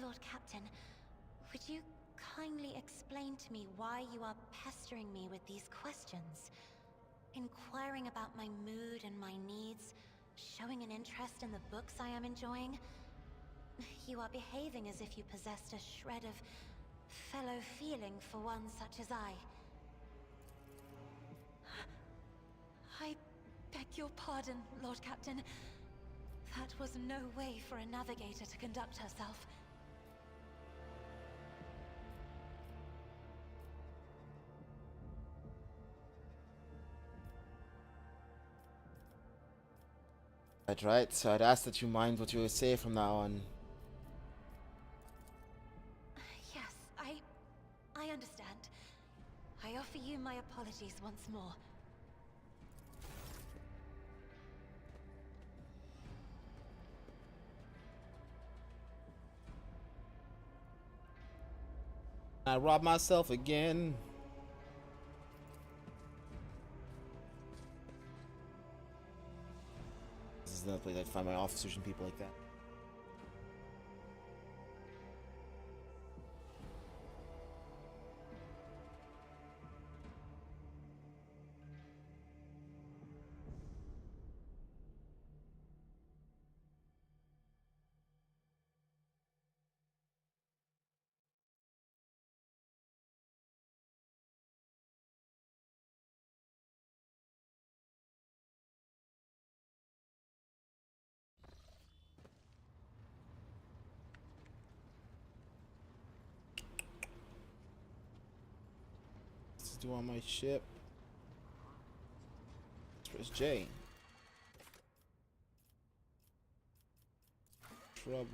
Lord Captain, would you kindly explain to me why you are pestering me with these questions? Inquiring about my mood and my needs, showing an interest in the books I am enjoying? You are behaving as if you possessed a shred of fellow feeling for one such as I. I beg your pardon, Lord Captain. That was no way for a navigator to conduct herself. That's right, so I'd ask that you mind what you say from now on. Yes, I understand. I offer you my apologies once more. I robbed myself again. This is another place I'd find my officers and people like that. Let's do on my ship. Press J. Trouble.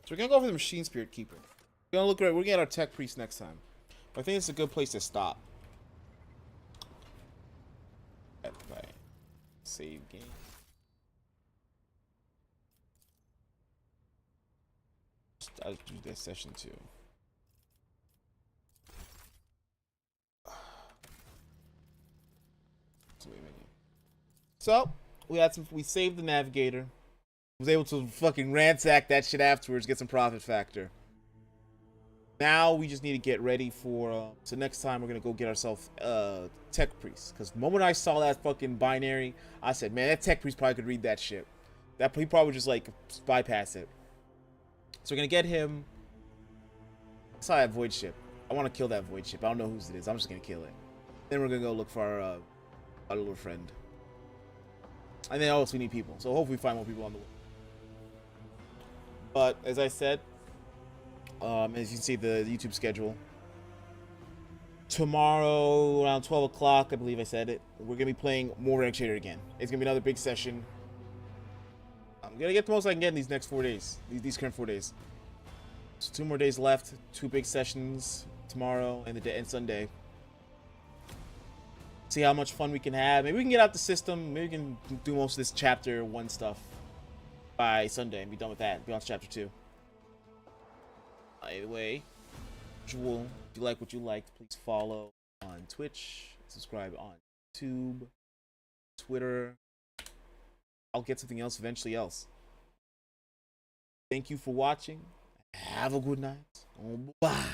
So we're gonna go for the Machine Spirit Keeper. We're gonna look right. We're gonna get our Tech Priest next time. But I think it's a good place to stop. Right. Save game. I'll do this session too. So we saved the navigator. Was able to fucking ransack that shit afterwards, get some profit factor. Now we just need to get ready for so next time we're gonna go get ourselves tech priest. Cause the moment I saw that fucking binary, I said, man, that tech priest probably could read that shit. That he probably just like bypass it. So we're gonna get him. I saw that void ship. I want to kill that void ship. I don't know whose it is. I'm just gonna kill it. Then we're gonna go look for our little friend. And then also we need people. So hopefully we find more people on the way. But as I said, as you can see the YouTube schedule, tomorrow around 12 o'clock, I believe I said it, we're gonna be playing more Rank Trader again. It's gonna be another big session. I'm gonna get the most I can get in these next 4 days, these current 4 days. So 2 more days left, 2 big sessions tomorrow and Sunday. See how much fun we can have. Maybe we can get out the system. Maybe we can do most of this chapter 1 stuff by Sunday and be done with that. Be on chapter 2. By the way, usual, if you like what you liked, please follow on Twitch, subscribe on YouTube, Twitter. I'll get something else eventually else. Thank you for watching. Have a good night. Bye.